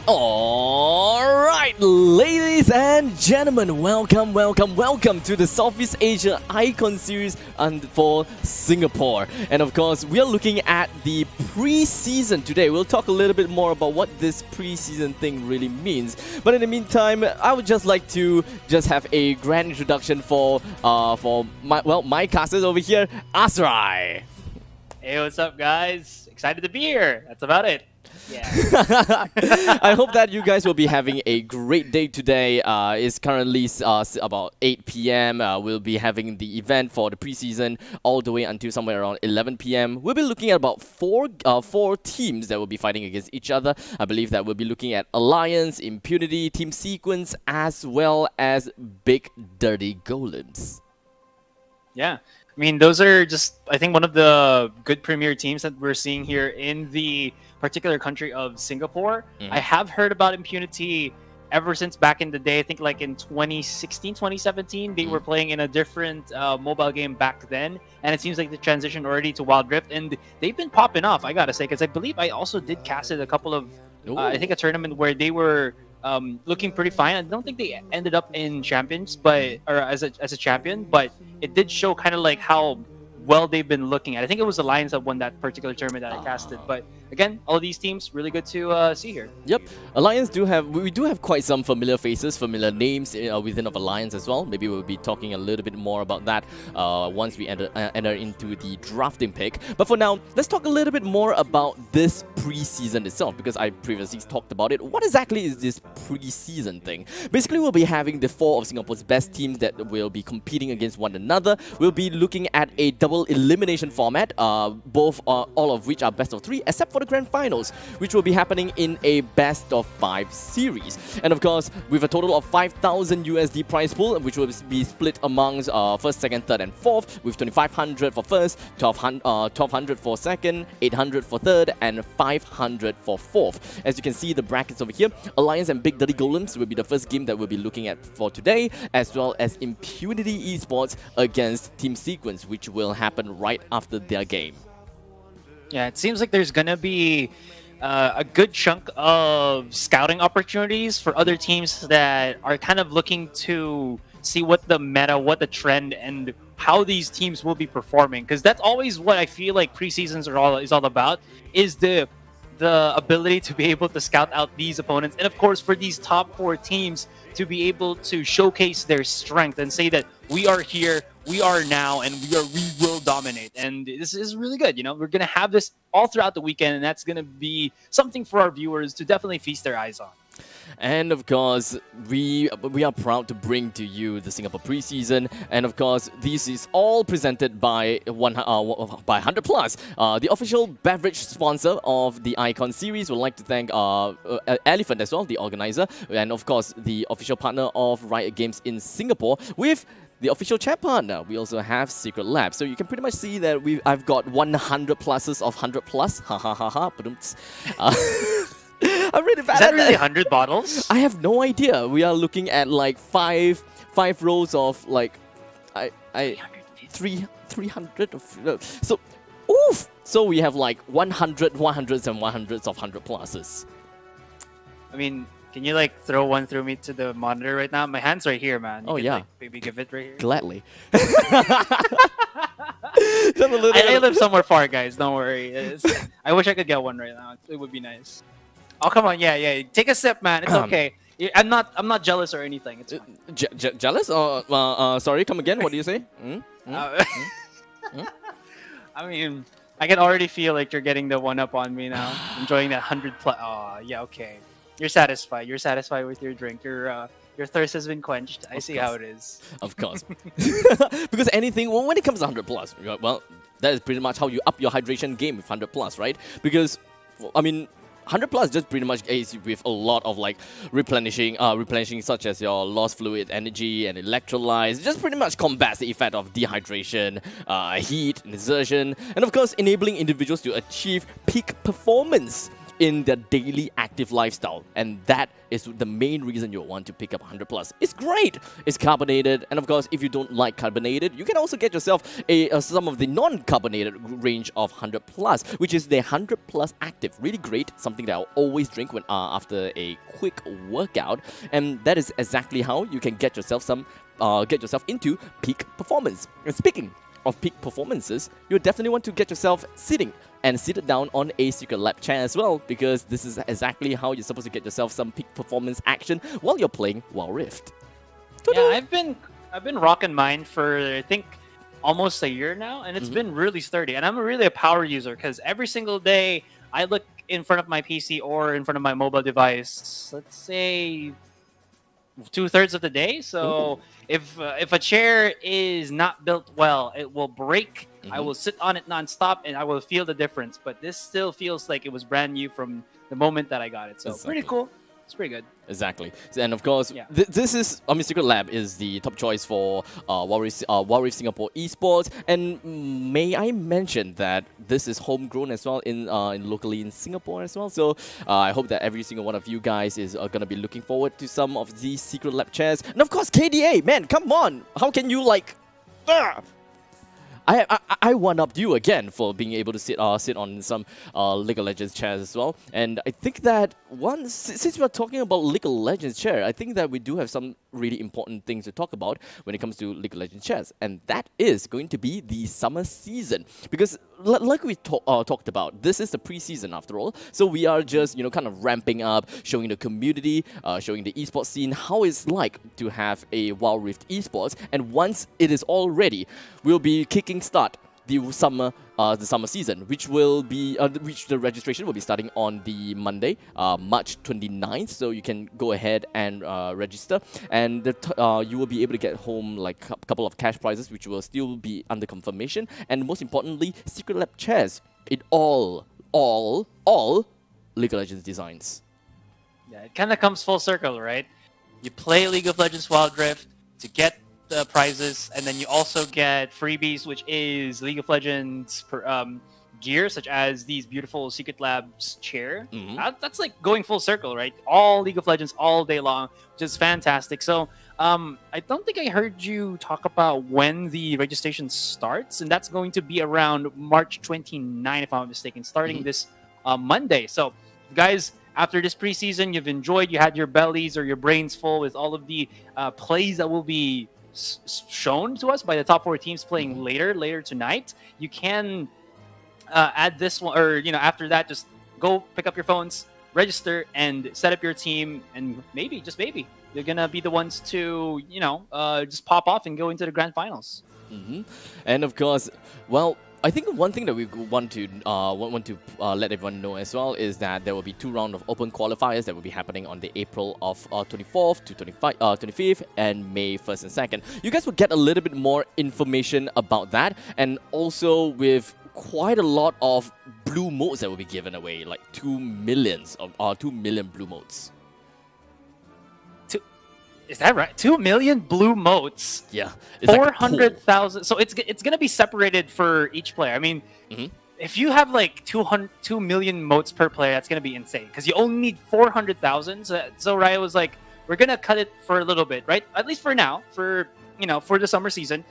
Alright, ladies and gentlemen, welcome to the Southeast Asia Icon Series for Singapore. And of course, we are looking at the pre-season today. We'll talk a little bit more about what this pre-season thing really means. But in the meantime, I would just like to just have a grand introduction for my casters over here, Asrai. Hey, what's up, guys? Excited to be here. That's about it. Yeah. I hope that you guys will be having a great day today. It's currently about 8 p.m. We'll be having the event for the preseason all the way until somewhere around 11 p.m. We'll be looking at about four teams that will be fighting against each other. I believe that we'll be looking at Alliance, Impunity, Team Sequence, as well as Big Dirty Golems. Yeah. I mean, those are just, I think, one of the good premier teams that we're seeing here in the particular country of Singapore. I have heard about Impunity ever since back in the day. I think like in 2016, 2017, they were playing in a different mobile game back then. And it seems like they transitioned already to Wild Rift. And they've been popping off, I gotta say, because I believe I also did cast it a couple of, I think a tournament where they were looking pretty fine. I don't think they ended up in champions, but or as a champion, but it did show kind of like how well they've been looking at. I think it was the Lions that won that particular tournament that I casted. But again, all of these teams really good to see here. Yep, Alliance we do have quite some familiar faces, familiar names within of Alliance as well. Maybe we'll be talking a little bit more about that once we enter into the drafting pick. But for now, let's talk a little bit more about this preseason itself, because I previously talked about it. What exactly is this preseason thing? Basically, we'll be having the 4 of Singapore's best teams that will be competing against one another. We'll be looking at a double elimination format, all of which are best of 3, except for the grand finals, which will be happening in a best of 5 series. And of course, with a total of 5,000 USD prize pool, which will be split amongst first, second, third, and fourth, with 2,500 for first, 1,200 for second, 800 for third, and 500 for fourth. As you can see, the brackets over here, Alliance and Big Dirty Golems will be the first game that we'll be looking at for today, as well as Impunity Esports against Team Sequence, which will happen right after their game. Yeah, it seems like there's gonna be a good chunk of scouting opportunities for other teams that are kind of looking to see what the meta, what the trend, and how these teams will be performing. Because that's always what I feel like preseasons is all about, is the ability to be able to scout out these opponents, and of course for these top 4 teams to be able to showcase their strength and say that we are here, we are now, and we will dominate. And this is really good. You know, we're gonna have this all throughout the weekend, and that's gonna be something for our viewers to definitely feast their eyes on. And of course, we are proud to bring to you the Singapore preseason. And of course, this is all presented by 100 Plus, the official beverage sponsor of the Icon series. We'd like to thank Elephant as well, the organizer, and of course the official partner of Riot Games in Singapore. With the official chat partner, we also have Secretlab. So you can pretty much see that I've got 100 pluses of 100 plus. Ha ha ha ha. I'm really bad. Is that really 100 bottles? I have no idea. We are looking at like five rows of like 300 of so oof. So we have like 100, 100s, and 100s of 100 pluses. I mean, can you like throw one through me to the monitor right now? My hand's right here, man. You can, yeah. Like, maybe give it right here. Gladly. I live somewhere far, guys. Don't worry. I wish I could get one right now. It would be nice. Oh, come on. Yeah. Take a sip, man. It's okay. I'm not jealous or anything. It's fine. Jealous? Or sorry, come again. What do you say? I mean, I can already feel like you're getting the one up on me now. Enjoying that 100 plus. Oh, yeah. Okay. You're satisfied. You're satisfied with your drink. Your thirst has been quenched. I see how it is. Of course. Because anything, when it comes to 100 plus, well, that is pretty much how you up your hydration game with 100 plus, right? Because, I mean, 100 plus just pretty much aids with a lot of like replenishing such as your lost fluid energy and electrolytes. Just pretty much combats the effect of dehydration, heat, and exertion, and of course enabling individuals to achieve peak performance in their daily active lifestyle, and that is the main reason you'll want to pick up 100 plus. It's great. It's carbonated, and of course, if you don't like carbonated, you can also get yourself some of the non-carbonated range of 100 plus, which is the 100 plus active. Really great, something that I'll always drink when after a quick workout, and that is exactly how you can get yourself into peak performance. And speaking of peak performances, you definitely want to get yourself sitting and sit down on a Secretlab chair as well, because this is exactly how you're supposed to get yourself some peak performance action while you're playing Wild Rift. Yeah, I've been rocking mine for I think almost a year now, and it's been really sturdy. And I'm really a power user because every single day I look in front of my PC or in front of my mobile device, let's say 2/3 of the day. So if a chair is not built well, it will break. I will sit on it nonstop and I will feel the difference. But this still feels like it was brand new from the moment that I got it. So pretty cool. It's pretty good. Exactly. And of course, this is, I mean, Secretlab is the top choice for Wild Rift Singapore esports. And may I mention that this is homegrown as well in locally in Singapore as well. So I hope that every single one of you guys is going to be looking forward to some of these Secretlab chairs. And of course, KDA, man, come on. How can you like... I one-upped you again for being able to sit on some League of Legends chairs as well. And I think that since we're talking about League of Legends chair, I think that we do have some really important things to talk about when it comes to League of Legends chairs. And that is going to be the summer season. Because like we talked about, this is the preseason after all. So we are just, kind of ramping up, showing the community, showing the esports scene, how it's like to have a Wild Rift esports. And once it is all ready, we'll be kicking start the summer season, which the registration will be starting on the Monday, March 29th. So you can go ahead and register, and you will be able to get home like a couple of cash prizes, which will still be under confirmation. And most importantly, Secretlab chairs. It all League of Legends designs. Yeah, it kind of comes full circle, right? You play League of Legends Wild Rift to get the prizes, and then you also get freebies, which is League of Legends gear, such as these beautiful Secretlab's chair. That's like going full circle, right? All League of Legends all day long, which is fantastic. So I don't think I heard you talk about when the registration starts, and that's going to be around March 29, if I'm not mistaken, starting this Monday. So guys, after this preseason, you've enjoyed, you had your bellies or your brains full with all of the plays that will be shown to us by the top 4 teams playing later tonight. You can add this one, or after that, just go pick up your phones, register, and set up your team, and maybe, just maybe, they're gonna be the ones to just pop off and go into the grand finals. And of course, well, I think one thing that we want to let everyone know as well is that there will be 2 rounds of open qualifiers that will be happening on the April of 24th to 25th and May 1st and 2nd. You guys will get a little bit more information about that, and also with quite a lot of blue modes that will be given away, like 2 million blue modes. Is that right? 2 million blue motes. Yeah. 400,000. So it's gonna be separated for each player. I mean, if you have like 2 million motes per player, that's gonna be insane. Because you only need 400,000. So Raya was like, we're gonna cut it for a little bit, right? At least for now, for the summer season.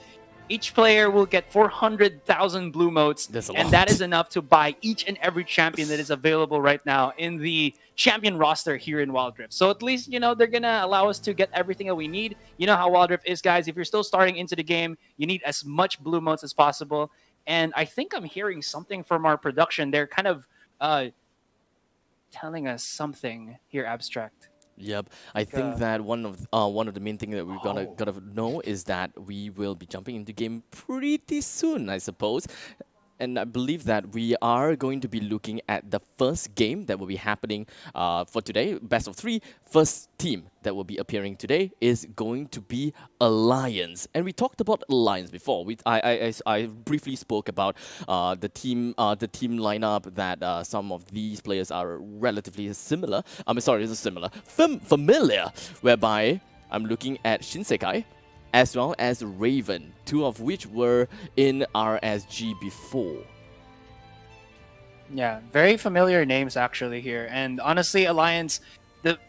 Each player will get 400,000 blue motes, and that is enough to buy each and every champion that is available right now in the champion roster here in Wild Rift. So at least, they're going to allow us to get everything that we need. You know how Wild Rift is, guys. If you're still starting into the game, you need as much blue motes as possible. And I think I'm hearing something from our production. They're kind of telling us something here, Abstract. Yep, I think that one of the main things that we're gonna know is that we will be jumping into game pretty soon, I suppose. And I believe that we are going to be looking at the first game that will be happening for today. Best of 3. First team that will be appearing today is going to be Alliance. And we talked about Alliance before. I briefly spoke about the team lineup, that some of these players are relatively similar. Familiar, whereby I'm looking at Shinsekai as well as Raven, 2 of which were in RSG before. Yeah, very familiar names actually here. And honestly, Alliance, the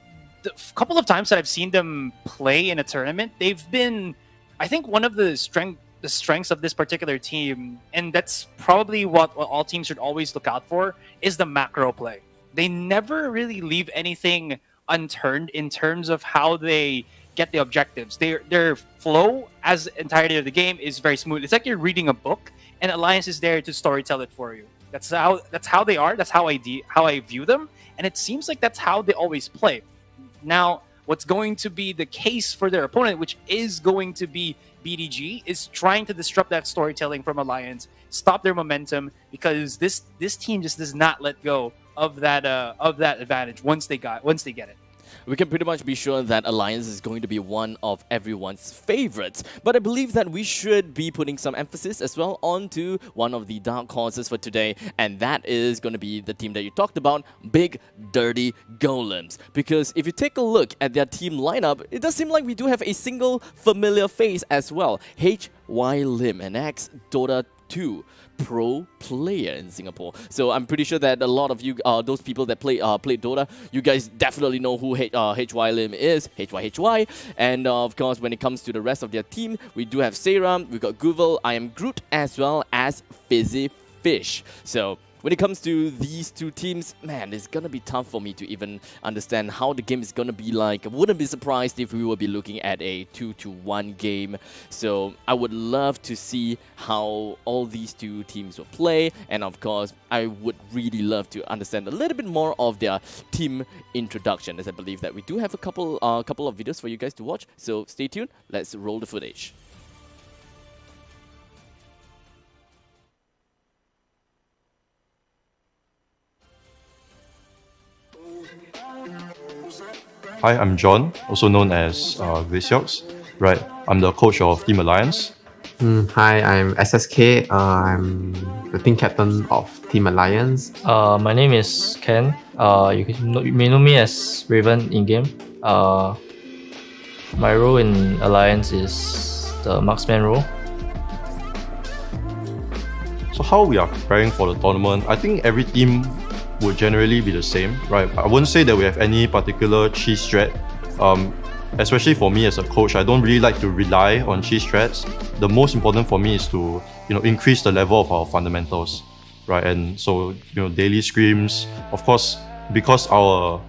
couple of times that I've seen them play in a tournament, they've been, I think, one of the strengths of this particular team, and that's probably what all teams should always look out for, is the macro play. They never really leave anything unturned in terms of how they get the objectives. Their flow as entirety of the game is very smooth. It's like you're reading a book, and Alliance is there to storytell it for you. That's how they are. That's how I view them, and it seems like that's how they always play. Now, what's going to be the case for their opponent, which is going to be BDG, is trying to disrupt that storytelling from Alliance, stop their momentum, because this team just does not let go of that advantage once they get it. We can pretty much be sure that Alliance is going to be one of everyone's favorites. But I believe that we should be putting some emphasis as well onto one of the dark horses for today, and that is going to be the team that you talked about, Big Dirty Golems. Because if you take a look at their team lineup, it does seem like we do have a single familiar face as well. HY Lim, an ex-Dota 2 pro player in Singapore. So I'm pretty sure that a lot of you, those people that played Dota, you guys definitely know who HY Lim is, HY. And of course, when it comes to the rest of their team, we do have Seram, we got Guvel, I Am Groot, as well as Fizzy Fish. So when it comes to these two teams, man, it's gonna be tough for me to even understand how the game is gonna be like. I wouldn't be surprised if we will be looking at a 2-1 game. So I would love to see how all these two teams will play, and of course, I would really love to understand a little bit more of their team introduction, as I believe that we do have a couple of videos for you guys to watch. So stay tuned. Let's roll the footage. Hi, I'm John, also known as Glaceox. Right, I'm the coach of Team Alliance. Hi, I'm SSK. I'm the team captain of Team Alliance. My name is Ken. You may know me as Raven in game. My role in Alliance is the marksman role. So how we are preparing for the tournament, I think every team would generally be the same, right? I wouldn't say that we have any particular cheese strat. Especially for me as a coach, I don't really like to rely on cheese strats. The most important for me is to, increase the level of our fundamentals, right? And so, daily scrims, of course, because our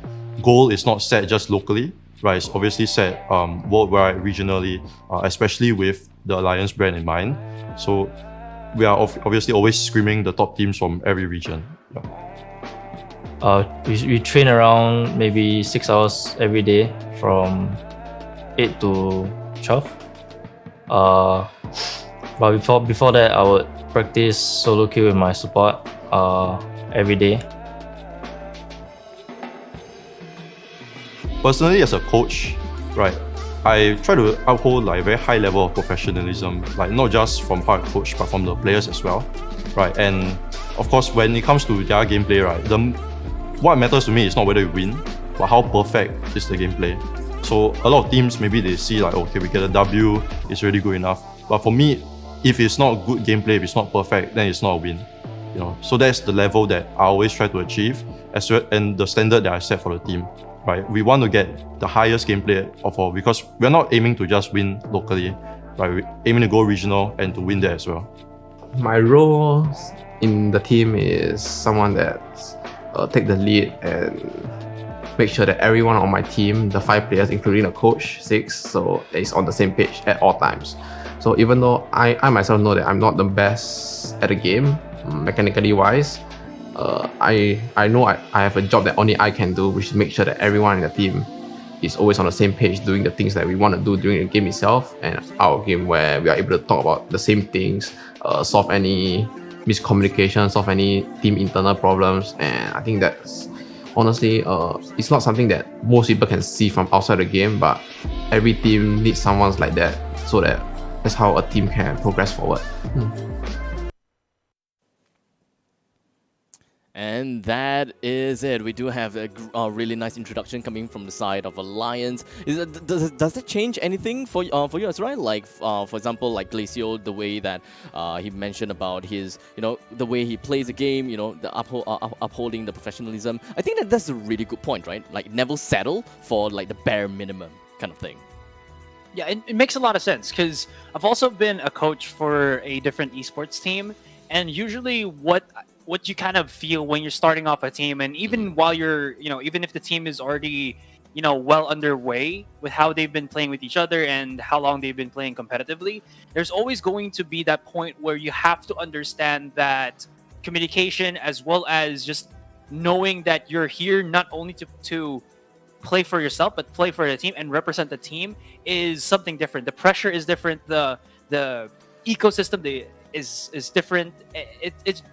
goal is not set just locally, right? It's obviously set worldwide, regionally, especially with the Alliance brand in mind. So we are obviously always screaming the top teams from every region. Yeah. We train around maybe 6 hours every day from 8 to 12. But before that, I would practice solo queue with my support every day. Personally, as a coach, right, I try to uphold like very high level of professionalism, like not just from how I coach, but from the players as well, right? And of course, when it comes to their gameplay, right, what matters to me is not whether you win, but how perfect is the gameplay. So a lot of teams, maybe they see like, okay, we get a W, it's really good enough. But for me, if it's not good gameplay, if it's not perfect, then it's not a win. So that's the level that I always try to achieve, as well, and the standard that I set for the team. Right, we want to get the highest gameplay of all, because we're not aiming to just win locally, right? We're aiming to go regional and to win there as well. My role in the team is someone that take the lead and make sure that everyone on my team, the 5 players, including the coach, 6, so is on the same page at all times. So even though I myself know that I'm not the best at the game, mechanically wise, I know I have a job that only I can do, which is make sure that everyone in the team is always on the same page, doing the things that we want to do during the game itself, and our game where we are able to talk about the same things, solve any miscommunication, solve any team internal problems. And I think that's honestly, it's not something that most people can see from outside the game, but every team needs someone like that, so that's how a team can progress forward. And that is it. We do have a really nice introduction coming from the side of Alliance. Does that change anything for you as well? Like for example, like Glacio, the way that he mentioned about his, the way he plays the game, the upholding the professionalism. I think that's a really good point, right? Like never settle for like the bare minimum kind of thing. Yeah, it makes a lot of sense because I've also been a coach for a different esports team, and usually what you kind of feel when you're starting off a team, and even while you're, even if the team is already, well underway with how they've been playing with each other and how long they've been playing competitively, there's always going to be that point where you have to understand that communication, as well as just knowing that you're here not only to play for yourself but play for the team and represent the team, is something different. The pressure is different. The ecosystem is different.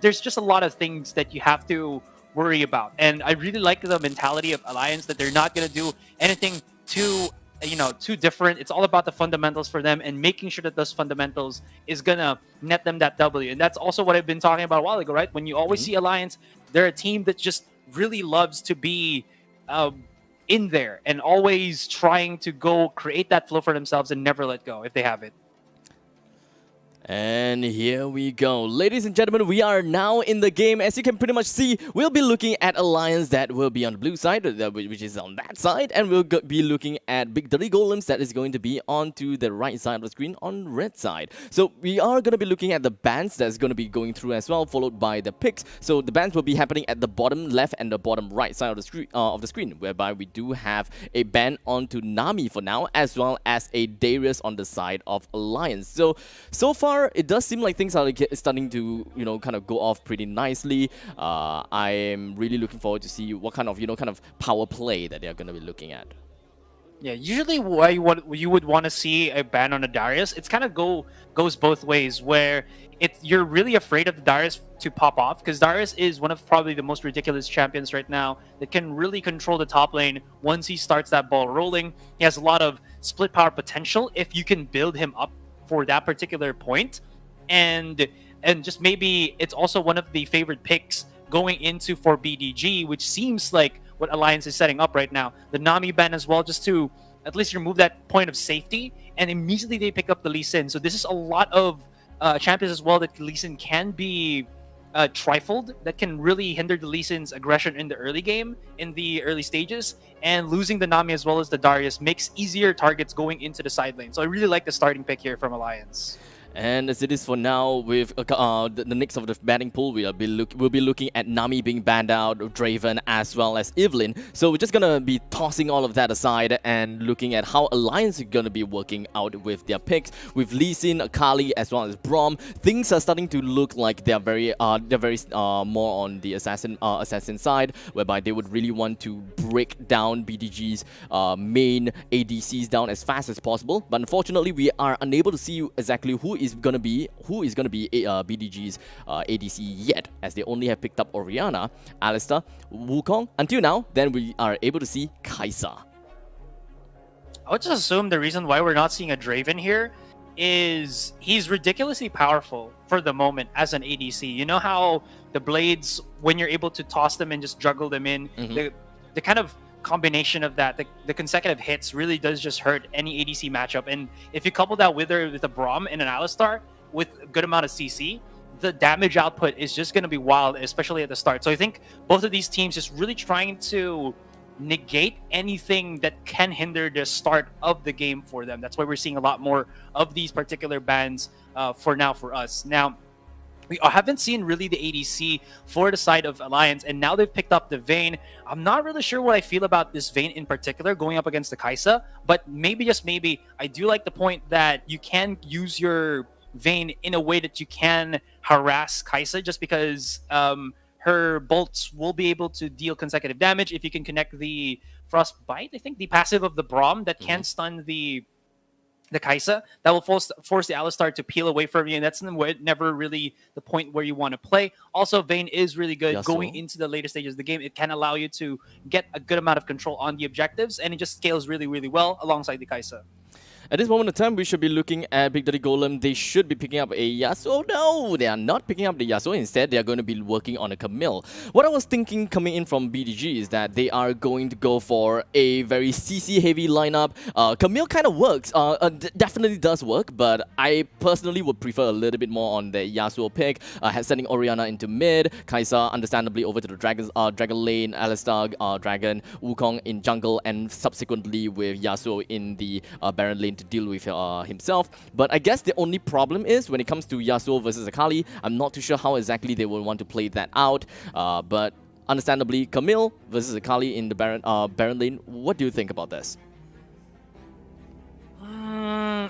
There's just a lot of things that you have to worry about, and I really like the mentality of Alliance that they're not going to do anything too different. It's all about the fundamentals for them and making sure that those fundamentals is gonna net them that W. And that's also what I've been talking about a while ago, right? When you always see Alliance, they're a team that just really loves to be in there and always trying to go create that flow for themselves and never let go if they have it. And here we go. Ladies and gentlemen, we are now in the game. As you can pretty much see, we'll be looking at Alliance that will be on the blue side, which is on that side, and we'll be looking at Big Dirty Golems that is going to be onto the right side of the screen on red side. So we are going to be looking at the bans that's going to be going through as well, followed by the picks. So the bans will be happening at the bottom left and the bottom right side of the screen, whereby we do have a ban onto Nami for now, as well as a Darius on the side of Alliance. So far, it does seem like things are starting to, kind of go off pretty nicely. I am really looking forward to see what kind of power play that they're going to be looking at. Yeah, usually why you would want to see a ban on a Darius, it's kind of goes both ways, where you're really afraid of the Darius to pop off, because Darius is one of probably the most ridiculous champions right now that can really control the top lane once he starts that ball rolling. He has a lot of split power potential if you can build him up for that particular point, and just maybe it's also one of the favorite picks going into for BDG, which seems like what Alliance is setting up right now. The Nami ban as well, just to at least remove that point of safety, and immediately they pick up the Lee Sin. So this is a lot of champions as well that Lee Sin can be trifled, that can really hinder the Lee Sin's aggression in the early game, in the early stages, and losing the Nami as well as the Darius makes easier targets going into the side lane. So I really like the starting pick here from Alliance. And as it is for now, with the next of the batting pool, we'll be looking at Nami being banned out, Draven, as well as Evelyn. So we're just gonna be tossing all of that aside and looking at how Alliance is gonna be working out with their picks. With Lee Sin, Akali, as well as Braum, things are starting to look like they're very more on the assassin side, whereby they would really want to break down BDG's main ADCs down as fast as possible. But unfortunately, we are unable to see exactly who is gonna be BDG's ADC yet, as they only have picked up Orianna, Alistar, Wukong. Until now, then we are able to see Kai'Sa. I would just assume the reason why we're not seeing a Draven here is he's ridiculously powerful for the moment as an ADC. You know how the blades, when you're able to toss them and just juggle them in, the kind of combination of that, the consecutive hits really does just hurt any ADC matchup. And if you couple that with a Braum and an Alistar with a good amount of CC, the damage output is just going to be wild, especially at the start. So I think both of these teams just really trying to negate anything that can hinder the start of the game for them. That's why we're seeing a lot more of these particular bans for now for us. Now, we haven't seen really the ADC for the side of Alliance, and now they've picked up the Vayne. I'm not really sure what I feel about this Vayne in particular going up against the Kai'Sa, but maybe, just maybe, I do like the point that you can use your Vayne in a way that you can harass Kai'Sa, just because her bolts will be able to deal consecutive damage if you can connect the Frostbite, I think, the passive of the Braum that can stun the Kai'Sa. That will force the Alistar to peel away from you, and that's never really the point where you want to play. Also, Vayne is really good going into the later stages of the game. It can allow you to get a good amount of control on the objectives, and it just scales really, really well alongside the Kai'Sa. At this moment in time, we should be looking at Big Daddy Golem. They should be picking up a Yasuo. No, they are not picking up the Yasuo. Instead, they are going to be working on a Camille. What I was thinking coming in from BDG is that they are going to go for a very CC-heavy lineup. Camille kind of works. Definitely does work, but I personally would prefer a little bit more on the Yasuo pick. Sending Orianna into mid, Kai'Sa understandably over to the Dragon lane, Alistar, Dragon, Wukong in jungle, and subsequently with Yasuo in the Baron lane to deal with himself. But I guess the only problem is when it comes to Yasuo versus Akali, I'm not too sure how exactly they will want to play that out. But understandably, Camille versus Akali in the Baron lane. What do you think about this?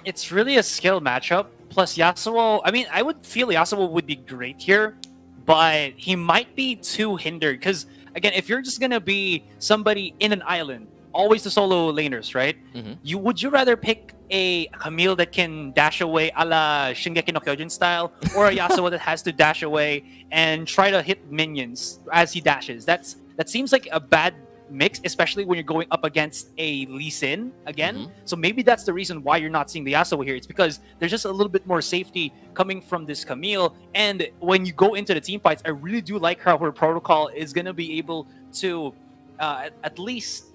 It's really a skill matchup. Plus Yasuo, I mean, I would feel Yasuo would be great here, but he might be too hindered. Because, again, if you're just going to be somebody in an island, always the solo laners, right? Would you rather pick a Camille that can dash away a la Shingeki no Kyojin style, or a Yasuo that has to dash away and try to hit minions as he dashes? That seems like a bad mix, especially when you're going up against a Lee Sin again. So maybe that's the reason why you're not seeing the Yasuo here. It's because there's just a little bit more safety coming from this Camille. And when you go into the team fights, I really do like how her protocol is going to be able to at least,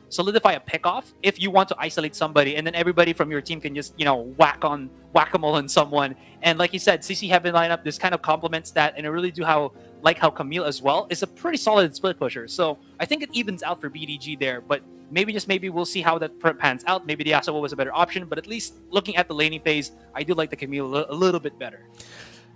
solidify a pick-off if you want to isolate somebody, and then everybody from your team can just, whack-a-mole on someone. And like you said, CC heavy lineup, this kind of complements that, and I really do like how Camille as well is a pretty solid split pusher. So I think it evens out for BDG there, but maybe we'll see how that pans out. Maybe the Yasuo was a better option, but at least looking at the laning phase, I do like the Camille a little bit better.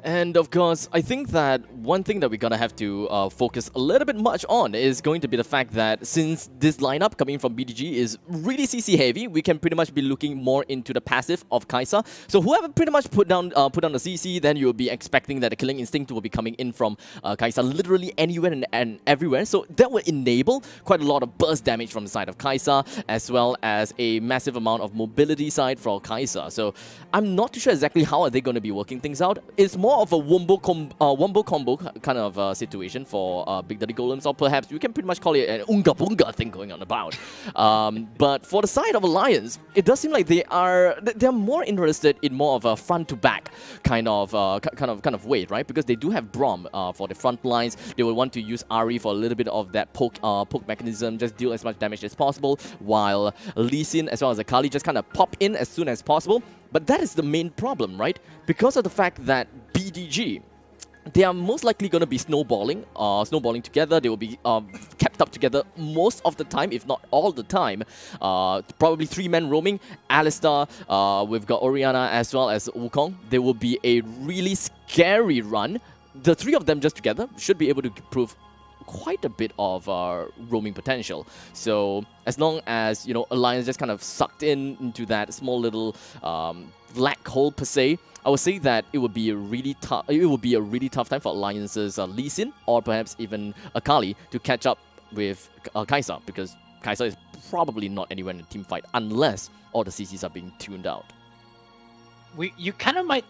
And of course, I think that one thing that we're gonna have to focus a little bit much on is going to be the fact that since this lineup coming from BDG is really CC heavy, we can pretty much be looking more into the passive of Kai'Sa. So whoever pretty much put down the CC, then you'll be expecting that the killing instinct will be coming in from Kai'Sa literally anywhere and everywhere. So that will enable quite a lot of burst damage from the side of Kai'Sa, as well as a massive amount of mobility side for Kai'Sa. So I'm not too sure exactly how are they going to be working things out. It's more of a wombo combo kind of situation for Big Daddy Golems, or perhaps you can pretty much call it an unga bunga thing going on about. But for the side of Alliance, it does seem like they're more interested in more of a front to back kind of way, right? Because they do have Braum for the front lines. They will want to use Ahri for a little bit of that poke mechanism, just deal as much damage as possible, while Lee Sin as well as Akali just kind of pop in as soon as possible. But that is the main problem, right? Because of the fact that BDG, they are most likely going to be snowballing together. They will be kept up together most of the time, if not all the time. Probably 3-man roaming. Alistar, we've got Orianna as well as Wukong. There will be a really scary run. The three of them just together should be able to prove quite a bit of roaming potential. So as long as Alliance just kind of sucked into that small little black hole per se, I would say that it would be a really tough. It would be a really tough time for Alliance's Lee Sin or perhaps even Akali to catch up with Kai'Sa, because Kai'Sa is probably not anywhere in the team fight unless all the CCs are being tuned out. You kind of might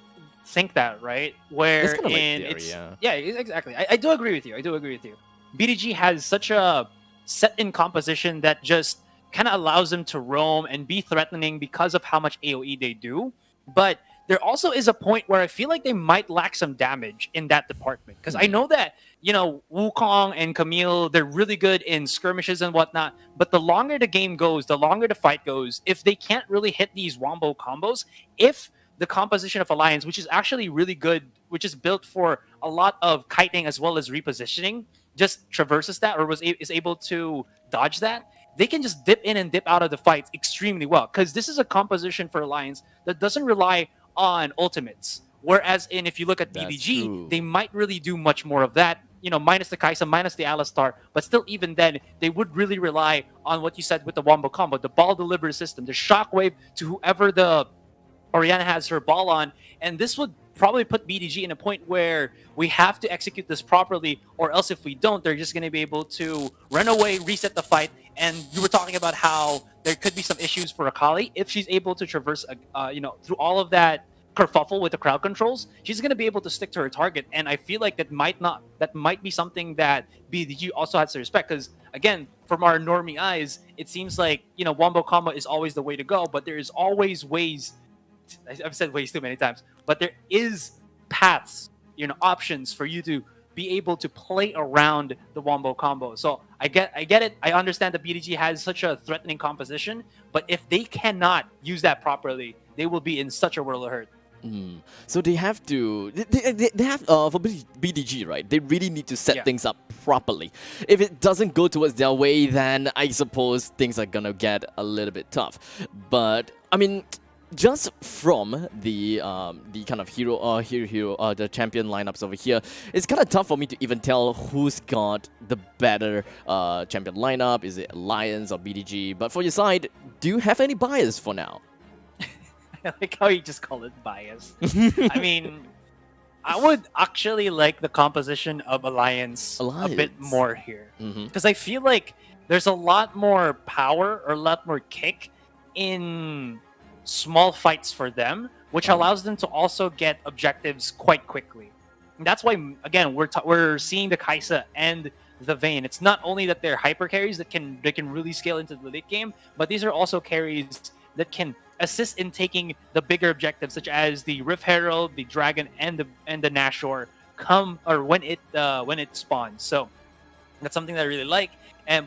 think that, right? Where it's kind of like theory, yeah, exactly. I do agree with you. BDG has such a set-in composition that just kind of allows them to roam and be threatening because of how much AoE they do. But there also is a point where I feel like they might lack some damage in that department. Because I know that, Wukong and Camille, they're really good in skirmishes and whatnot. But the longer the game goes, the longer the fight goes, if they can't really hit these wombo combos, if the composition of Alliance, which is actually really good, which is built for a lot of kiting as well as repositioning, just traverses that or is able to dodge that, they can just dip in and dip out of the fights extremely well. Because this is a composition for Alliance that doesn't rely on ultimates. Whereas if you look at BDG, they might really do much more of that, minus the Kai'Sa, minus the Alistar. But still, even then, they would really rely on what you said with the wombo combo, the ball delivery system, the shockwave to whoever the Orianna has her ball on. And this would probably put BDG in a point where we have to execute this properly, or else if we don't, they're just going to be able to run away, reset the fight. And you were talking about how there could be some issues for Akali if she's able to traverse, through all of that kerfuffle with the crowd controls. She's going to be able to stick to her target, and I feel like that might be something that BDG also has to respect. Because again, from our normie eyes, it seems like, wombo combo is always the way to go, but there is always ways. I've said ways too many times, but there is paths, options for you to be able to play around the wombo combo. So I get it. I understand that BDG has such a threatening composition, but if they cannot use that properly, they will be in such a world of hurt. So they have to, they have, for BDG, right, they really need to set things up properly. If it doesn't go towards their way, then I suppose things are gonna get a little bit tough. But, I mean, just from the kind of the champion lineups over here, it's kind of tough for me to even tell who's got the better champion lineup. Is it Alliance or BDG? But for your side, do you have any bias for now? I like how you just call it bias. I mean, I would actually like the composition of Alliance a bit more here. Because I feel like there's a lot more power or a lot more kick in small fights for them, which allows them to also get objectives quite quickly. And that's why, again, we're seeing the Kaisa and the Vayne. It's not only that they're hyper carries that can really scale into the late game, but these are also carries that can assist in taking the bigger objectives, such as the Rift Herald, the Dragon, and the Nashor when it spawns. So that's something that I really like.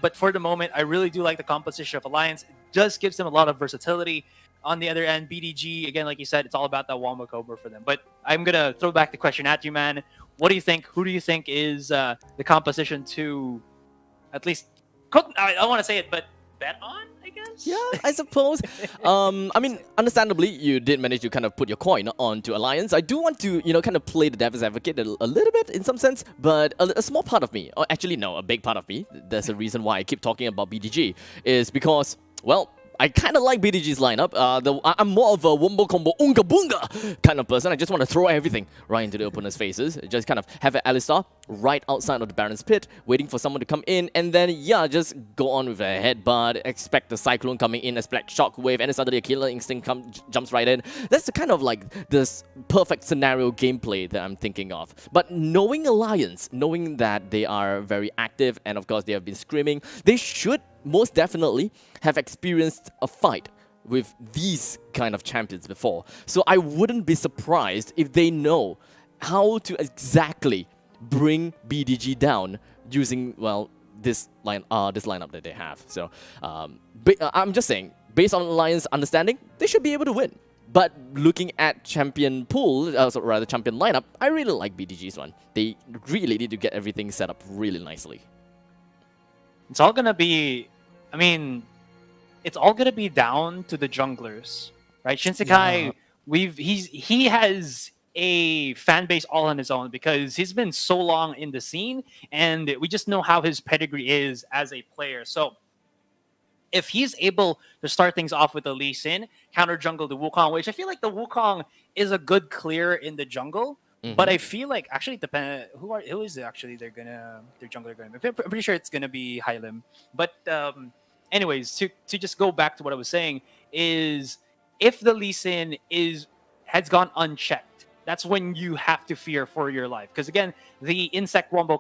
But for the moment, I really do like the composition of Alliance. It just gives them a lot of versatility. On the other end, BDG, again, like you said, it's all about that wombo combo for them. But I'm gonna throw back the question at you, man. What do you think? Who do you think is the composition to, at least, I don't want to say it, but bet on, I guess? Yeah, I suppose. I mean, understandably, you did manage to kind of put your coin onto Alliance. I do want to, kind of play the devil's advocate a little bit in some sense, but a small part of me, or actually no, a big part of me, there's a reason why I keep talking about BDG, is because, well, I kind of like BDG's lineup. I'm more of a wombo combo unga bunga kind of person. I just want to throw everything right into the opponent's faces. Just kind of have an Alistar right outside of the Baron's pit, waiting for someone to come in, and then, just go on with a headbutt, expect the Cyclone coming in, a Splash Shockwave, and then suddenly a Killer Instinct jumps right in. That's the kind of like this perfect scenario gameplay that I'm thinking of. But knowing Alliance, knowing that they are very active, and of course they have been screaming, they should most definitely have experienced a fight with these kind of champions before. So I wouldn't be surprised if they know how to exactly bring BDG down using, well, this lineup that they have. So I'm just saying, based on Alliance understanding, they should be able to win. But looking at champion pool, rather champion lineup, I really like BDG's one. They really need to get everything set up really nicely. It's all gonna be, it's all gonna be down to the junglers, right? Shinsekai, he has a fan base all on his own because he's been so long in the scene, and we just know how his pedigree is as a player. So if he's able to start things off with the Lee Sin, counter jungle the Wukong, which I feel like the Wukong is a good clear in the jungle. But I feel like actually it depends who is actually their jungler going to be. I'm pretty sure it's going to be Hylim. But anyways, to just go back to what I was saying is if the Lee Sin has gone unchecked, that's when you have to fear for your life. Because again, the insect wombo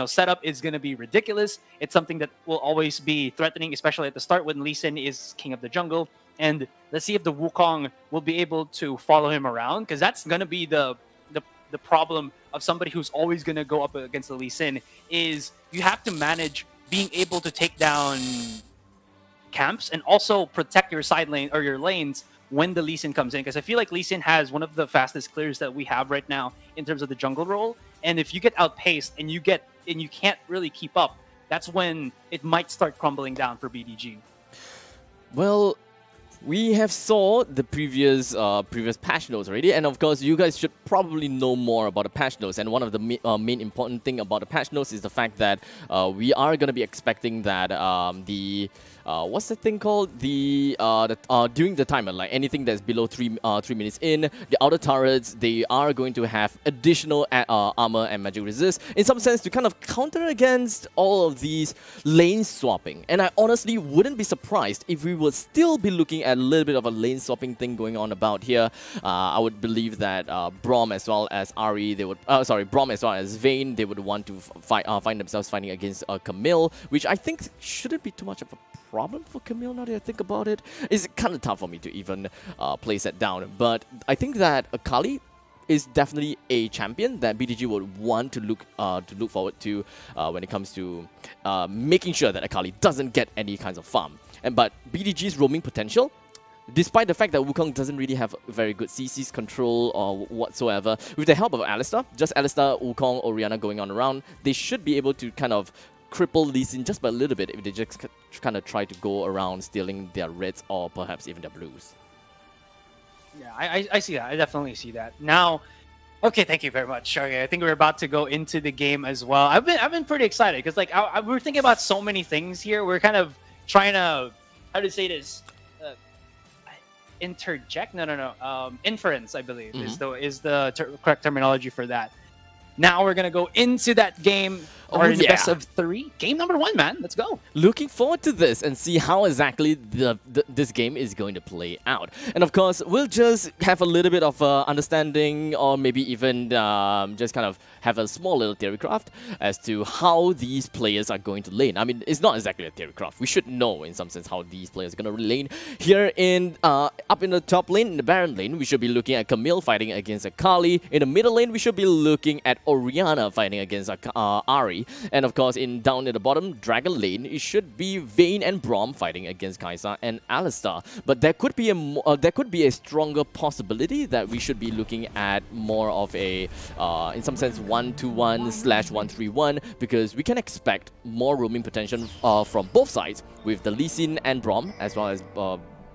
setup is going to be ridiculous. It's something that will always be threatening, especially at the start when Lee Sin is king of the jungle. And let's see if the Wukong will be able to follow him around, because that's going to be the problem of somebody who's always going to go up against the Lee Sin, is you have to manage being able to take down camps and also protect your side lane or your lanes when the Lee Sin comes in, because I feel like Lee Sin has one of the fastest clears that we have right now in terms of the jungle role. And if you get outpaced and you can't really keep up, that's when it might start crumbling down for BDG. Well, we have saw the previous patch notes already, and of course you guys should probably know more about the patch notes. And one of the main important thing about the patch notes is the fact that we are going to be expecting that what's the thing called, during the timer, like anything that's below 3 minutes in, the outer turrets, they are going to have additional armor and magic resist in some sense to kind of counter against all of these lane swapping. And I honestly wouldn't be surprised if we will still be looking at a little bit of a lane swapping thing going on about here. I would believe that Braum as well as Ari, they would Braum as well as Vayne, they would want to find themselves fighting against Camille, which I think shouldn't be too much of a problem for Camille now that I think about it. It's kind of tough for me to even place that down, but I think that Akali is definitely a champion that BDG would want to look forward to when it comes to making sure that Akali doesn't get any kinds of farm. But BDG's roaming potential, despite the fact that Wukong doesn't really have very good CC's control or whatsoever, with the help of Alistar, just Alistar, Wukong, Orianna going on around, they should be able to kind of cripple Lee Sin just by a little bit if they just kind of try to go around stealing their reds or perhaps even their blues. Yeah, I see that. I definitely see that. Now, okay, thank you very much. Okay, I think we're about to go into the game as well. I've been pretty excited because like we're thinking about so many things here. We're kind of trying to, how to say this, interject? No. Inference, I believe, is the correct terminology for that. Now we're gonna go into that game. Or in the best of 3. Game number 1, man. Let's go. Looking forward to this and see how exactly this game is going to play out. And of course, we'll just have a little bit of understanding, or maybe even just kind of have a small little theorycraft as to how these players are going to lane. I mean, it's not exactly a theorycraft. We should know in some sense how these players are going to lane. Here in up in the top lane, in the Baron lane, we should be looking at Camille fighting against Akali. In the middle lane, we should be looking at Orianna fighting against Ari. And of course, down at the bottom, Dragon lane, it should be Vayne and Braum fighting against Kai'Sa and Alistar. But there could be a stronger possibility that we should be looking at more of a, in some sense, 1-2-1/1-3-1, because we can expect more roaming potential from both sides with the Lee Sin and Braum, as well as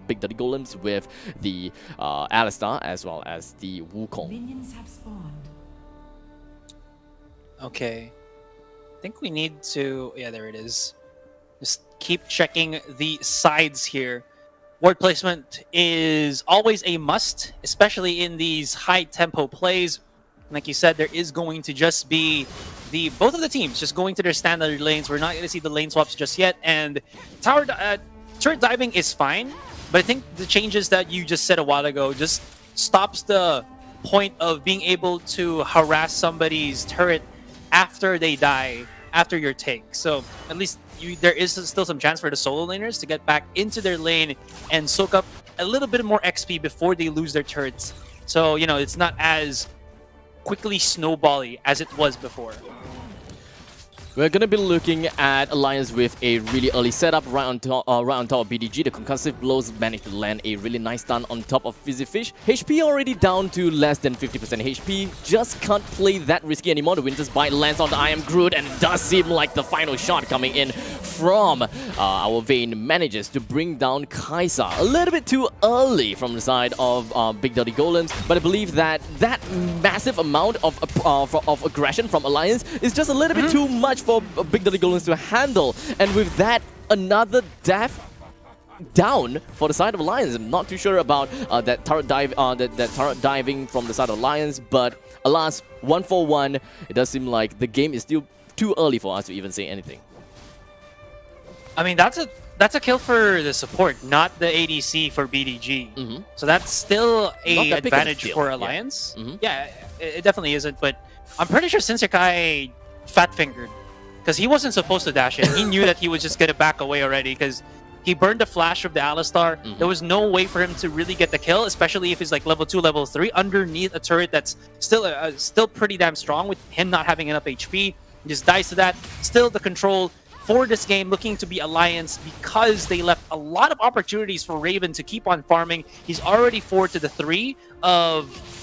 Big Daddy Golems with the Alistar, as well as the Wukong. Minions have spawned. Okay. I think we need to... Yeah, there it is. Just keep checking the sides here. Ward placement is always a must, especially in these high-tempo plays. Like you said, there is going to just be both of the teams just going to their standard lanes. We're not going to see the lane swaps just yet. And turret diving is fine, but I think the changes that you just said a while ago just stops the point of being able to harass somebody's turret after they die, after your take. So at least there is still some chance for the solo laners to get back into their lane and soak up a little bit more XP before they lose their turrets. So, you know, it's not as quickly snowbally as it was before. We're going to be looking at Alliance with a really early setup right on top of BDG. The concussive blows managed to land a really nice stun on top of Fizzy Fish. HP already down to less than 50% HP. Just can't play that risky anymore. The Winter's Bite lands on the I Am Groot, and it does seem like the final shot coming in from our Vayne manages to bring down Kai'Sa. A little bit too early from the side of Big Daddy Golems, but I believe that massive amount of aggression from Alliance is just a little bit too much for Big Daddy Golems to handle. And with that, another death down for the side of Alliance. I'm not too sure about that turret diving from the side of Alliance, but alas, 1-for-1. It does seem like the game is still too early for us to even say anything. I mean, that's a kill for the support, not the ADC for BDG. So that's still a advantage for Alliance. Yeah, it definitely isn't, but I'm pretty sure Sinsekai fat-fingered, because he wasn't supposed to dash in. He knew that he was just going to back away already, because he burned the flash of the Alistar. There was no way for him to really get the kill, especially if he's like level 2, level 3, underneath a turret that's still pretty damn strong with him not having enough HP. He just dies to that. Still, the control for this game looking to be Alliance, because they left a lot of opportunities for Raven to keep on farming. He's already 4-3 of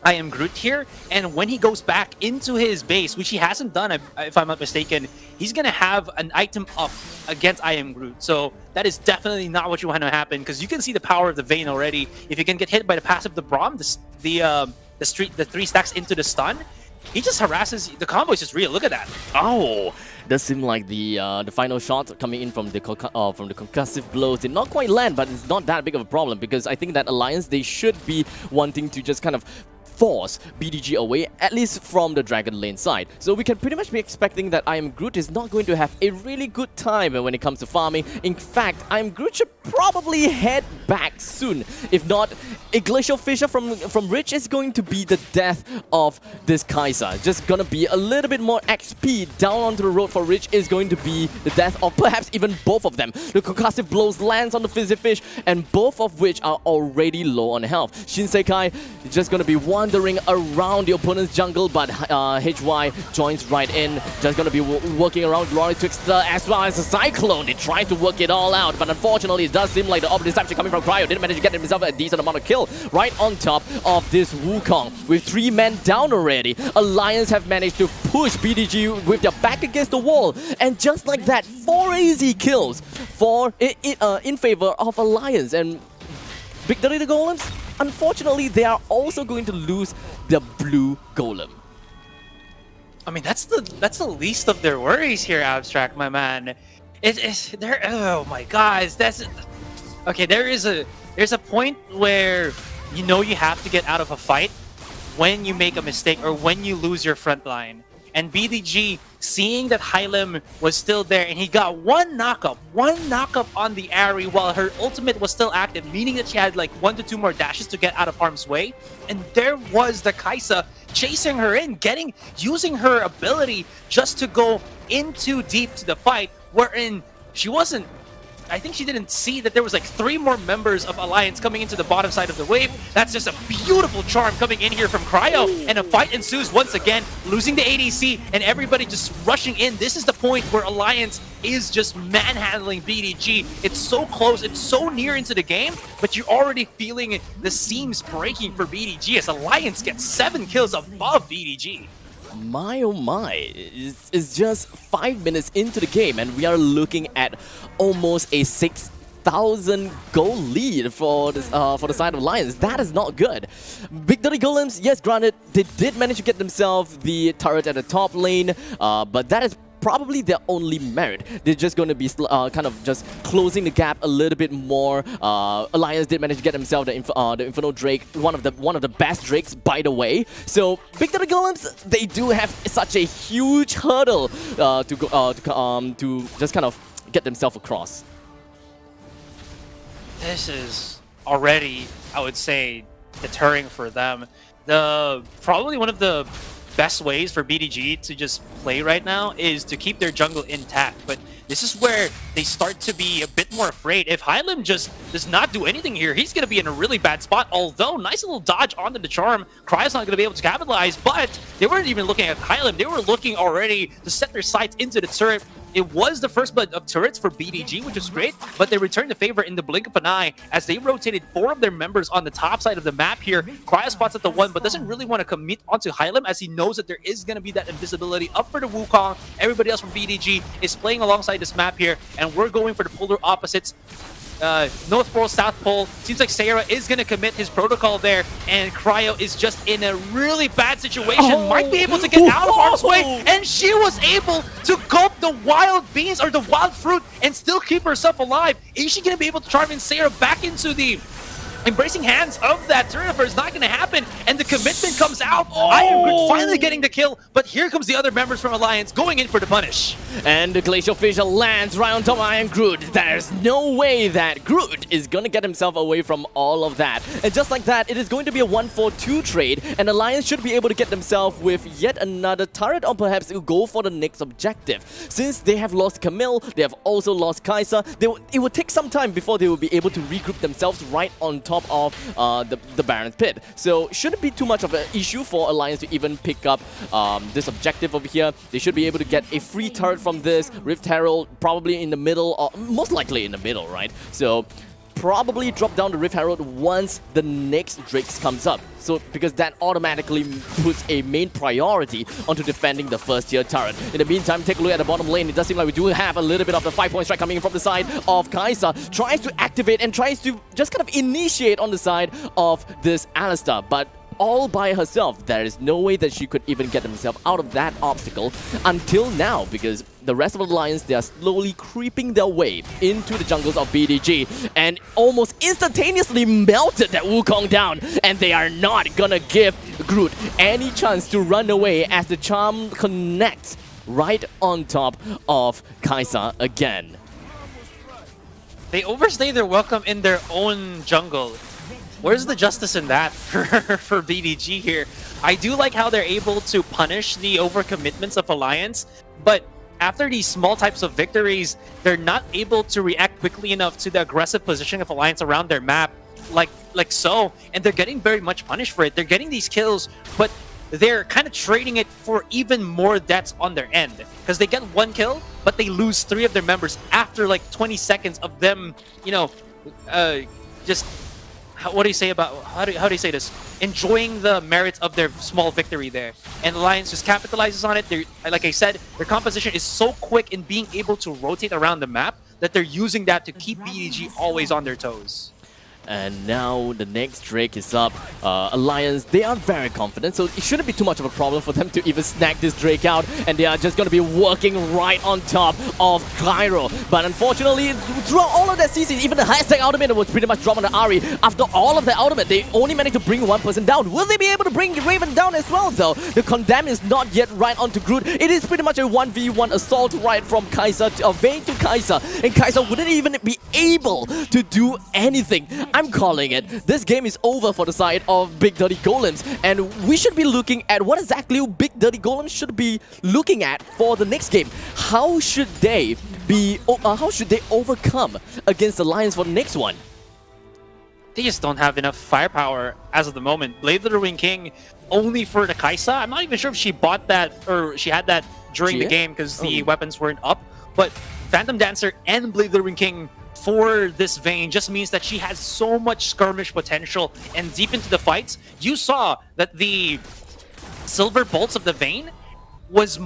I Am Groot here, and when he goes back into his base, which he hasn't done, if I'm not mistaken, he's going to have an item up against I Am Groot. So that is definitely not what you want to happen, because you can see the power of the Vayne already. If you can get hit by the passive, the Braum, the 3 stacks into the stun, he just harasses. The combo is just real. Look at that. Oh, does seem like the final shot coming in from the concussive blows did not quite land, but it's not that big of a problem, because I think that Alliance, they should be wanting to just kind of force BDG away, at least from the Dragon Lane side. So we can pretty much be expecting that I Am Groot is not going to have a really good time when it comes to farming. In fact, I Am Groot should probably head back soon. If not, a Glacial Fissure from Rich is going to be the death of this Kai'Sa. Just gonna be a little bit more XP down onto the road for Rich is going to be the death of perhaps even both of them. The concussive blows lands on the Fizzy Fish, and both of which are already low on health. Shinsekai is just gonna be wandering around the opponent's jungle, but HY joins right in. Just gonna be working around Glory Twixter as well as a Cyclone. They try to work it all out, but unfortunately it does seem like the opposite actually coming from Cryo didn't manage to get himself a decent amount of kill right on top of this Wukong. With 3 men down already, Alliance have managed to push BDG with their back against the wall, and just like that, 4 easy kills in favor of Alliance. And Big Daddy the Golems, unfortunately, they are also going to lose the blue golem. I mean, that's the least of their worries here, Abstract, my man. Oh my gosh, that's okay. There's a point where you know you have to get out of a fight when you make a mistake or when you lose your front line. And BDG, seeing that Hylim was still there, and he got one knockup on the Ari while her ultimate was still active, meaning that she had like 1 to 2 more dashes to get out of harm's way. And there was the Kai'Sa chasing her in, using her ability just to go in too deep to the fight, wherein she wasn't. I think she didn't see that there was like 3 more members of Alliance coming into the bottom side of the wave. That's just a beautiful charm coming in here from Cryo, and a fight ensues once again, losing the ADC and everybody just rushing in. This is the point where Alliance is just manhandling BDG. It's so close, it's so near into the game, but you're already feeling the seams breaking for BDG as Alliance gets 7 kills above BDG. My oh my, it's just 5 minutes into the game and we are looking at almost a 6,000 goal lead for the side of Lions. That is not good. Big Daddy Golems, yes, granted, they did manage to get themselves the turret at the top lane, but that is probably their only merit. They're just going to be kind of just closing the gap a little bit more. Alliance did manage to get themselves the Inferno Drake, one of the best Drakes, by the way. So Big Daddy Golems, they do have such a huge hurdle to just kind of get themselves across. This is already, I would say, deterring for them. Probably one of the best ways for BDG to just play right now is to keep their jungle intact, but this is where they start to be a bit more afraid. If Hylim just does not do anything here, he's going to be in a really bad spot, although nice little dodge onto the charm. Cryo's not going to be able to capitalize, but they weren't even looking at Hylim. They were looking already to set their sights into the turret. It was the first blood of turrets for BDG, which was great, but they returned the favor in the blink of an eye as they rotated 4 of their members on the top side of the map here. Cryo spots at the 1, but doesn't really want to commit onto Hylim as he knows that there is going to be that invisibility up for the Wukong. Everybody else from BDG is playing alongside this map here, and we're going for the polar opposites. North Pole, South Pole. Seems like Sarah is going to commit his protocol there, and Cryo is just in a really bad situation. Might be able to get out of harm's way, and she was able to gulp the wild beans or the wild fruit and still keep herself alive. Is she going to be able to charm in Sarah back into the embracing hands of that turret? It's not going to happen, and the commitment comes out. I Am Groot finally getting the kill, but here comes the other members from Alliance going in for the punish. And the Glacial Fissure lands right on top of I Am Groot. There's no way that Groot is going to get himself away from all of that. And just like that, it is going to be a 1-4-2 trade, and Alliance should be able to get themselves with yet another turret, or perhaps go for the next objective. Since they have lost Camille, they have also lost Kai'Sa. It will take some time before they will be able to regroup themselves right on top of the Baron's Pit. So shouldn't be too much of an issue for Alliance to even pick up this objective over here. They should be able to get a free turret from this. Rift Herald probably in the middle, or most likely in the middle, right? So probably drop down the Rift Herald once the next Drakes comes up. So because that automatically puts a main priority onto defending the first tier turret. In the meantime, take a look at the bottom lane. It does seem like we do have a little bit of the 5-point strike coming in from the side of Kai'Sa. Tries to activate and tries to just kind of initiate on the side of this Alistar, but all by herself. There is no way that she could even get herself out of that obstacle until now, because the rest of the Alliance, they are slowly creeping their way into the jungles of BDG and almost instantaneously melted that Wukong down, and they are not gonna give Groot any chance to run away as the charm connects right on top of Kai'Sa again. They overstay their welcome in their own jungle. Where's the justice in that for BDG here? I do like how they're able to punish the overcommitments of Alliance, but after these small types of victories, they're not able to react quickly enough to the aggressive positioning of Alliance around their map, like so, and they're getting very much punished for it. They're getting these kills, but they're kind of trading it for even more deaths on their end, because they get 1 kill, but they lose 3 of their members after like 20 seconds of them, you know, just what do you say about how do you say this? Enjoying the merits of their small victory there, and Alliance just capitalizes on it. They're, like I said, their composition is so quick in being able to rotate around the map that they're using that to keep BDG always on their toes. And now the next Drake is up. Alliance, they are very confident, so it shouldn't be too much of a problem for them to even snag this Drake out, and they are just going to be working right on top of Cairo. But unfortunately, throughout all of that season, even the hashtag ultimate was pretty much dropped on the Ahri. After all of the ultimate, they only managed to bring 1 person down. Will they be able to bring Raven down as well, though? The Condemn is not yet right onto Groot. It is pretty much a 1v1 assault right from Kai'Sa, Vayne to Kai'Sa, and Kai'Sa wouldn't even be able to do anything. I'm calling it. This game is over for the side of Big Dirty Golems, and we should be looking at what exactly Big Dirty Golems should be looking at for the next game. How should they be? How should they overcome against the Lions for the next one? They just don't have enough firepower as of the moment. Blade of the Ruined King only for the Kai'Sa. I'm not even sure if she bought that or she had that during the game because the weapons weren't up. But Phantom Dancer and Blade of the Ruined King for this Vayne just means that she has so much skirmish potential, and deep into the fights, you saw that the Silver Bolts of the Vayne was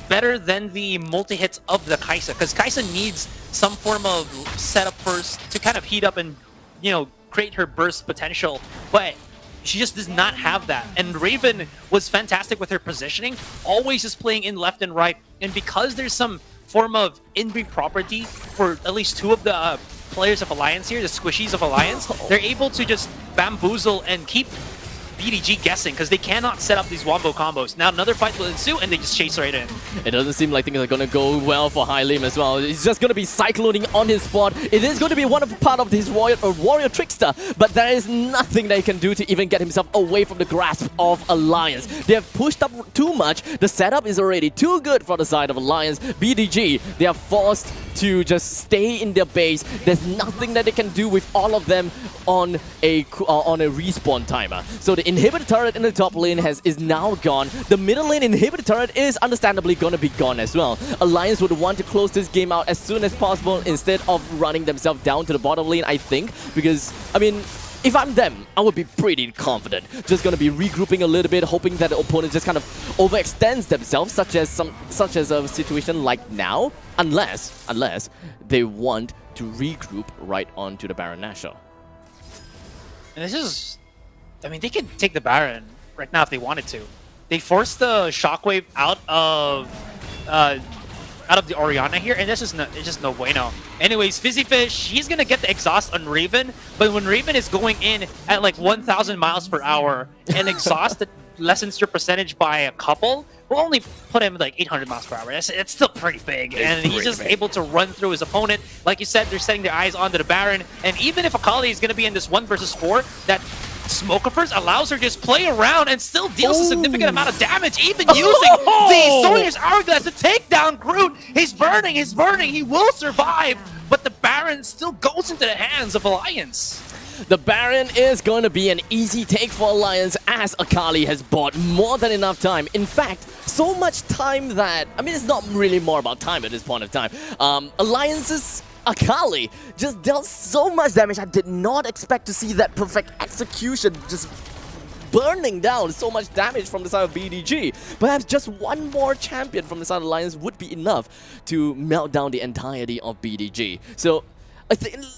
better than the multi-hits of the Kai'Sa, because Kai'Sa needs some form of setup first to kind of heat up and, you know, create her burst potential, but she just does not have that. And Raven was fantastic with her positioning, always just playing in left and right, and because there's some form of in-breed property for at least 2 of the players of Alliance here, the squishies of Alliance, they're able to just bamboozle and keep BDG guessing because they cannot set up these wombo combos. Now another fight will ensue and they just chase right in. It doesn't seem like things are going to go well for Hylim as well. He's just going to be cycloning on his spot. It is going to be part of his warrior trickster, but there is nothing that he can do to even get himself away from the grasp of Alliance. They have pushed up too much. The setup is already too good for the side of Alliance. BDG, they are forced to just stay in their base. There's nothing that they can do with all of them on a respawn timer. So the inhibitor turret in the top lane is now gone. The middle lane inhibitor turret is understandably gonna be gone as well. Alliance would want to close this game out as soon as possible instead of running themselves down to the bottom lane, I think, because, I mean, if I'm them, I would be pretty confident. Just gonna be regrouping a little bit, hoping that the opponent just kind of overextends themselves, such as a situation like now, unless they want to regroup right onto the Baron Nashor. And this is, I mean, they could take the Baron right now if they wanted to. They forced the Shockwave out of the Orianna here, and this is it's just no bueno. Anyways, Fizzy Fish, he's gonna get the exhaust on Raven, but when Raven is going in at like 1,000 miles per hour and exhaust that lessens your percentage by a couple, will only put him like 800 miles per hour. It's still pretty big, and he's just able to run through his opponent. Like you said, they're setting their eyes onto the Baron, and even if Akali is gonna be in this 1 versus 4, that Smokiverse allows her to just play around and still deals a significant amount of damage, even using the Sawyer's Hourglass to take down Groot. He's burning, he will survive, but the Baron still goes into the hands of Alliance. The Baron is going to be an easy take for Alliance as Akali has bought more than enough time. In fact, so much time that, I mean, it's not really more about time at this point of time. Alliance's Akali just dealt so much damage. I did not expect to see that perfect execution, just burning down so much damage from the side of BDG. Perhaps just one more champion from the side of Alliance would be enough to melt down the entirety of BDG. So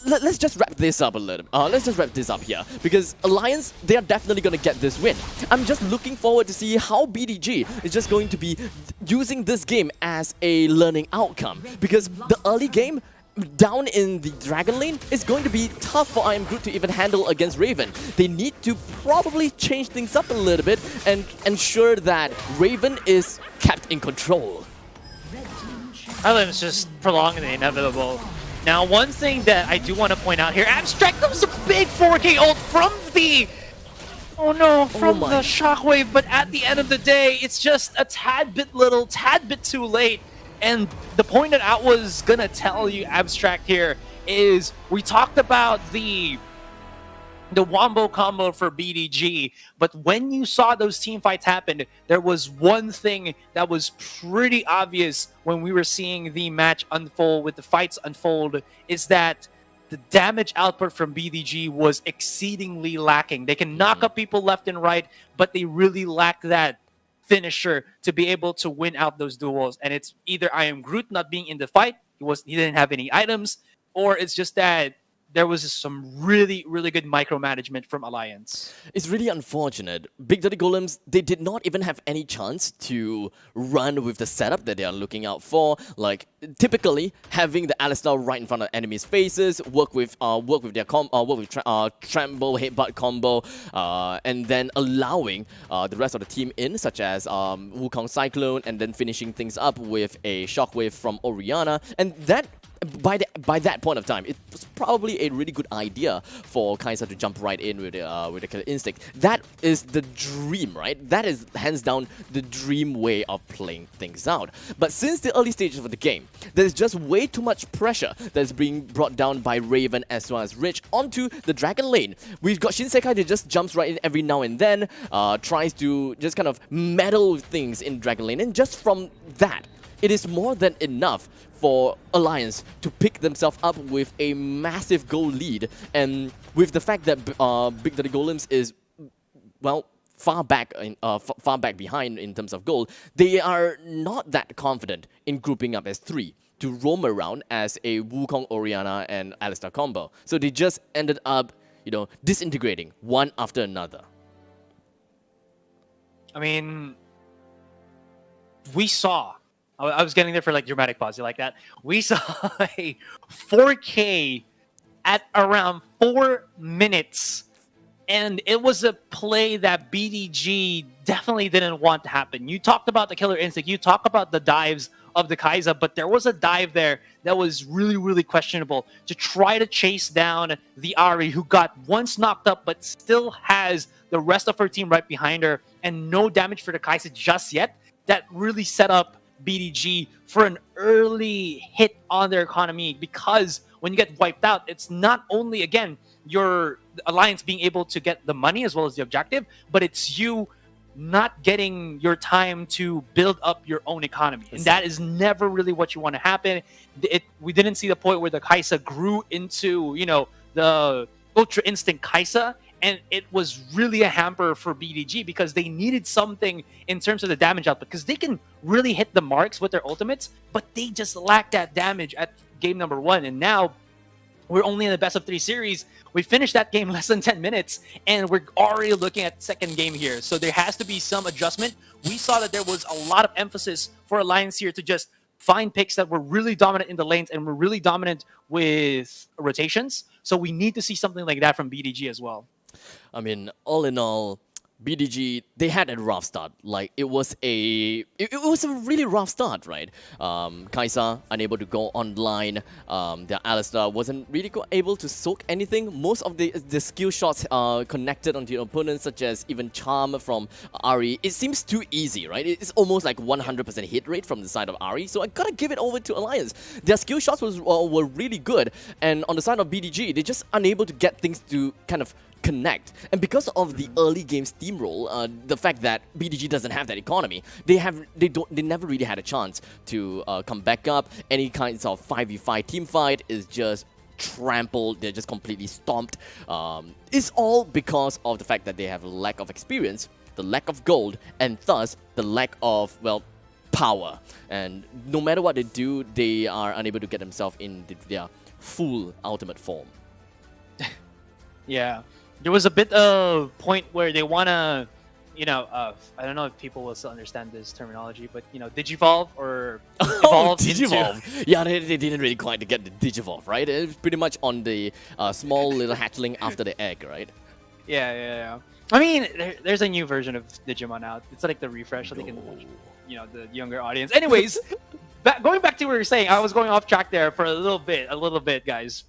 let's just wrap this up a little. Let's just wrap this up here because Alliance, they are definitely going to get this win. I'm just looking forward to see how BDG is just going to be using this game as a learning outcome because the early game down in the Dragon Lane is going to be tough for I Am Groot to even handle against Raven. They need to probably change things up a little bit and ensure that Raven is kept in control. Island's just prolonging the inevitable. Now, one thing that I do want to point out here, Abstract, that was a big 4K ult from the... Oh no, from the Shockwave, but at the end of the day, it's just a tad bit too late. And the point that I was gonna tell you, Abstract, here is we talked about the wombo combo for BDG, but when you saw those team fights happen, there was one thing that was pretty obvious when we were seeing the match unfold, with the fights unfold, is that the damage output from BDG was exceedingly lacking. They can knock up people left and right, but they really lack that finisher to be able to win out those duels. And it's either I Am Groot not being in the fight, he didn't have any items, or it's just that there was some really good micromanagement from Alliance. It's really unfortunate. Big Daddy Golems, they did not even have any chance to run with the setup that they are looking out for. Like, typically, having the Alistar right in front of enemies' faces, work with their Tremble, Headbutt combo, and then allowing the rest of the team in, such as Wukong Cyclone, and then finishing things up with a Shockwave from Orianna. And that, by that point of time, it was probably a really good idea for Kai'Sa to jump right in with the Killer Instinct. That is the dream, right? That is hands down the dream way of playing things out. But since the early stages of the game, there's just way too much pressure that's being brought down by Raven as well as Rich onto the Dragon Lane. We've got Shinsekai that just jumps right in every now and then, tries to just kind of meddle with things in Dragon Lane, and just from that, it is more than enough for Alliance to pick themselves up with a massive goal lead. And with the fact that Big Daddy Golems is, well, far back behind in terms of goal, they are not that confident in grouping up as 3 to roam around as a Wukong, Orianna, and Alistar combo. So they just ended up, disintegrating one after another. I mean, we saw... I was getting there for like dramatic pause, you like that? We saw a 4K at around 4 minutes, and it was a play that BDG definitely didn't want to happen. You talked about the Killer Instinct, you talked about the dives of the Kai'Sa, but there was a dive there that was really questionable to try to chase down the Ahri, who got once knocked up but still has the rest of her team right behind her, and no damage for the Kai'Sa just yet. That really set up BDG for an early hit on their economy, because when you get wiped out, it's not only, again, your Alliance being able to get the money as well as the objective, but it's you not getting your time to build up your own economy. And that is never really what you want to happen. We didn't see the point where the Kai'Sa grew into, the Ultra Instinct Kai'Sa, and it was really a hamper for BDG because they needed something in terms of the damage output, because they can really hit the marks with their ultimates, but they just lack that damage at game number 1. And now we're only in the best of 3 series. We finished that game less than 10 minutes, and we're already looking at second game here. So there has to be some adjustment. We saw that there was a lot of emphasis for Alliance here to just find picks that were really dominant in the lanes and were really dominant with rotations. So we need to see something like that from BDG as well. I mean, all in all, BDG, they had a rough start. Like, it was a really rough start, right? Kai'Sa unable to go online. Their Alistar wasn't really able to soak anything. Most of the skill shots connected onto your opponents, such as even Charm from Ahri, it seems too easy, right? It's almost like 100% hit rate from the side of Ahri. So I gotta give it over to Alliance. Their skill shots were really good, and on the side of BDG, they're just unable to get things to kind of connect. And because of the early game steamroll, the fact that BDG doesn't have that economy, they never really had a chance to come back up. Any kinds of 5v5 team fight is just trampled. They're just completely stomped. It's all because of the fact that they have a lack of experience, the lack of gold, and thus the lack of, well, power. And no matter what they do, they are unable to get themselves in their full ultimate form. Yeah, there was a bit of point where they wanna, I don't know if people will still understand this terminology, but digivolve or evolve Digivolve. Yeah, they didn't really quite get the Digivolve, right? It's pretty much on the small little hatchling after the egg, right? Yeah. I mean, there's a new version of Digimon out. It's like the refresh, so they can, the younger audience. Anyways, going back to what you were saying, I was going off track there for a little bit, guys.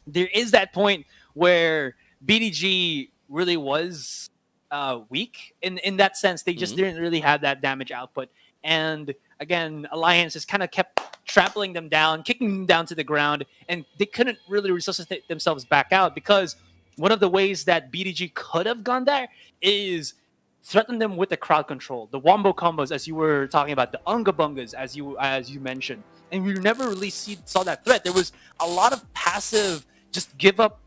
There is that point where BDG really was weak in that sense. They just didn't really have that damage output. And again, Alliance just kind of kept trampling them down, kicking them down to the ground, and they couldn't really resuscitate themselves back out, because one of the ways that BDG could have gone there is threaten them with the crowd control, the wombo combos, as you were talking about, the unga bungas, as you mentioned. And we never really saw that threat. There was a lot of passive, just give up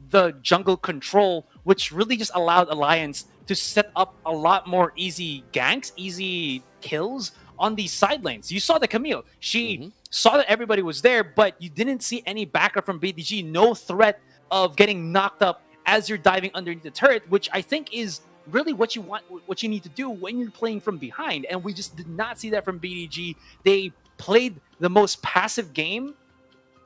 the jungle control, which really just allowed Alliance to set up a lot more easy ganks, easy kills on these side lanes. You saw the Camille. She saw that everybody was there, but you didn't see any backup from BDG. No threat of getting knocked up as you're diving underneath the turret, which I think is really what you need to do when you're playing from behind. And we just did not see that from BDG. They played the most passive game,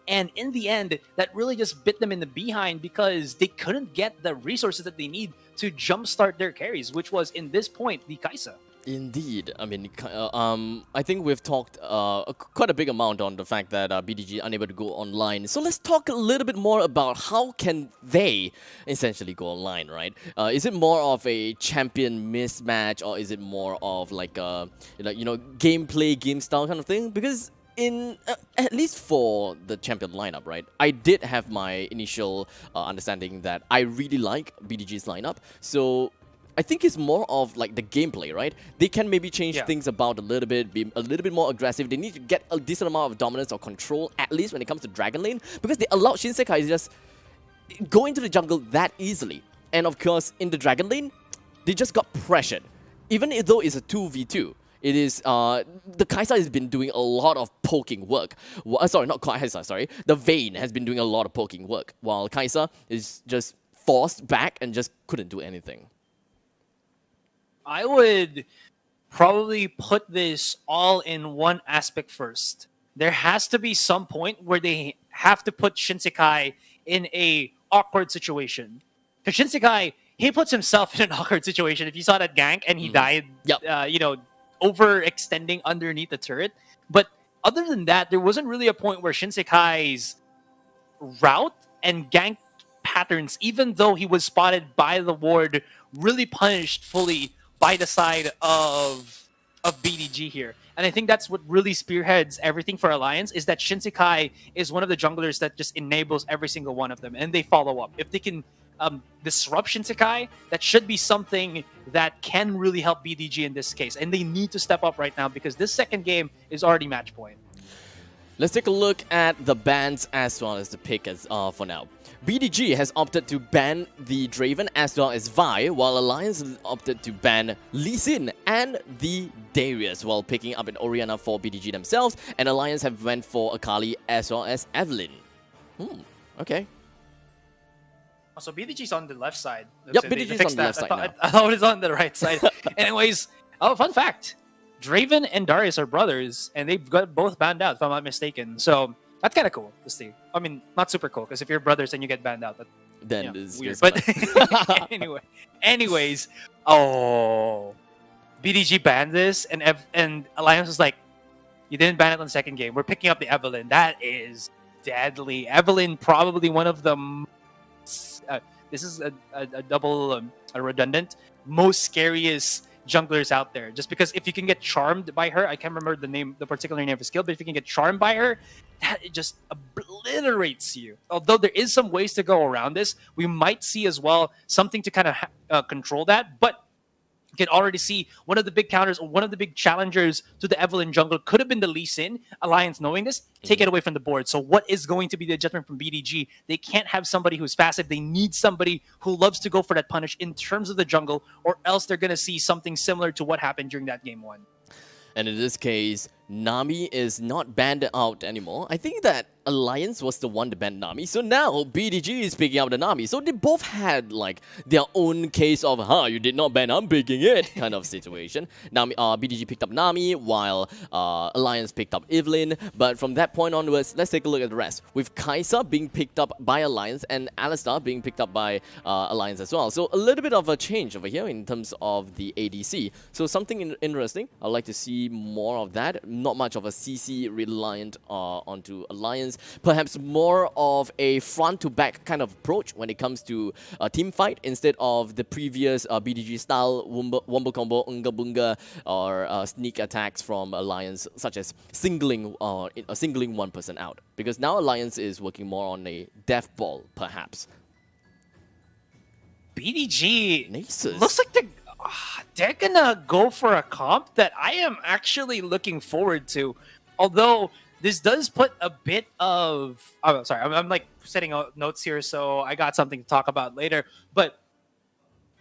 and in the end, that really just bit them in the behind, because they couldn't get the resources that they need to jumpstart their carries, which was, in this point, the Kaisa. Indeed. I mean, I think we've talked quite a big amount on the fact that BDG unable to go online. So let's talk a little bit more about how can they essentially go online, right? Is it more of a champion mismatch, or is it more of like a gameplay, game style kind of thing? Because in at least for the champion lineup, right, I did have my initial understanding that I really like BDG's lineup. So I think it's more of like the gameplay, right? They can maybe change things about a little bit, be a little bit more aggressive. They need to get a decent amount of dominance or control, at least when it comes to Dragon Lane, because they allowed Shinsekai to just go into the jungle that easily. And of course, in the Dragon Lane, they just got pressured. Even though it's a 2v2, it is, the Kaisa has been doing a lot of poking work. Sorry, not Kaisa, sorry. The Vayne has been doing a lot of poking work, while Kaisa is just forced back and just couldn't do anything. I would probably put this all in one aspect first. There has to be some point where they have to put Shinsekai in a awkward situation. Because Shinsekai, he puts himself in an awkward situation. If you saw that gank and he died, overextending underneath the turret. But other than that, there wasn't really a point where Shinsekai's route and gank patterns, even though he was spotted by the ward, really punished fully by the side of BDG here. And I think that's what really spearheads everything for Alliance, is that Shinsekai is one of the junglers that just enables every single one of them, and they follow up. If they can disrupt Shinsekai, that should be something that can really help BDG in this case. And they need to step up right now, because this second game is already match point. Let's take a look at the bans as well as the pick as for now. BDG has opted to ban the Draven as well as Vi, while Alliance has opted to ban Lee Sin and the Darius, while picking up an Orianna for BDG themselves, and Alliance have went for Akali as well as Evelynn. Okay. So BDG's on the left side. Yep, BDG's on the left side now. I thought it was on the right side. Anyways, fun fact. Draven and Darius are brothers, and they've got both banned out, if I'm not mistaken. So that's kind of cool to see. I mean, not super cool, because if you're brothers and you get banned out, then it's weird. But anyways, BDG banned this, and Alliance was like, you didn't ban it on the second game. We're picking up the Evelynn. That is deadly. Evelynn, probably one of the this is a double a redundant, most scariest junglers out there, just because if you can get charmed by her, I can't remember the particular name of the skill, but if you can get charmed by her, that it just obliterates you. Although there is some ways to go around this, we might see as well something to kind of control that, but you can already see one of the big counters, or one of the big challengers to the Evelynn jungle could have been the Lee Sin. Alliance, knowing this, take it away from the board. So what is going to be the adjustment from BDG? They can't have somebody who's passive. They need somebody who loves to go for that punish in terms of the jungle, or else they're going to see something similar to what happened during that game one. And in this case, Nami is not banned out anymore. I think that Alliance was the one to ban Nami, so now BDG is picking up the Nami. So they both had like their own case of, you did not ban, I'm picking it kind of situation. Nami, BDG picked up Nami while Alliance picked up Evelyn. But from that point onwards, let's take a look at the rest. With Kaisa being picked up by Alliance and Alistar being picked up by Alliance as well. So a little bit of a change over here in terms of the ADC. So something interesting. I'd like to see more of that. Not much of a CC reliant onto Alliance. Perhaps more of a front-to-back kind of approach when it comes to a team fight instead of the previous BDG style wombo combo, unga bunga, or sneak attacks from Alliance, such as singling one person out. Because now Alliance is working more on a death ball, perhaps. BDG Nasus. looks like they're gonna go for a comp that I am actually looking forward to. Although this does put a bit of... Oh, sorry, I'm like setting out notes here, so I got something to talk about later. But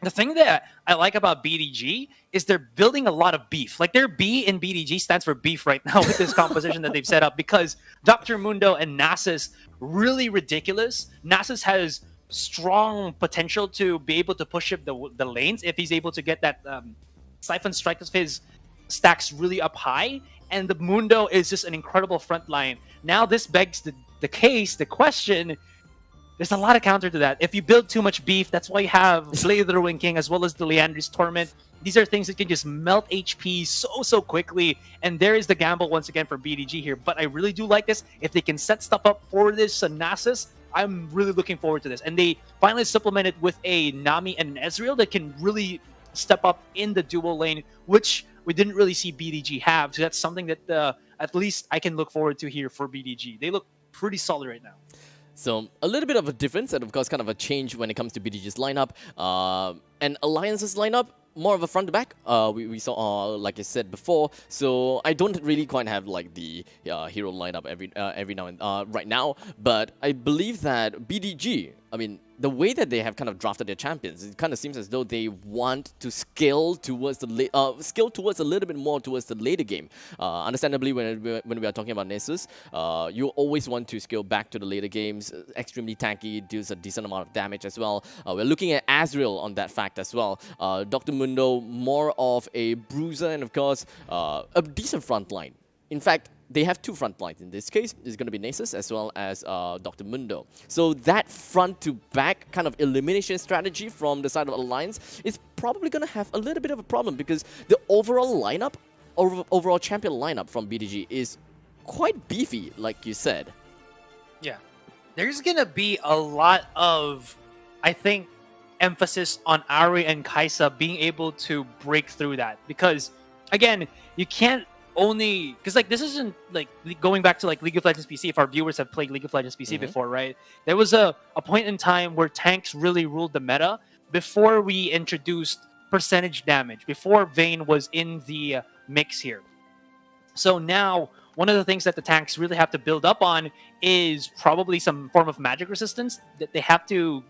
the thing that I like about BDG is they're building a lot of beef. Like their B in BDG stands for beef right now with this composition that they've set up, because Dr. Mundo and Nasus, really ridiculous. Nasus has strong potential to be able to push up the lanes if he's able to get that Siphon Strike of his stacks really up high. And the Mundo is just an incredible front line. Now this begs the question, there's a lot of counter to that. If you build too much beef, that's why you have Blade of the Ruined King as well as the Leandry's Torment. These are things that can just melt HP so quickly. And there is the gamble once again for BDG here. But I really do like this. If they can set stuff up for this Nasus, I'm really looking forward to this. And they finally supplemented with a Nami and an Ezreal that can really step up in the dual lane, which we didn't really see BDG have. So that's something that at least I can look forward to here for BDG. They look pretty solid right now. So a little bit of a difference and of course kind of a change when it comes to BDG's lineup. And Alliance's lineup, more of a front to back. We saw, like I said before, so I don't really quite have like the hero lineup every now and right now. But I believe that BDG, I mean, the way that they have kind of drafted their champions, it kind of seems as though they want to scale towards the a little bit more towards the later game. Understandably, when we are talking about Nasus, you always want to scale back to the later games. Extremely tanky, deals a decent amount of damage as well. We're looking at Azrael on that fact as well. Dr. Mundo, more of a bruiser, and of course, a decent front line. In fact, they have two front lines in this case. It's going to be Nasus as well as Dr. Mundo. So that front-to-back kind of elimination strategy from the side of Alliance is probably going to have a little bit of a problem because the overall lineup, overall champion lineup from BDG is quite beefy, like you said. Yeah. There's going to be a lot of, I think, emphasis on Ari and Kaisa being able to break through that. Because, again, you can't only because like this isn't like going back to like League of Legends PC. If our viewers have played League of Legends PC before, right? There was a point in time where tanks really ruled the meta before we introduced percentage damage, before Vayne was in the mix here. So now one of the things that the tanks really have to build up on is probably some form of magic resistance that they have to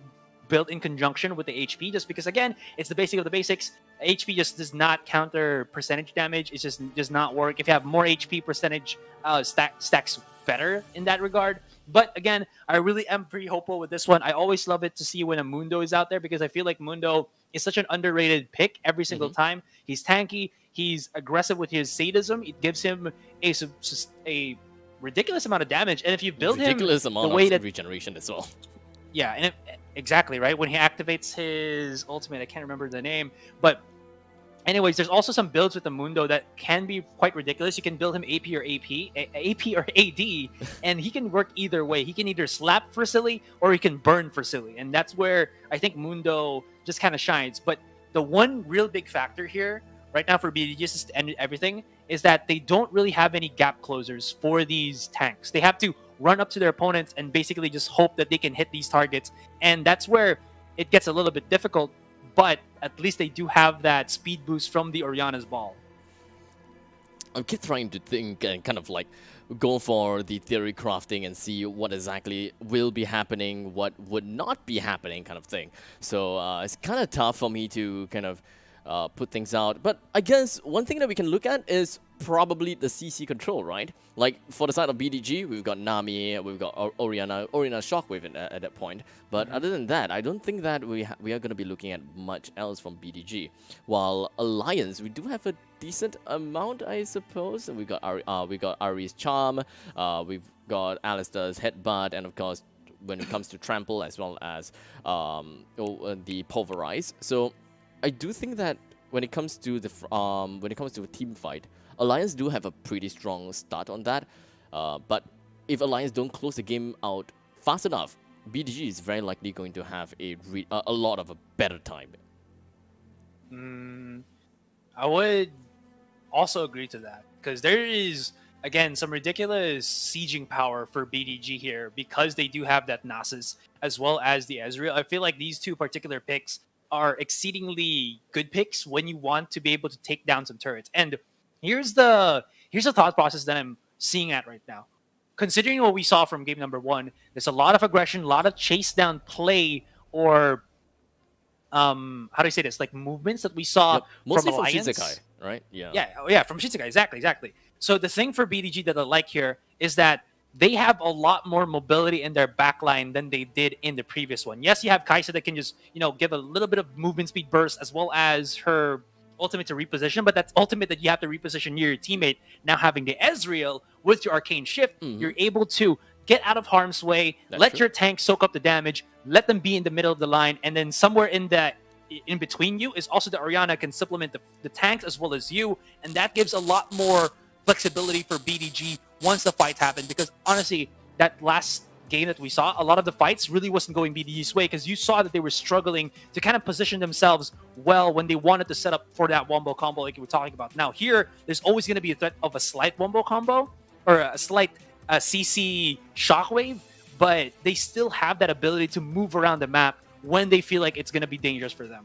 build in conjunction with the HP, just because again it's the basic of the basics. HP just does not counter percentage damage. It just does not work. If you have more HP, percentage stacks better in that regard. But again, I really am pretty hopeful with this one. I always love it to see when a Mundo is out there because I feel like Mundo is such an underrated pick every single time. He's tanky. He's aggressive with his sadism. It gives him a ridiculous amount of damage. And if you build him the way that regeneration as well. Yeah, and exactly, right? When he activates his ultimate, I can't remember the name, but anyways, there's also some builds with the Mundo that can be quite ridiculous. You can build him AP or AD, and he can work either way. He can either slap for silly or he can burn for silly, and that's where I think Mundo just kind of shines. But the one real big factor here right now for BDG, just to end everything, is that they don't really have any gap closers for these tanks. They have to run up to their opponents and basically just hope that they can hit these targets. And that's where it gets a little bit difficult, but at least they do have that speed boost from the Orianna's Ball. I'm keep trying to think and kind of like go for the theory crafting and see what exactly will be happening, what would not be happening kind of thing. So it's kind of tough for me to kind of put things out. But I guess one thing that we can look at is probably the CC control, right? Like for the side of BDG, we've got Nami, we've got Oriana Shockwave at that point. But other than that, I don't think that we are going to be looking at much else from BDG. While Alliance, we do have a decent amount, I suppose. We got Ari's Charm, we've got Alistair's Headbutt, and of course, when it comes to Trample as well as the Pulverize. So I do think that when it comes to a team fight, Alliance do have a pretty strong start on that. But if Alliance don't close the game out fast enough, BDG is very likely going to have a lot of a better time. I would also agree to that, because there is, again, some ridiculous sieging power for BDG here because they do have that Nasus as well as the Ezreal. I feel like these two particular picks are exceedingly good picks when you want to be able to take down some turrets. And here's the thought process that I'm seeing at right now. Considering what we saw from game number 1, there's a lot of aggression, a lot of chase down play, or how do I say this? Like movements that we saw mostly from from Alliance. Shinsekai, right? Yeah, from Shinsekai, exactly. So the thing for BDG that I like here is that they have a lot more mobility in their backline than they did in the previous one. Yes, you have Kai'Sa that can just, give a little bit of movement speed burst as well as her ultimate to reposition, but that's ultimate that you have to reposition near your teammate. Now having the Ezreal with your Arcane Shift, you're able to get out of harm's way, let your tank soak up the damage, let them be in the middle of the line, and then somewhere in between you is also the Orianna can supplement the tanks as well as you, and that gives a lot more flexibility for BDG once the fights happen. Because honestly, that last game that we saw, a lot of the fights really wasn't going BDG's way, because you saw that they were struggling to kind of position themselves well when they wanted to set up for that wombo combo like you were talking about. Now here, there's always going to be a threat of a slight wombo combo or a slight CC shockwave, but they still have that ability to move around the map when they feel like it's going to be dangerous for them.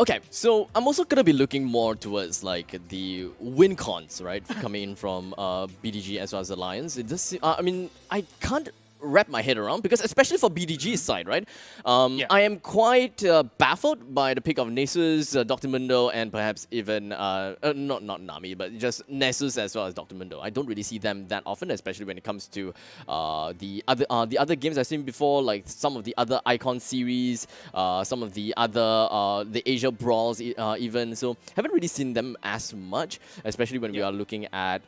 Okay, so I'm also gonna be looking more towards like the win cons, right, coming in from BDG as well as Alliance. It does. I can't wrap my head around, because especially for BDG's side, right? I am quite baffled by the pick of Nasus, Dr. Mundo, and perhaps even not Nami, but just Nasus as well as Dr. Mundo. I don't really see them that often, especially when it comes to the other games I've seen before, like some of the other Icon series, some of the other the Asia Brawls even. So haven't really seen them as much, especially when we are looking at,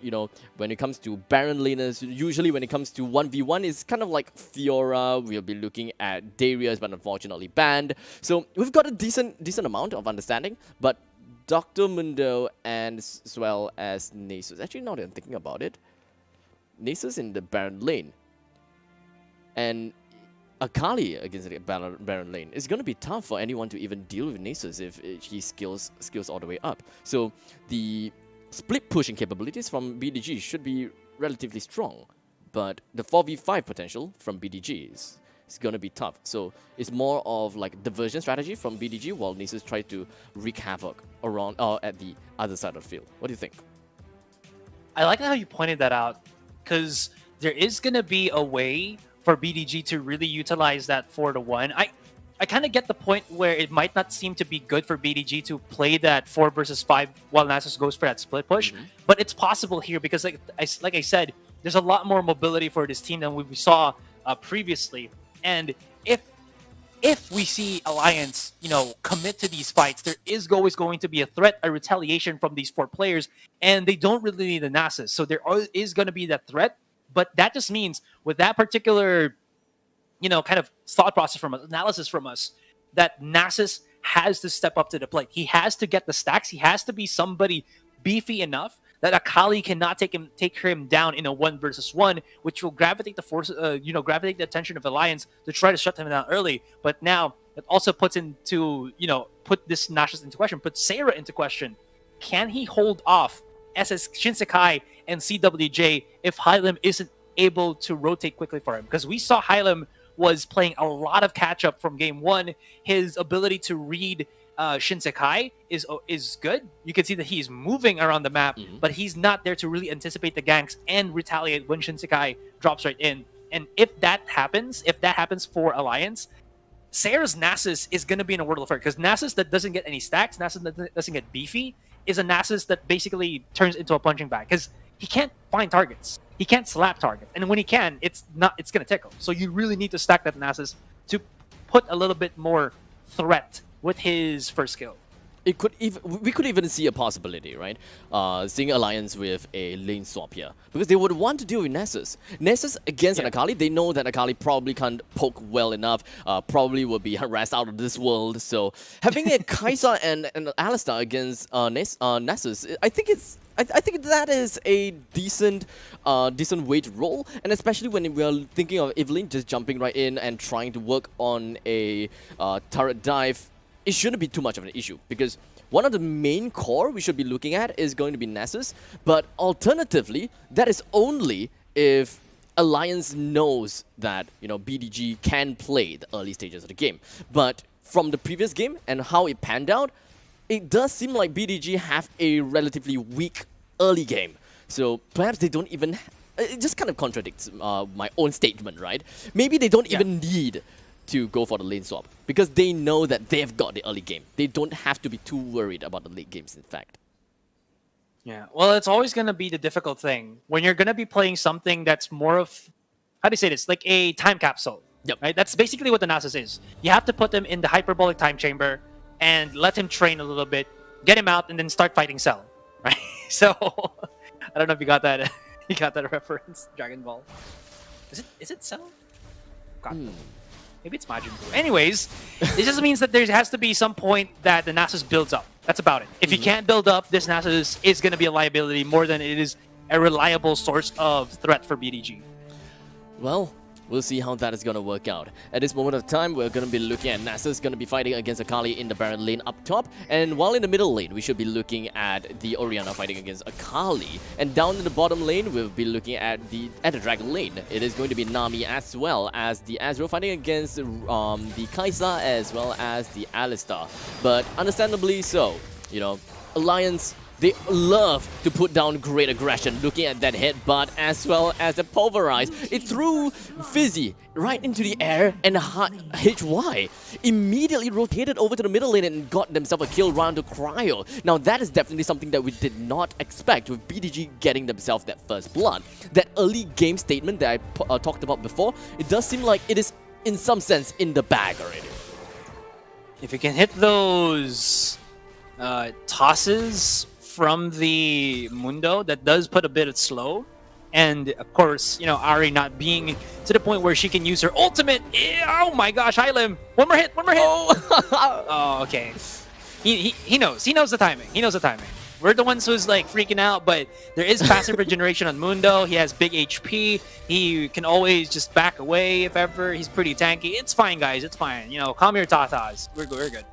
when it comes to Baron laners. Usually when it comes to 1v1, it's kind of like Fiora. We'll be looking at Darius, but unfortunately banned. So we've got a decent amount of understanding, but Dr. Mundo and as well as Nasus. Actually, now that I'm thinking about it, Nasus in the Baron lane and Akali against the Baron lane. It's going to be tough for anyone to even deal with Nasus if he skills all the way up. So the split pushing capabilities from BDG should be relatively strong, but the 4v5 potential from BDG is going to be tough. So it's more of like diversion strategy from BDG, while Nasus try to wreak havoc around at the other side of the field. What do you think? I like how you pointed that out, because there is going to be a way for BDG to really utilize that 4-1. I kind of get the point where it might not seem to be good for BDG to play that 4 versus 5 while Nasus goes for that split push, but it's possible here because, like I said, there's a lot more mobility for this team than we saw previously. And if we see Alliance, commit to these fights, there is always going to be a threat, a retaliation from these 4 players, and they don't really need the Nasus. So there is going to be that threat, but that just means with that particular, kind of thought process from us, analysis from us, that Nasus has to step up to the plate. He has to get the stacks. He has to be somebody beefy enough that Akali cannot take him down in a 1 versus 1, which will gravitate the attention of Alliance to try to shut him down early. But now it also puts put this Nasus into question, put Sarah into question. Can he hold off SS Shinsekai and CWJ if Hylim isn't able to rotate quickly for him? Because we saw Hylim was playing a lot of catch up from game 1. His ability to read Shinsekai is good. You can see that he's moving around the map, but he's not there to really anticipate the ganks and retaliate when Shinsekai drops right in. And if that happens for Alliance, Sarah's Nasus is going to be in a world of hurt, because Nasus that doesn't get any stacks, Nasus that doesn't get beefy, is a Nasus that basically turns into a punching bag because he can't find targets. He can't slap targets, and when he can, it's gonna tickle. So you really need to stack that Nasus to put a little bit more threat with his first skill. It could we could even see a possibility, right? Seeing alliance with a lane swap here, because they would want to deal with Nessus. Nessus against an Akali, they know that Akali probably can't poke well enough, probably will be harassed out of this world. So having a Kai'Sa and Alistar against Nessus, I think that is a decent way to roll, and especially when we are thinking of Evelyn just jumping right in and trying to work on a turret dive. It shouldn't be too much of an issue, because one of the main core we should be looking at is going to be Nessus, but alternatively, that is only if Alliance knows that, you know, BDG can play the early stages of the game. But from the previous game and how it panned out, it does seem like BDG have a relatively weak early game. So perhaps they don't even... It just kind of contradicts my own statement, right? Maybe they don't even need to go for the lane swap, because they know that they've got the early game. They don't have to be too worried about the late games, in fact. Yeah, well, it's always going to be the difficult thing when you're going to be playing something that's more of, how do you say this, like a time capsule. Yep. Right? That's basically what the Nasus is. You have to put him in the hyperbolic time chamber and let him train a little bit, get him out, and then start fighting Cell. Right? So, I don't know if you got that. You got that reference, Dragon Ball. Is it Cell? God. Maybe it's Majin Buu. Anyways, it just means that there has to be some point that the Nasus builds up. That's about it. If you can't build up, this Nasus is going to be a liability more than it is a reliable source of threat for BDG. Well, we'll see how that is going to work out. At this moment of time, we're going to be looking at Nasus going to be fighting against Akali in the Baron lane up top. And while in the middle lane, we should be looking at the Orianna fighting against Akali. And down in the bottom lane, we'll be looking at the Dragon lane. It is going to be Nami as well as the Azrael fighting against the Kai'Sa as well as the Alistar. But understandably so, you know, Alliance... They love to put down great aggression, looking at that headbutt as well as the pulverize. It threw Fizzy right into the air, and HY immediately rotated over to the middle lane and got themselves a kill round to Cryo. Now that is definitely something that we did not expect, with BDG getting themselves that first blood. That early game statement that I talked about before, it does seem like it is in some sense in the bag already. If you can hit those tosses from the Mundo, that does put a bit of slow, and of course, you know, Ari not being to the point where she can use her ultimate. Oh my gosh, Hylim! One more hit! Oh, okay. He knows the timing. He knows the timing. We're the ones who's like freaking out, but there is passive regeneration on Mundo. He has big HP. He can always just back away if ever. He's pretty tanky. It's fine, guys. It's fine. You know, calm your tatas. We're good.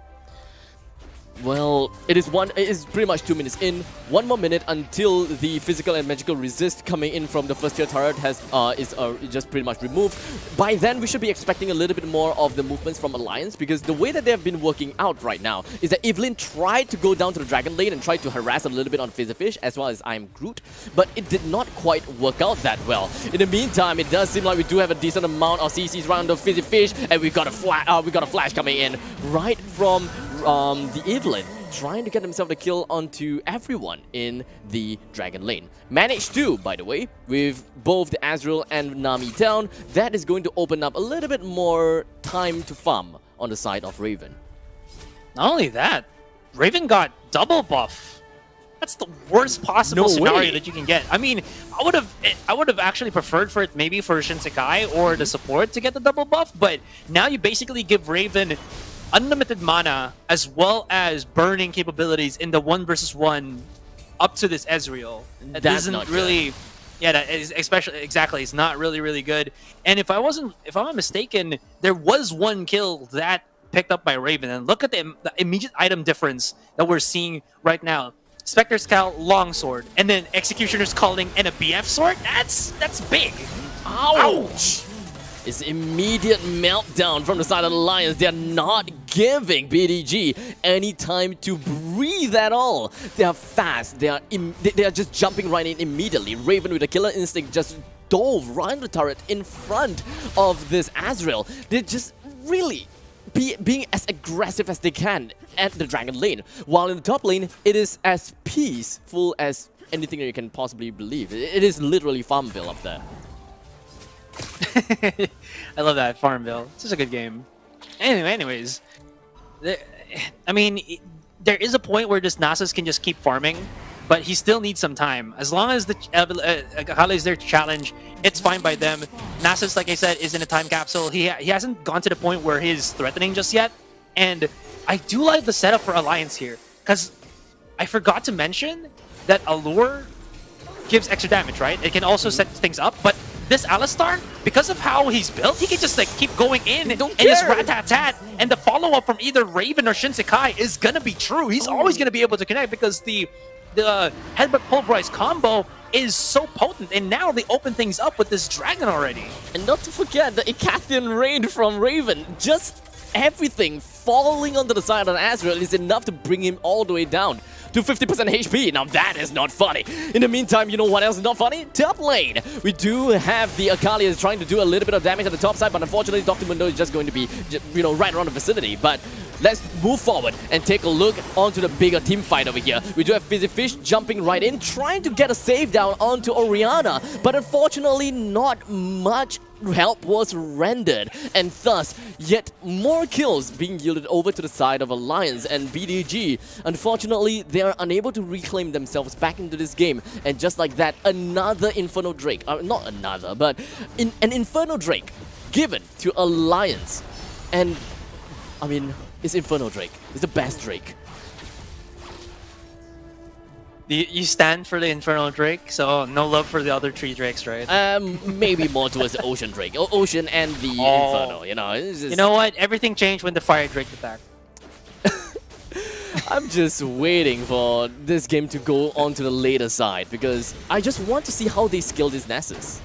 Well, it is pretty much 2 minutes in. 1 more minute until the physical and magical resist coming in from the first tier turret is just pretty much removed. By then, we should be expecting a little bit more of the movements from Alliance, because the way that they have been working out right now is that Evelyn tried to go down to the Dragon lane and tried to harass a little bit on Fizzyfish as well as I'm Groot, but it did not quite work out that well. In the meantime, it does seem like we do have a decent amount of CCs around the Fizzyfish, and we got a flash coming in right from the Evelyn, trying to get himself the kill onto everyone in the Dragon lane. Managed to, by the way, with both the Azrael and Nami down. That is going to open up a little bit more time to farm on the side of Raven. Not only that, Raven got double buff. That's the worst possible scenario that you can get. I mean, I would have actually preferred for it maybe for Shinsekai or the support to get the double buff, but now you basically give Raven unlimited mana as well as burning capabilities in the 1 versus 1 up to this Ezreal. That That's isn't not really good. Yeah, that is exactly. It's not really good. And if I'm not mistaken, there was one kill that picked up by Raven, and look at the immediate item difference that we're seeing right now. Spectre's Cowl, Longsword, and then Executioner's Calling and a BF sword. That's big. Ouch! It's immediate meltdown from the side of the Lions. They're not giving BDG any time to breathe at all. They are fast. They are just jumping right in immediately. Raven with a killer instinct just dove right the turret in front of this Azrael. They're just really being as aggressive as they can at the Dragon lane, while in the top lane, it is as peaceful as anything that you can possibly believe. It is literally Farmville up there. I love that Farmville. It's just a good game. Anyways, I mean, there is a point where this Nasus can just keep farming, but he still needs some time. As long as the Akali is there to challenge, it's fine by them. Nasus, like I said, is in a time capsule. He hasn't gone to the point where he's threatening just yet. And I do like the setup for Alliance here, because I forgot to mention that Allure gives extra damage, right? It can also set things up, but this Alistar, because of how he's built, he can just like keep going in and just rat-tat-tat, and the follow-up from either Raven or Shinsekai is gonna be true. He's always gonna be able to connect because the Headbutt Pulverize combo is so potent, and now they open things up with this Dragon already. And not to forget the Icathian Rain from Raven. Just everything falling onto the side of Azrael is enough to bring him all the way down to 50% HP. Now that is not funny. In the meantime, you know what else is not funny? Top lane. We do have the Akali is trying to do a little bit of damage at the top side, but unfortunately Dr. Mundo is just going to be, you know, right around the vicinity. But let's move forward and take a look onto the bigger team fight over here. We do have Fizzy Fish jumping right in, trying to get a save down onto Orianna, but unfortunately not much help was rendered, and thus yet more kills being yielded over to the side of Alliance. And BDG, unfortunately, they are unable to reclaim themselves back into this game, and just like that, another Inferno Drake, not another, but an Inferno Drake given to Alliance. And I mean, it's Inferno Drake, it's the best Drake. You stand for the Infernal Drake, so no love for the other 3 Drakes, right? Maybe more towards the Ocean Drake. Ocean and the Inferno, you know. It's just... You know what? Everything changed when the Fire Drake attacked. I'm just waiting for this game to go on to the later side, because I just want to see how they scale this Nasus.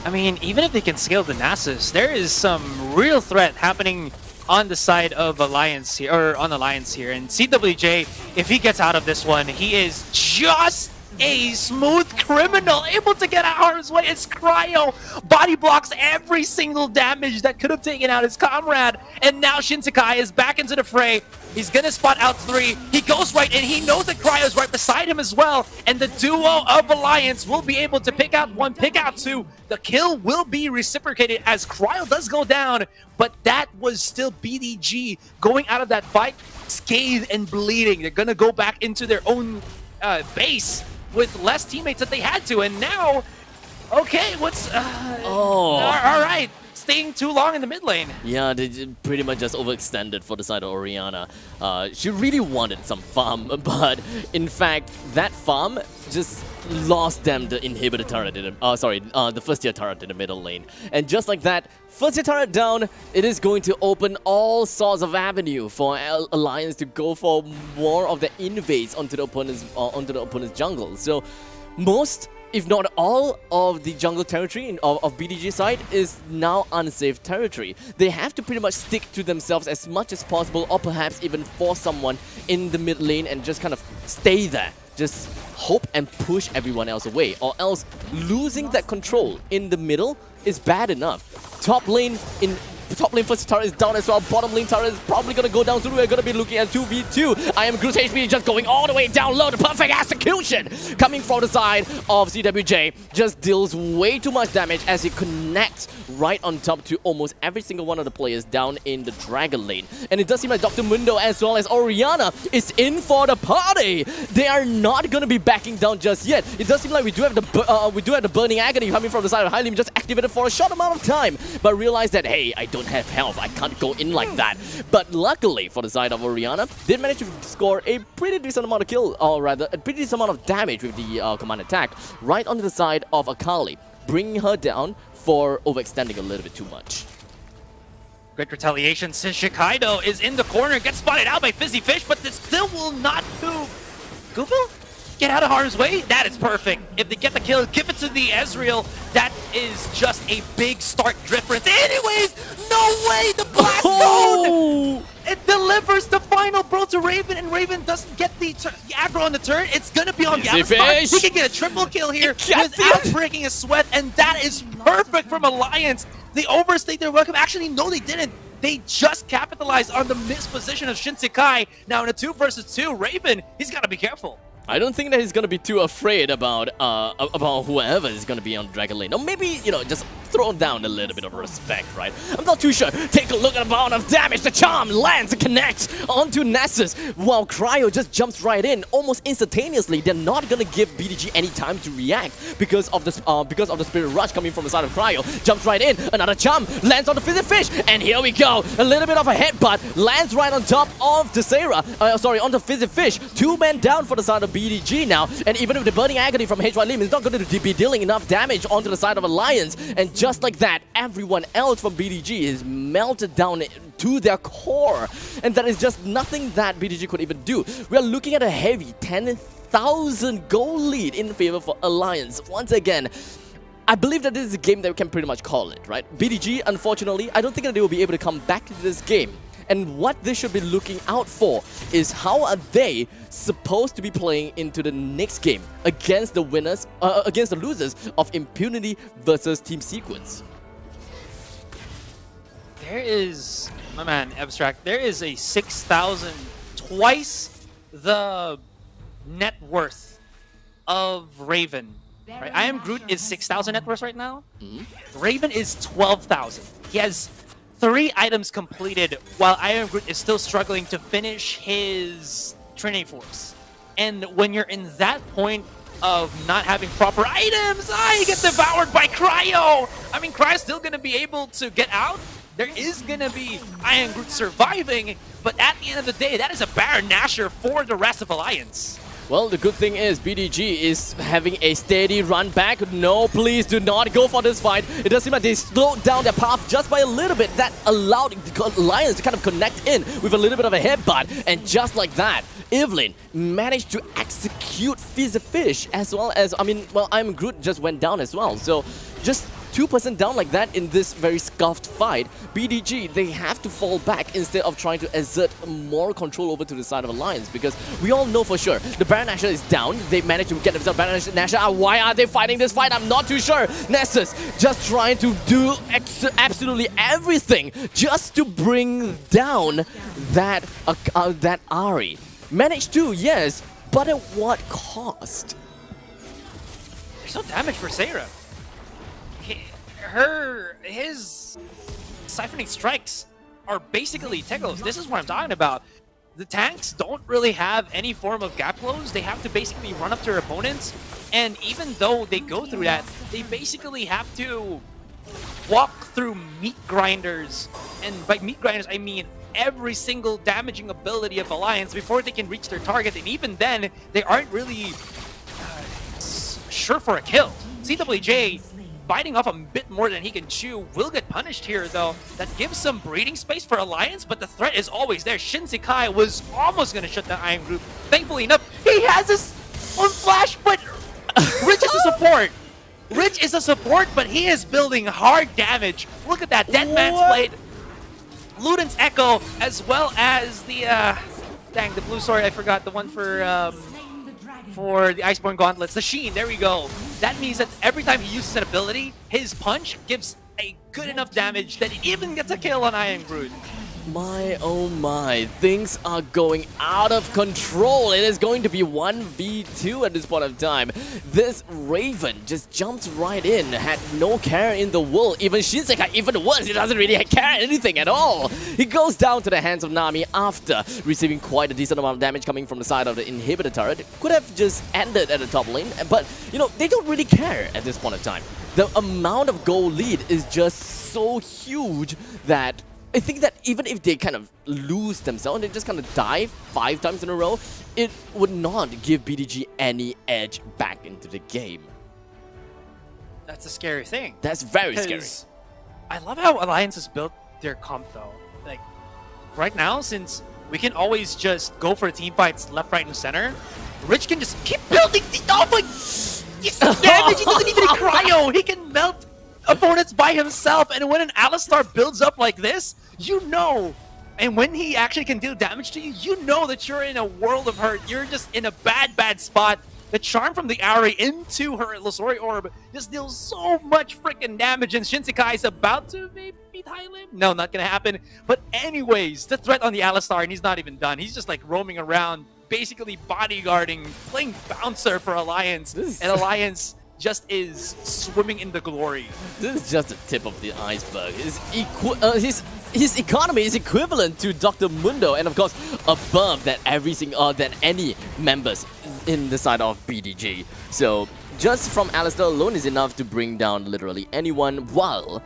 I mean, even if they can scale the Nasus, there is some real threat happening on the side of Alliance here, or on Alliance here. And CWJ, if he gets out of this one, he is just a smooth criminal, able to get out of harm's way. It's Cryo body blocks every single damage that could have taken out his comrade, and now Shinsekai is back into the fray. He's gonna spot out 3. He goes right in. He knows that Cryo's right beside him as well, and the duo of Alliance will be able to pick out 1, pick out 2. The kill will be reciprocated as Cryo does go down, but that was still BDG going out of that fight scathed and bleeding. They're gonna go back into their own base with less teammates that they had to, and now, okay, what's all right, staying too long in the mid lane. Yeah, they pretty much just overextended for the side of Orianna. She really wanted some farm, but in fact, that farm just lost them the inhibitor turret, the first tier turret in the middle lane. And just like that, first tier turret down, it is going to open all sorts of avenue for Alliance to go for more of the invades onto the opponent's jungle. So most, if not all, of the jungle territory of BDG side is now unsafe territory. They have to pretty much stick to themselves as much as possible, or perhaps even force someone in the mid lane and just kind of stay there. Just hope and push everyone else away, or else losing that control in the middle is bad enough. Top lane first turret is down as well. Bottom lane turret is probably going to go down, so we're going to be looking at 2v2. I am Groot's HP just going all the way down low. The perfect execution coming from the side of CWJ. Just deals way too much damage as he connects right on top to almost every single one of the players down in the Dragon lane. And it does seem like Dr. Mundo as well as Orianna is in for the party. They are not going to be backing down just yet. It does seem like we do have the Burning Agony coming from the side of Hylian, just activated for a short amount of time, but realized that, hey, I don't have health, I can't go in like that. But luckily for the side of Orianna, did manage to score a pretty decent amount of kill, or rather a pretty decent amount of damage with the command attack right onto the side of Akali, bringing her down for overextending a little bit too much. Great retaliation. Shikaido is in the corner, gets spotted out by Fizzy Fish, but this still will not do. Goofle? Get out of harm's way? That is perfect. If they get the kill, give it to the Ezreal. That is just a big start difference. Anyways, no way! The blast zone! It delivers the final bro to Raven, and Raven doesn't get the aggro on the turn. It's gonna be on the Easy Alistar. fish. He can get a triple kill here Gets without it. breaking a sweat, and that is perfect from Alliance. They overstayed their welcome. Actually, no, they didn't. They just capitalized on the misposition of Shinsekai. Now in a 2 versus 2, Raven, he's gotta be careful. I don't think that he's gonna be too afraid about whoever is gonna be on Dragon Lane. Or maybe, you know, just throw down a little bit of respect, right? I'm not too sure. Take a look at the amount of damage. The charm lands and connects onto Nessus, while Cryo just jumps right in almost instantaneously. They're not gonna give BDG any time to react because of the Spirit Rush coming from the side of Cryo. Jumps right in. Another charm lands on the Fizzy Fish, and here we go. A little bit of a headbutt lands right on top of Tessera. On the Fizzy Fish. 2 men down for the side of BDG now, and even with the Burning Agony from HY Lim, is not going to be dealing enough damage onto the side of Alliance, and just like that, everyone else from BDG is melted down to their core, and that is just nothing that BDG could even do. We are looking at a heavy 10,000 goal lead in favor for Alliance. Once again, I believe that this is a game that we can pretty much call it, right? BDG, unfortunately, I don't think that they will be able to come back to this game. And what they should be looking out for is how are they supposed to be playing into the next game against the winners, against the losers of Impunity versus Team Sequence. There is, my man, Abstract, there is a 6,000, twice the net worth of Raven. Right? I Am Groot is 6,000 net worth right now. Raven is 12,000. He has 3 items completed, while I Am Groot is still struggling to finish his Trinity Force. And when you're in that point of not having proper items, you get devoured by Cryo! I mean, Cryo's still gonna be able to get out. There is gonna be I Am Groot surviving, but at the end of the day, that is a Baron Nashor for the rest of Alliance. Well, the good thing is BDG is having a steady run back. No, please do not go for this fight. It does seem like they slowed down their path just by a little bit. That allowed the Alliance to kind of connect in with a little bit of a headbutt. And just like that, Evelyn managed to execute Fizzy Fish as well as, I Am Groot just went down as well. So just 2% down like that in this very scuffed fight. BDG, they have to fall back instead of trying to exert more control over to the side of Alliance, because we all know for sure the Baron Nashor is down. They managed to get themselves Baron Nashor. Why are they fighting this fight? I'm not too sure. Nessus just trying to do absolutely everything just to bring down that Ahri. Managed to, yes, but at what cost? There's no damage for Sarah. His siphoning strikes are basically Tegos. This is what I'm talking about. The tanks don't really have any form of gap close. They have to basically run up to their opponents, and even though they go through that, they basically have to walk through meat grinders. And by meat grinders, I mean every single damaging ability of Alliance before they can reach their target, and even then, they aren't really sure for a kill. CWJ biting off a bit more than he can chew will get punished here, though. That gives some breathing space for Alliance, but the threat is always there. Shinsekai was almost going to shut down I Am Group. Thankfully enough, he has his own flash, but Rich is a support. Rich is a support, but he is building hard damage. Look at that, Dead Man's Blade, Luden's Echo, as well as the, the blue sword, I forgot, the one for the Iceborne Gauntlets, the Sheen, there we go. That means that every time he uses an ability, his punch gives a good enough damage that it even gets a kill on I Am Groot. My oh my, things are going out of control. It is going to be 1v2 at this point of time. This Raven just jumps right in, had no care in the world. Even Shinsekai, even worse, he doesn't really care anything at all. He goes down to the hands of Nami after receiving quite a decent amount of damage coming from the side of the inhibitor turret. Could have just ended at the top lane, but you know, they don't really care at this point of time. The amount of goal lead is just so huge that I think that even if they kind of lose themselves and they just kind of die 5 times in a row, it would not give BDG any edge back into the game. That's a scary thing. That's very scary. I love how Alliance has built their comp, though. Like, right now, since we can always just go for team fights left, right, and center, Rich can just keep building the... Oh my... He's so damage! He doesn't even need Cryo! He can melt opponents by himself, and when an Alistar builds up like this, you know And when he actually can deal damage to you, you know that you're in a world of hurt. You're just in a bad spot. The charm from the Ari into her Illusory Orb just deals so much freaking damage, and Shinsekai is about to maybe beat Hylim. No, not gonna happen. But anyways, the threat on the Alistar, and he's not even done. He's just like roaming around, basically bodyguarding, playing bouncer for Alliance, and Alliance just is swimming in the glory. This is just the tip of the iceberg. His economy is equivalent to Dr. Mundo, and of course above that that any members in the side of BDG. So just from Alistar alone is enough to bring down literally anyone while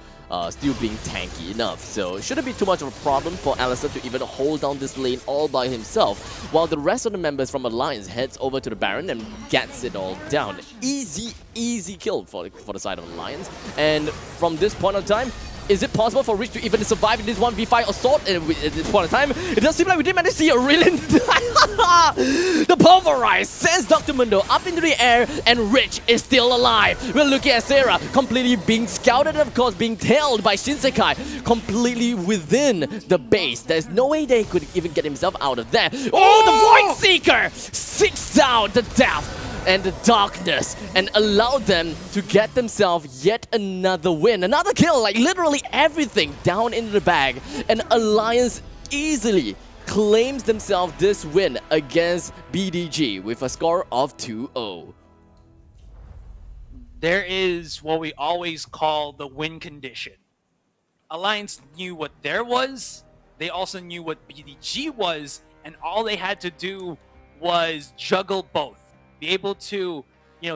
still being tanky enough. So it shouldn't be too much of a problem for Alistar to even hold down this lane all by himself, while the rest of the members from Alliance heads over to the Baron and gets it all down. Easy kill for the side of Alliance. And from this point of time, is it possible for Rich to even survive in this 1v5 assault at this point of time? It does seem like we did manage to see Aurelian. The Pulverize sends Dr. Mundo up into the air, and Rich is still alive. We're looking at Sarah completely being scouted and of course being tailed by Shinsekai completely within the base. There's no way they could even get himself out of there. Oh, the Void Seeker seeks out the death and the darkness and allow them to get themselves yet another win. Another kill, like literally everything down into the bag. And Alliance easily claims themselves this win against BDG with a score of 2-0. There is what we always call the win condition. Alliance knew what there was, they also knew what BDG was, and all they had to do was juggle both. Be able to,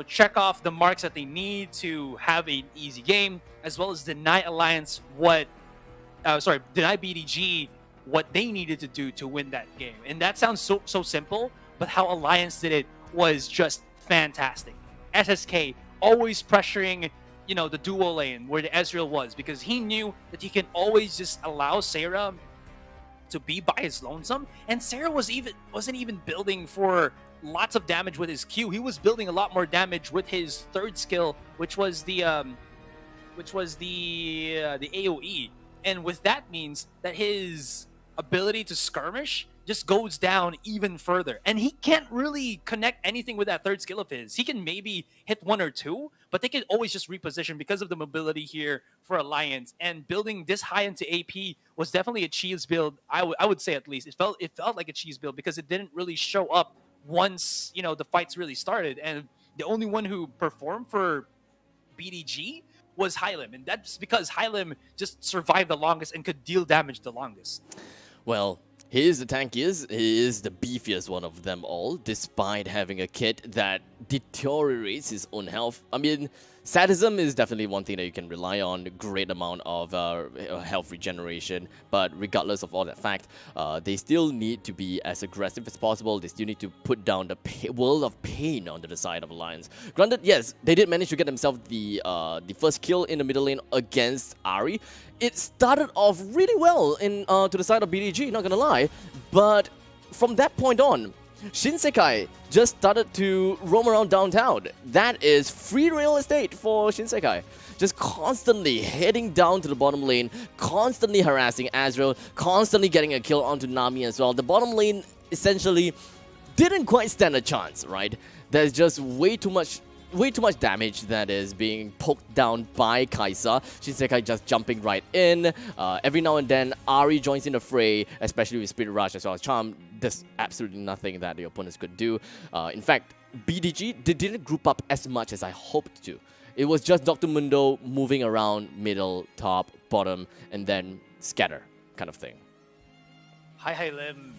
check off the marks that they need to have an easy game, as well as deny Alliance deny BDG what they needed to do to win that game. And that sounds so simple, but how Alliance did it was just fantastic. SSK always pressuring, the duo lane where the Ezreal was, because he knew that he can always just allow Sarah to be by his lonesome, and Sarah wasn't even building for lots of damage with his Q. He was building a lot more damage with his third skill, which was the AoE. And with that means that his ability to skirmish just goes down even further. And he can't really connect anything with that third skill of his. He can maybe hit one or two, but they can always just reposition because of the mobility here for Alliance. And building this high into AP was definitely a cheese build. I would say, at least. It felt like a cheese build because it didn't really show up once the fights really started, and the only one who performed for BDG was Hylim, and that's because Hylim just survived the longest and could deal damage the longest. Well, he is the tankiest, he is the beefiest one of them all, despite having a kit that deteriorates his own health. I mean, sadism is definitely one thing that you can rely on, a great amount of health regeneration, but regardless of all that fact, they still need to be as aggressive as possible. They still need to put down the world of pain onto the side of Alliance. Granted, yes, they did manage to get themselves the first kill in the middle lane against Ahri. It started off really well to the side of BDG, not gonna lie, but from that point on, Shinsekai just started to roam around downtown. That is free real estate for Shinsekai. Just constantly heading down to the bottom lane, constantly harassing Azrael, constantly getting a kill onto Nami as well. The bottom lane essentially didn't quite stand a chance, right? There's just way too much damage that is being poked down by Kaisa. Shinsekai just jumping right in. Every now and then, Ahri joins in the fray, especially with Spirit Rush as well as Charm. There's absolutely nothing that the opponents could do. In fact, BDG, they didn't group up as much as I hoped to. It was just Dr. Mundo moving around middle, top, bottom, and then scatter kind of thing. Hylim,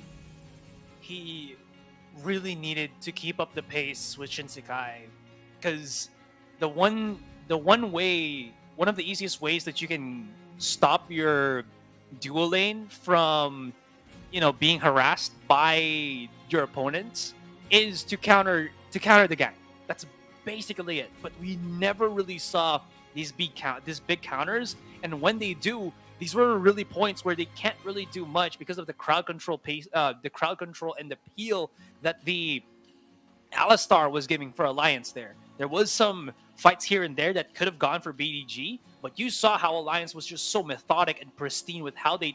he really needed to keep up the pace with Shinsekai. Because one of the easiest ways that you can stop your duo lane from, being harassed by your opponents is to counter the gang. That's basically it. But we never really saw these big counters, and when they do, these were really points where they can't really do much because of the crowd control pace, the crowd control and the peel that the Alistar was giving for Alliance there. There was some fights here and there that could have gone for BDG, but you saw how Alliance was just so methodic and pristine with how they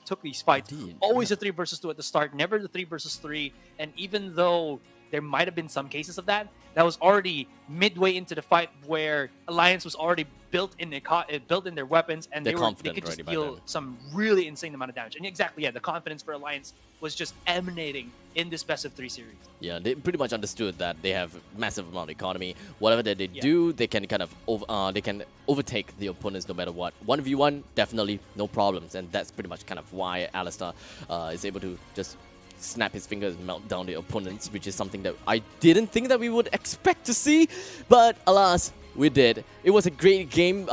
took these fights. Indeed. Always a 3 versus 2 at the start, never the 3 versus 3. And even though there might have been some cases of that, that was already midway into the fight where Alliance was already built in their weapons, and they could just deal some really insane amount of damage. And exactly, yeah, the confidence for Alliance was just emanating in this best of 3 series. Yeah, they pretty much understood that they have massive amount of economy. Whatever that they do, they can kind of overtake the opponents no matter what. 1v1, definitely no problems, and that's pretty much kind of why Alistar is able to just snap his fingers and melt down the opponents, which is something that I didn't think that we would expect to see, but alas, we did. It was a great game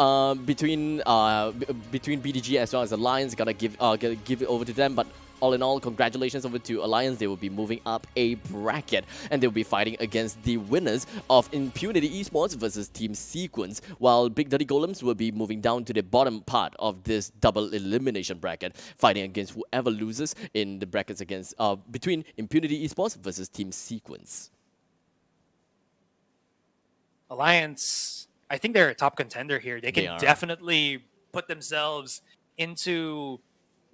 between BDG as well as Alliance. Gotta give it over to them, but all in all, congratulations over to Alliance. They will be moving up a bracket, and they'll be fighting against the winners of Impunity Esports versus Team Sequence, while Big Dirty Golems will be moving down to the bottom part of this double elimination bracket, fighting against whoever loses in the brackets against between Impunity Esports versus Team Sequence. Alliance, I think they're a top contender here. They can definitely put themselves into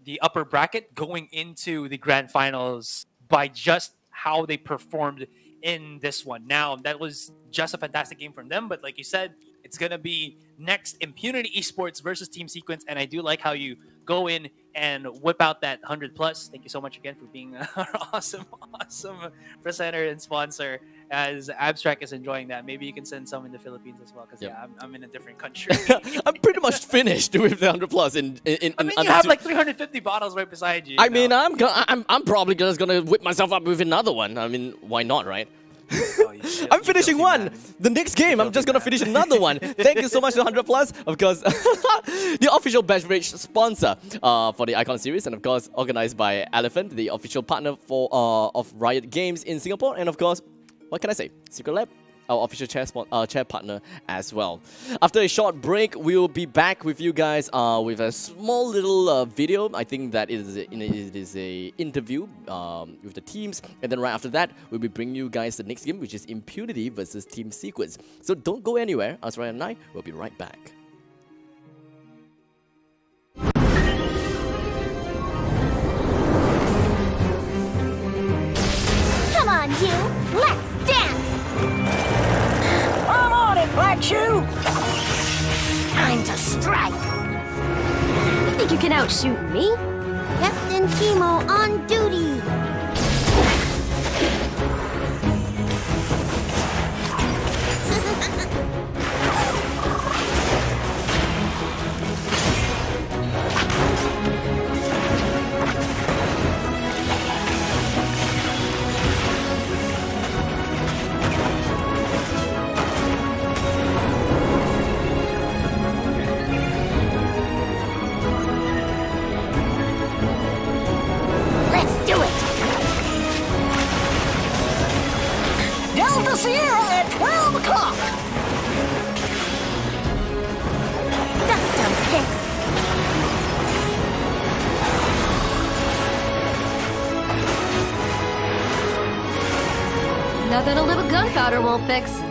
the upper bracket going into the grand finals by just how they performed in this one. Now, that was just a fantastic game from them, but like you said, it's going to be next Impunity Esports versus Team Sequence, and I do like how you go in and whip out that 100+. Thank you so much again for being our awesome presenter and sponsor, as Abstract is enjoying that. Maybe you can send some in the Philippines as well, because I'm in a different country. I'm pretty much finished with the 100+. I mean, you have like 350 bottles right beside you. I mean, I'm probably just gonna whip myself up with another one. I mean, why not, right? Oh, I'm finishing one. The next game, I'm just gonna finish another one. Thank you so much to 100+, of course, the official beverage sponsor for the Icon series, and of course organized by Elephant, the official partner of Riot Games in Singapore, and of course, what can I say? Secretlab, our official chair partner as well. After a short break, we will be back with you guys with a small little video. I think that it is a interview with the teams, and then right after that, we'll be bringing you guys the next game, which is Impunity versus Team Sequence. So don't go anywhere. Us, Ryan and I will be right back. Come on, you! Let's dance! I'm on it, Black Shoe! Time to strike! You think you can outshoot me? Captain Chemo on duty! Sierra at 12 o'clock! Dust them, Pix! Nothing a little gunpowder won't fix.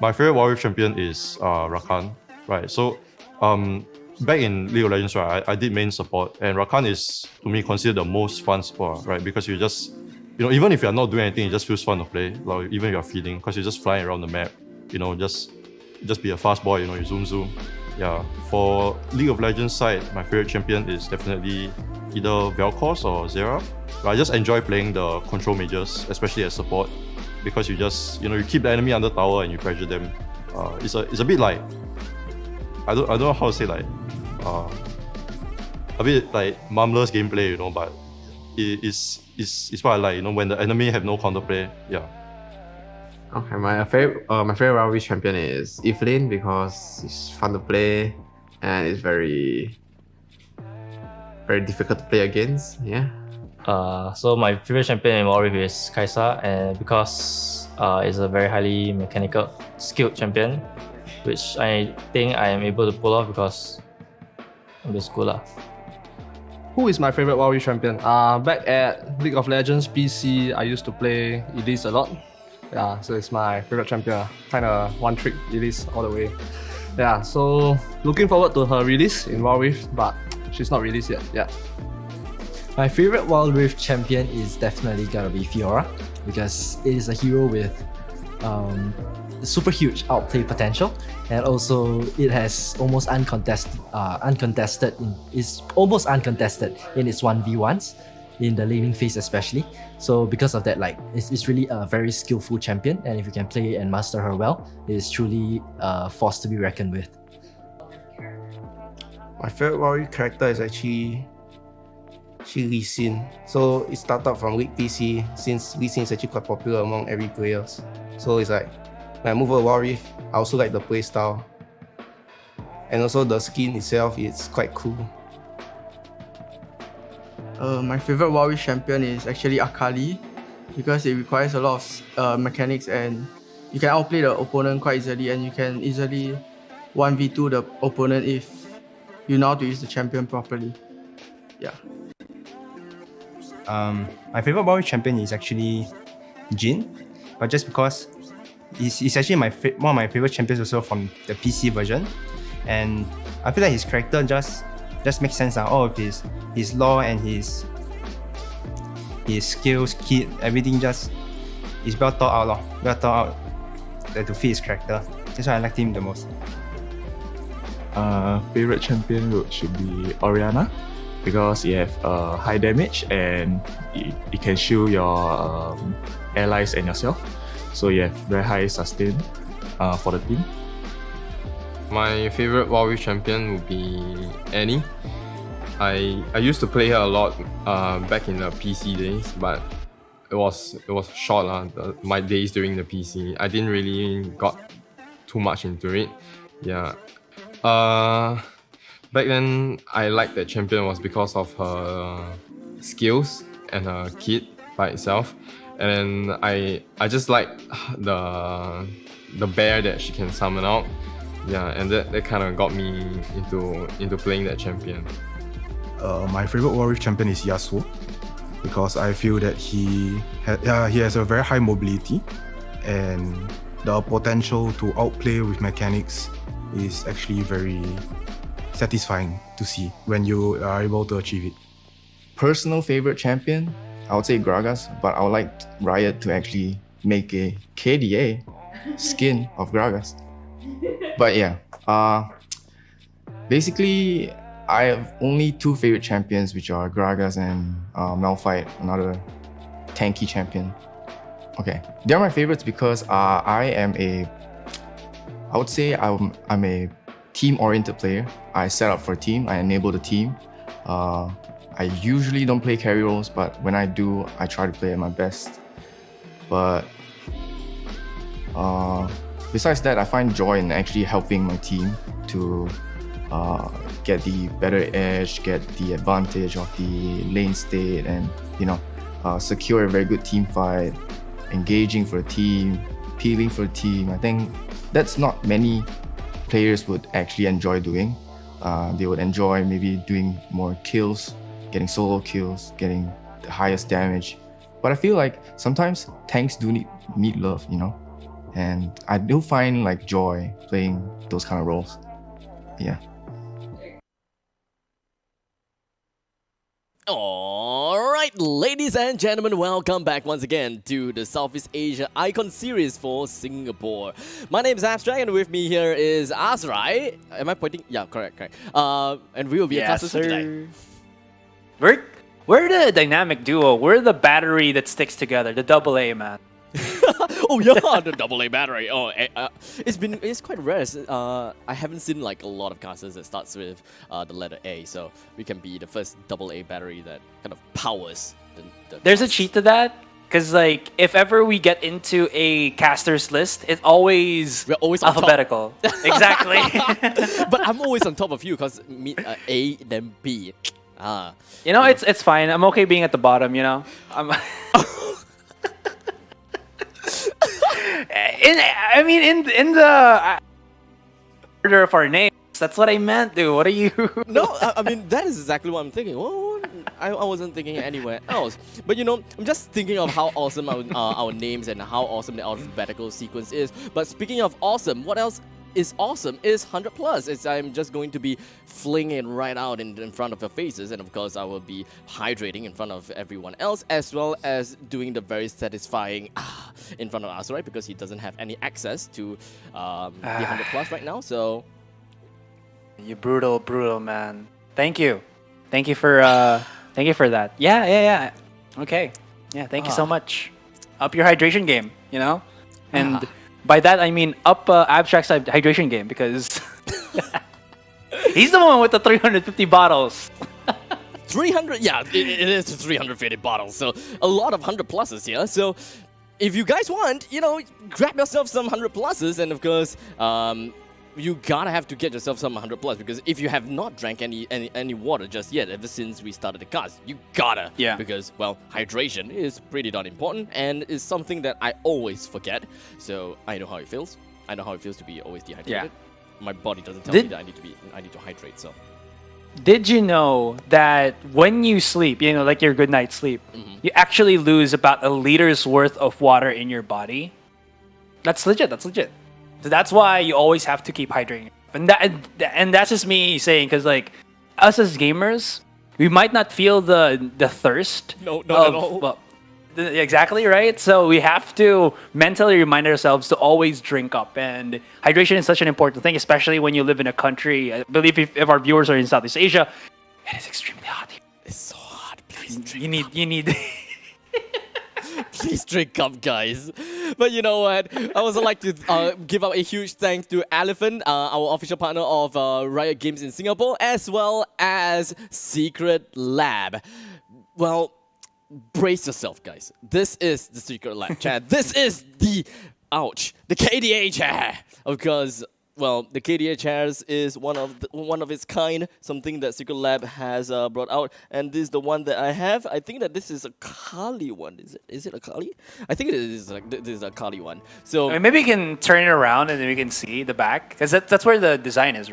My favorite Warrior champion is Rakan, right? So back in League of Legends, right, I did main support, and Rakan is, to me, considered the most fun support, right? Because you just, even if you're not doing anything, it just feels fun to play. Like, even if you're feeding, because you're just flying around the map, just be a fast boy, you zoom. Yeah. For League of Legends side, my favorite champion is definitely either Vel'Koz or Xerath. But I just enjoy playing the control mages, especially as support, because you just, you keep the enemy under tower and you pressure them. It's a bit like, I don't know how to say, like, a bit like Mumler's gameplay, but it's what I like, when the enemy have no counterplay. Yeah. Okay, my favorite rivalry champion is Evelyn because it's fun to play and it's very difficult to play against. Yeah. So my favorite champion in Warrior is Kaisa, and because it's a very highly mechanical, skilled champion, which I think I am able to pull off because I'm just cool lah. Who is my favorite Warrior champion? Back at League of Legends PC, I used to play Elise a lot. Yeah, so it's my favorite champion. Kinda one trick Elise all the way. Yeah, so looking forward to her release in Wild Rift, but she's not released yet. Yeah. My favorite Wild Rift champion is definitely gonna be Fiora, because it is a hero with super huge outplay potential, and also it has almost uncontested in its 1v1s in the laning phase especially. So because of that, it's really a very skillful champion, and if you can play and master her well, it is truly a force to be reckoned with. My favorite Warrior character is actually Lee Sin. So it started from League PC, since Lee Sin is actually quite popular among every players. So it's like, when I move over Wild Rift, I also like the playstyle. And also the skin itself, it's quite cool. My favorite Wild Rift champion is actually Akali, because it requires a lot of mechanics and you can outplay the opponent quite easily, and you can easily 1v2 the opponent if you know how to use the champion properly. Yeah. My favorite Warrior champion is actually Jhin, but just because he's actually one of my favorite champions also from the PC version, and I feel like his character just makes sense now. All of his lore and his skills, kit, everything just is well thought out to fit his character. That's why I liked him the most. Favorite champion should be Orianna, because you have high damage and it can shield your allies and yourself. So you have very high sustain for the team. My favorite Warrior champion would be Annie. I used to play her a lot back in the PC days, but it was short my days during the PC. I didn't really got too much into it. Yeah. Back then I liked that champion was because of her skills and her kit by itself. And then I just like the bear that she can summon out. Yeah, and that kind of got me into playing that champion. My favorite Warrior champion is Yasuo, because I feel that he has a very high mobility, and the potential to outplay with mechanics is actually very satisfying to see when you are able to achieve it. Personal favorite champion, I would say Gragas, but I would like Riot to actually make a KDA skin of Gragas. But yeah, basically I have only two favorite champions, which are Gragas and Malphite, another tanky champion. Okay, they're my favorites because I'm a team-oriented player. I set up for a team, I enable the team. I usually don't play carry roles, but when I do, I try to play at my best. But besides that, I find joy in actually helping my team to get the better edge, get the advantage of the lane state, and secure a very good team fight, engaging for a team, peeling for a team. I think that's not many players would actually enjoy doing. They would enjoy maybe doing more kills, getting solo kills, getting the highest damage. But I feel like sometimes tanks do need love, and I do find like joy playing those kind of roles. Yeah. Alright, ladies and gentlemen, welcome back once again to the Southeast Asia Icon Series for Singapore. My name is Abstract, and with me here is Azrai. Am I pointing? Yeah, correct. And we will be a class today. We're the dynamic duo. We're the battery that sticks together. The AA, man. Oh yeah, the AA battery. Oh, it's quite rare. I haven't seen like a lot of casters that starts with the letter A, so we can be the first AA battery that kind of powers the There's a cheat to that, because like if ever we get into a casters list, we're always on alphabetical. Exactly. But I'm always on top of you because A then B. You know, it's fine. I'm okay being at the bottom. You know, in the order of our names. That's what I meant, dude. What are you? No, I mean that is exactly what I'm thinking. Well, I wasn't thinking anywhere else. But you know, I'm just thinking of how awesome our names and how awesome the alphabetical sequence is. But speaking of awesome, what else is awesome is 100 plus. I'm just going to be flinging right out in front of your faces, and of course I will be hydrating in front of everyone else, as well as doing the very satisfying in front of us, right? Because he doesn't have any access to the 100 plus right now. So you brutal man. Thank you for that. Yeah. Okay. Yeah. Thank you so much. Up your hydration game, you know, and. By that I mean up Abstract's hydration game, because he's the one with the 350 bottles. 300, yeah, it is 350 bottles, so a lot of 100 pluses here. So if you guys want, you know, grab yourself some 100 pluses, and of course, you gotta have to get yourself some 100 plus, because if you have not drank any water just yet ever since we started the cast, you gotta. Yeah. Because, well, hydration is pretty darn important, and is something that I always forget. So I know how it feels. I know how it feels to be always dehydrated. Yeah. My body doesn't tell me that I need to hydrate. So. Did you know that when you sleep, you know, like your good night sleep, you actually lose about a liter's worth of water in your body? That's legit. So that's why you always have to keep hydrating. And that's just me saying, because like us as gamers, we might not feel the thirst. No, not at all. Well, exactly, right? So we have to mentally remind ourselves to always drink up. And hydration is such an important thing, especially when you live in a country. I believe if our viewers are in Southeast Asia, it is extremely hot here. It's so hot. Please you need Please drink up, guys. But you know what? I also like to give out a huge thanks to Elephant, our official partner of Riot Games in Singapore, as well as Secretlab. Well, brace yourself, guys. This is the Secretlab chair. This is the KDA chair. Of course. Well, the KDA chairs is one of its kind, something that Secretlab has brought out, and this is the one that I have. I think that this is a Kali one. Is it a Kali? I think it is. Like this is a Kali one. So maybe we can turn it around and then we can see the back, because that's where the design is.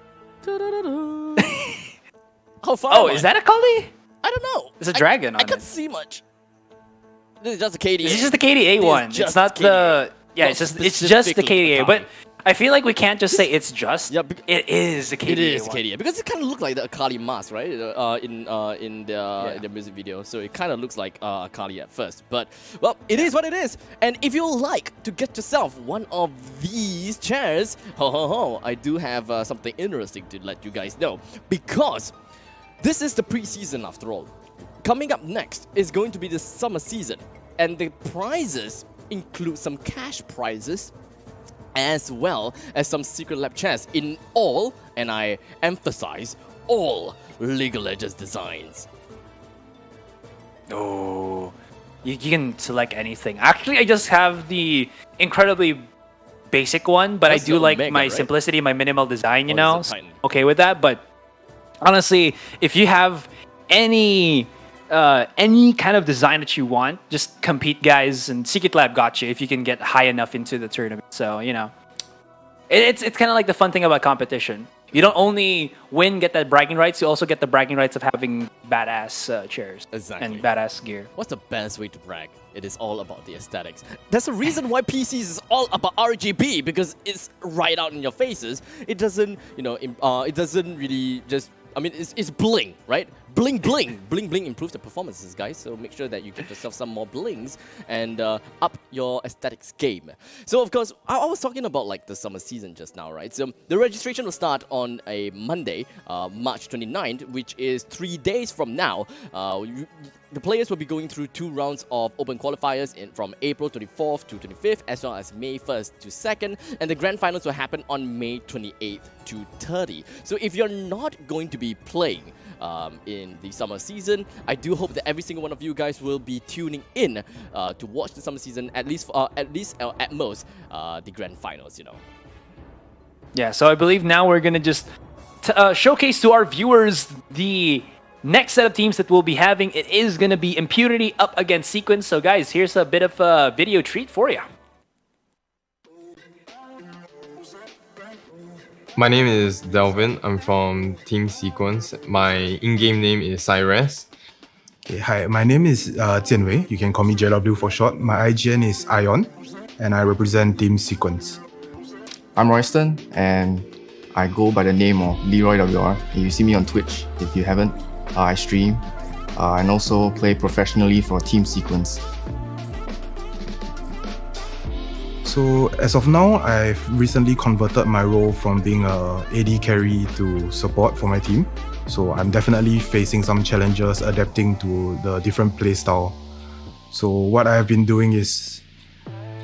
How far? Oh, is that a Kali? I don't know. It's a dragon. I can't see much. This is just a KDA. It's just the KDA one. It's not the. Yeah, it's just the KDA, but. I feel like we can't just say it's just. Yeah, it is the KDA. It is KDA because it kind of looks like the Akali mask, right? In the music video, so it kind of looks like Akali at first. But well, it is what it is. And if you like to get yourself one of these chairs, I do have something interesting to let you guys know, because this is the pre-season after all. Coming up next is going to be the summer season, and the prizes include some cash prizes, as well as some Secretlab chairs in all, and I emphasize, all League of Legends designs. Oh, you can select anything. Actually, I just have the incredibly basic one, but I do like Omega, my simplicity, my minimal design, you know? Okay with that, but honestly, if you have any kind of design that you want, just compete, guys, and Secretlab got you if you can get high enough into the tournament. So, you know, it's kind of like the fun thing about competition. You don't only get that bragging rights, you also get the bragging rights of having badass chairs and badass gear. What's the best way to brag? it is all about the aesthetics. There's a reason why PCs is all about RGB, because it's right out in your faces. It doesn't, it doesn't really just, it's bling, right? Bling, bling. Bling, bling improves the performances, guys. So make sure that you give yourself some more blings and up your aesthetics game. So, of course, I was talking about like the summer season just now, right? So the registration will start on a Monday, March 29th, which is 3 days from now. The players will be going through 2 rounds of open qualifiers from April 24th to 25th, as well as May 1st to 2nd, and the grand finals will happen on May 28th to 30th. So if you're not going to be playing in the summer season, I do hope that every single one of you guys will be tuning in to watch the summer season, at most the grand finals. Yeah, so I believe now we're gonna just showcase to our viewers the next set of teams that we'll be having. It is gonna be Impunity up against Sequence. So guys, here's a bit of a video treat for you. My name is Delvin. I'm from Team Sequence. My in-game name is Cyrus. Okay, hi, my name is Jianwei. You can call me JW for short. My IGN is Ion, and I represent Team Sequence. I'm Royston, and I go by the name of Leroy WR. You see me on Twitch if you haven't. I stream and also play professionally for Team Sequence. So as of now, I've recently converted my role from being a AD carry to support for my team. So I'm definitely facing some challenges adapting to the different playstyle. So what I've been doing is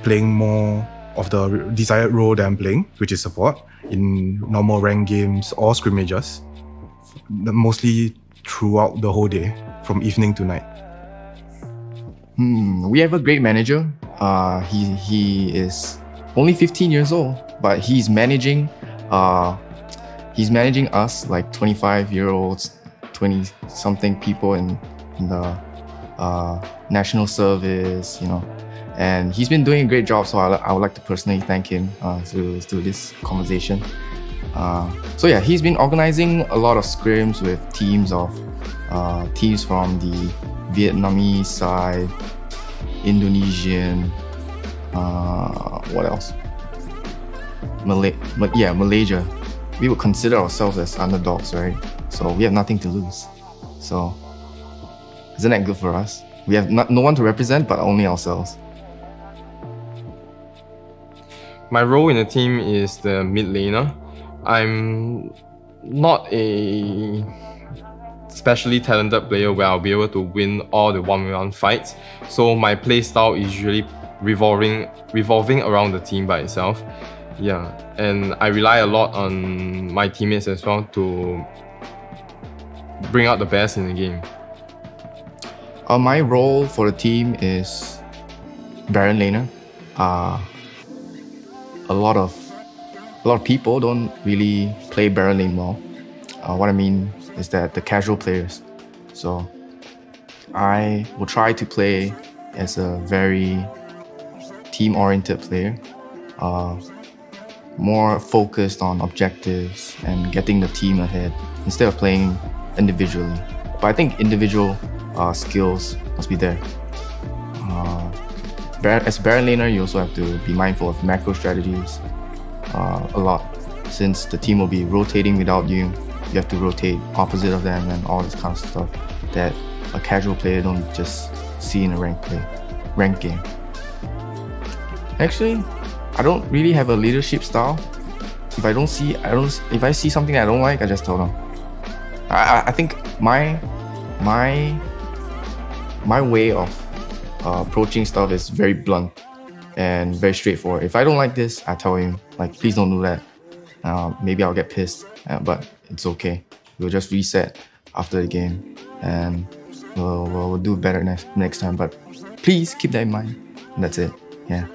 playing more of the desired role that I'm playing, which is support, in normal rank games or scrimmages, mostly throughout the whole day, from evening to night. We have a great manager. He is only 15 years old, but he's managing us like 25-year-olds, 20-something people in the national service, and he's been doing a great job. So I would like to personally thank him through this conversation. So yeah, he's been organizing a lot of scrims with teams from the Vietnamese side, Indonesian, what else? Malaysia. We would consider ourselves as underdogs, right? So we have nothing to lose. So isn't that good for us? We have no one to represent, but only ourselves. My role in the team is the mid laner. I'm not a specially talented player where I'll be able to win all the 1v1 fights. So my playstyle is usually revolving around the team by itself. Yeah, and I rely a lot on my teammates as well to bring out the best in the game. My role for the team is Baron laner. A lot of people don't really play Baron lane well. What I mean is that the casual players. So I will try to play as a very team-oriented player, more focused on objectives and getting the team ahead instead of playing individually. But I think individual skills must be there. As a Baron laner, you also have to be mindful of macro strategies a lot. Since the team will be rotating without you, you have to rotate opposite of them and all this kind of stuff that a casual player don't just see in a ranked game. Actually, I don't really have a leadership style. If I see something I don't like, I just tell them. I think my way of approaching stuff is very blunt and very straightforward. If I don't like this, I tell him, like, please don't do that. Maybe I'll get pissed, but it's okay. We'll just reset after the game and we'll do better next time. But please keep that in mind. And that's it. Yeah.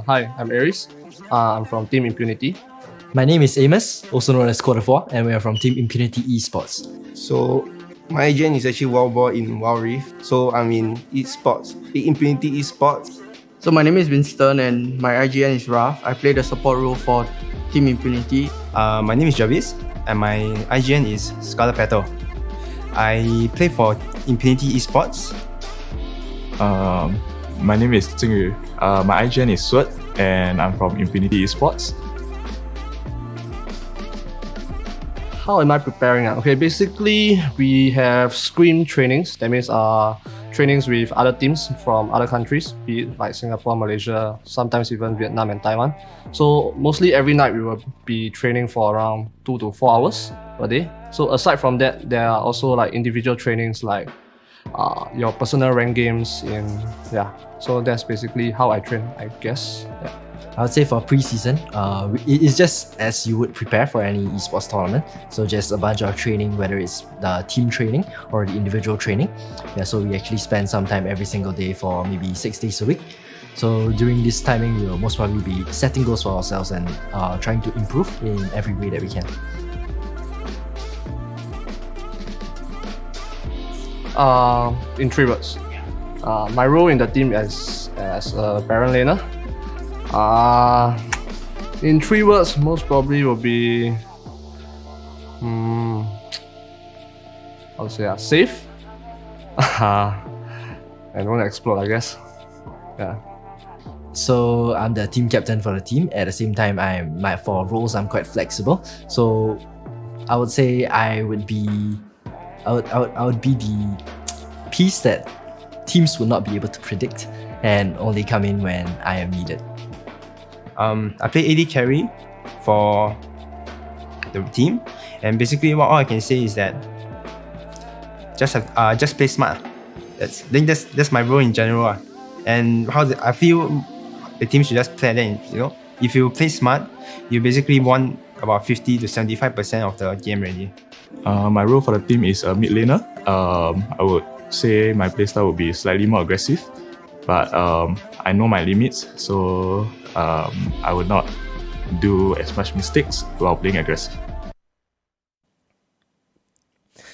Hi, I'm Aries. I'm from Team Impunity. My name is Amos, also known as Quarter 4, and we are from Team Impunity Esports. So my agent is actually well born in Wild Rift. So I'm in esports, Impunity Esports. So my name is Winston and my IGN is Raf. I play the support role for Team Impunity. My name is Jarvis and my IGN is Scarlet Petal. I play for Impunity Esports. My name is Jingyu. My IGN is Sword and I'm from Infinity Esports. How am I preparing? Okay, basically we have scrim trainings. That means trainings with other teams from other countries, be it like Singapore, Malaysia, sometimes even Vietnam and Taiwan. So mostly every night we will be training for around 2 to 4 hours per day. So aside from that, there are also like individual trainings like your personal rank games so that's basically how I train, I guess. I would say for pre-season, it's just as you would prepare for any esports tournament. So just a bunch of training, whether it's the team training or the individual training. So we actually spend some time every single day for maybe 6 days a week. So during this timing, we'll most probably be setting goals for ourselves and trying to improve in every way that we can. In 3 words. My role in the team is as a Baron laner. In 3 words, most probably will be safe and won't explode, I guess. Yeah. So I'm the team captain for the team. At the same time, for roles I'm quite flexible. So I would say I would be the piece that teams would not be able to predict and only come in when I am needed. I play AD carry for the team, and basically all I can say is that just play smart. That's my role in general. And I feel the team should just play that. If you play smart, you basically won about 50 to 75% of the game already. My role for the team is a mid laner. I would say my playstyle would be slightly more aggressive, but I know my limits, so I would not do as much mistakes while playing aggressive.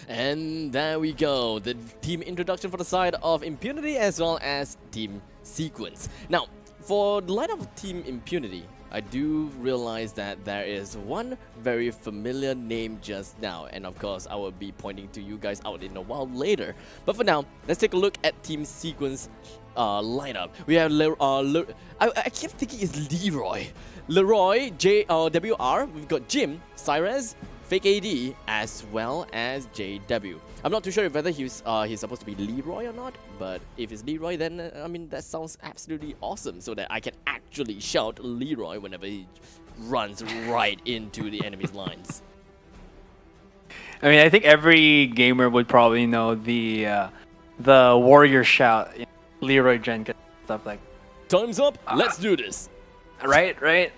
And there we go, the team introduction for the side of Impunity as well as Team Sequence. Now, for the line of Team Impunity, I do realize that there is one very familiar name just now, and of course I will be pointing to you guys out in a while later. But for now, let's take a look at Team Sequence lineup. We have I keep thinking it's Leroy, WR. We've got Jim, Cyrez, Fake AD, as well as JW. I'm not too sure whether he's supposed to be Leroy or not, but if it's Leroy, then I mean that sounds absolutely awesome, so that I can actually shout Leroy whenever he runs right into the enemy's lines. I mean, I think every gamer would probably know the warrior shout, Leroy Jenkins, stuff like. Time's up. Let's do this. Right.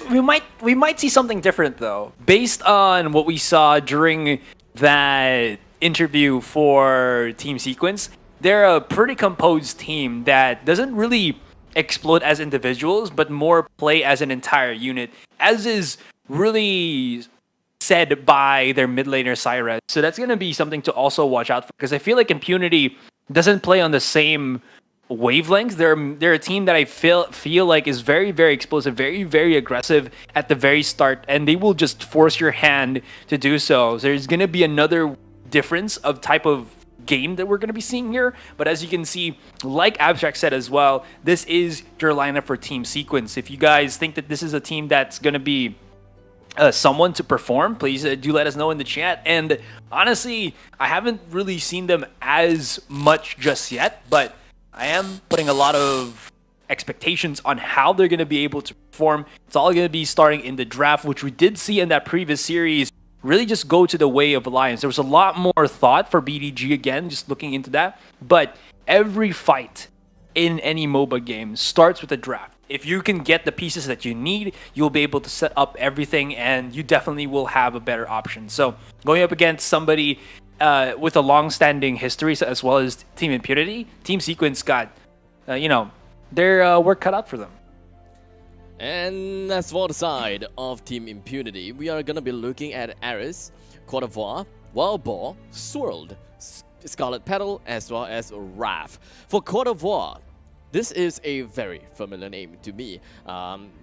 We might see something different though, based on what we saw during that interview for Team Sequence. They're a pretty composed team that doesn't really explode as individuals, but more play as an entire unit, as is really said by their mid laner Cyrez. So that's gonna be something to also watch out for, because I feel like Impunity doesn't play on the same wavelengths. They're a team that I feel like is very, very explosive, very, very aggressive at the very start, and they will just force your hand to do so. So there's gonna be another difference of type of game that we're gonna be seeing here. But as you can see, like Abstract said as well, this is your lineup for Team Sequence. If you guys think that this is a team that's gonna be someone to perform, please do let us know in the chat. And honestly, I haven't really seen them as much just yet, but I am putting a lot of expectations on how they're going to be able to perform. It's all going to be starting in the draft, which we did see in that previous series really just go to the way of Alliance. There was a lot more thought for BDG again, just looking into that. But every fight in any MOBA game starts with a draft. If you can get the pieces that you need, you'll be able to set up everything, and you definitely will have a better option. So going up against somebody with a long-standing history, as well as Team Impunity, Team Sequence got, their work cut out for them. And as for the side of Team Impunity, we are gonna be looking at Aris, Cote d'Ivoire, Wild Boar, Swirled, Scarlet Petal, as well as Wrath. For Cote d'Ivoire, This is a very familiar name to me.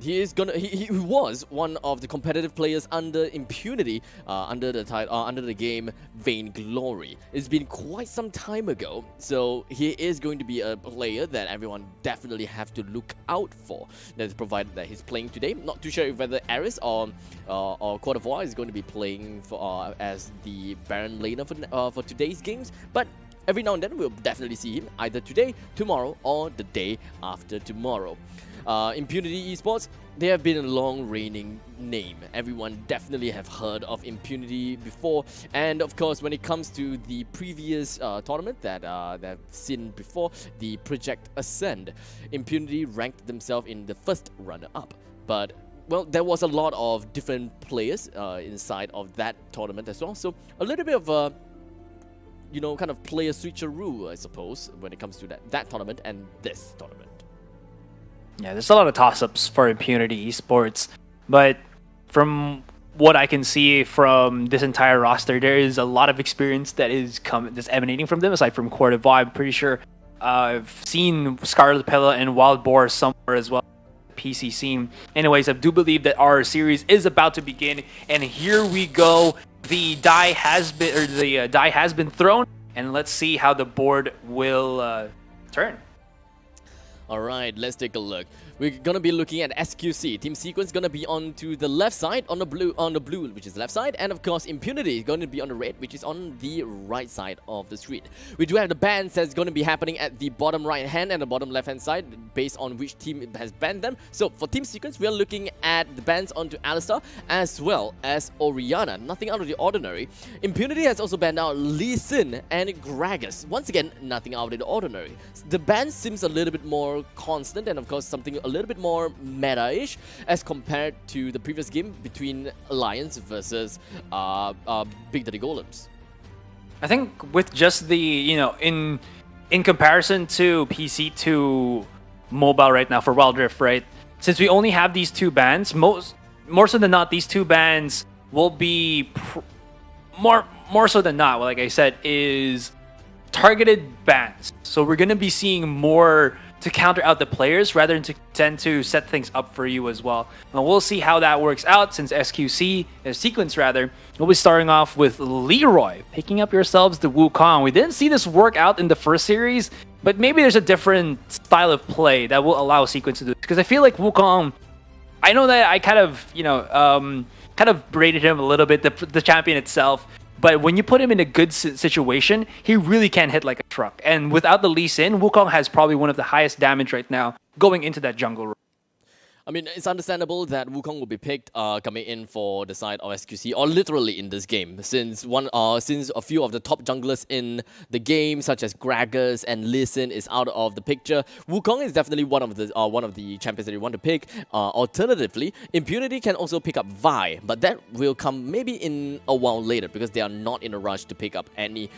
He was one of the competitive players under Impunity, under the game Vainglory. It's been quite some time ago, so he is going to be a player that everyone definitely have to look out for. That is provided that he's playing today. Not too sure if whether Aris or Cote d'Ivoire is going to be playing for as the Baron laner for today's games, but every now and then, we'll definitely see him either today, tomorrow, or the day after tomorrow. Impunity Esports, they have been a long reigning name. Everyone definitely have heard of Impunity before. And of course, when it comes to the previous tournament that I've seen before, the Project Ascend, Impunity ranked themselves in the first runner-up. But well, there was a lot of different players inside of that tournament as well. So a little bit of a kind of player switcheroo, I suppose, when it comes to that tournament and this tournament. Yeah, there's a lot of toss-ups for Impunity Esports, but from what I can see from this entire roster, there is a lot of experience that's emanating from them, aside from Cote d'Ivoire. I'm pretty sure I've seen Scarlet Pella and Wild Boar somewhere as well. PC scene. Anyways, I do believe that our series is about to begin, and here we go. The die has been thrown, and let's see how the board will turn. All right, let's take a look. We're gonna be looking at SQC. Team Sequence gonna be on to the left side, on the blue, which is the left side, and of course Impunity is going to be on the red, which is on the right side of the screen. We do have the bans that's going to be happening at the bottom right hand and the bottom left hand side, based on which team has banned them. So for Team Sequence, we are looking at the bans onto Alistar as well as Orianna. Nothing out of the ordinary. Impunity has also banned out Lee Sin and Gragas. Once again, nothing out of the ordinary. The ban seems a little bit more constant, and of course something a little bit more meta-ish as compared to the previous game between Alliance versus Big Daddy Golems. I think with just the, in comparison to PC to mobile right now for Wild Rift, right? Since we only have these two bans, more so than not, these two bans will be more so than not, like I said, is targeted bans. So we're going to be seeing more to counter out the players rather than to tend to set things up for you as well. And we'll see how that works out, since Sequence will be starting off with Leroy, picking up yourselves the Wukong. We didn't see this work out in the first series, but maybe there's a different style of play that will allow Sequence to do it. Because I feel like Wukong, I know that I kind of berated him a little bit, the champion itself. But when you put him in a good situation, he really can hit like a truck. And without the Lee Sin, Wukong has probably one of the highest damage right now going into that jungle room. I mean, it's understandable that Wukong will be picked coming in for the side of SQC, or literally in this game, since a few of the top junglers in the game, such as Gragas and Lee Sin, is out of the picture. Wukong is definitely one of the champions that you want to pick. Alternatively, Impunity can also pick up Vi, but that will come maybe in a while later because they are not in a rush to pick up any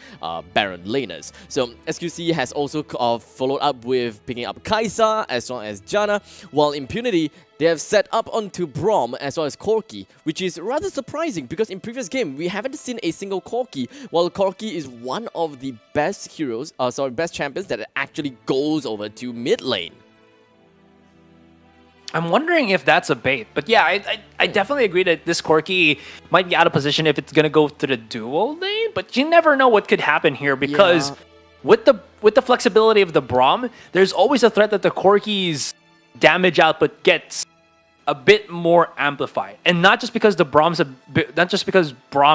Baron laners. So SQC has also followed up with picking up Kaisa as well as Janna, while Impunity, they have set up onto Braum as well as Corki, which is rather surprising because in previous game we haven't seen a single Corki, while Corki is one of the best best champions that actually goes over to mid lane. I'm wondering if that's a bait, but yeah, I definitely agree that this Corki might be out of position if it's gonna go to the duo lane, but you never know what could happen here because with the flexibility of the Braum, there's always a threat that the Corki's damage output gets a bit more amplified, and not just because Braum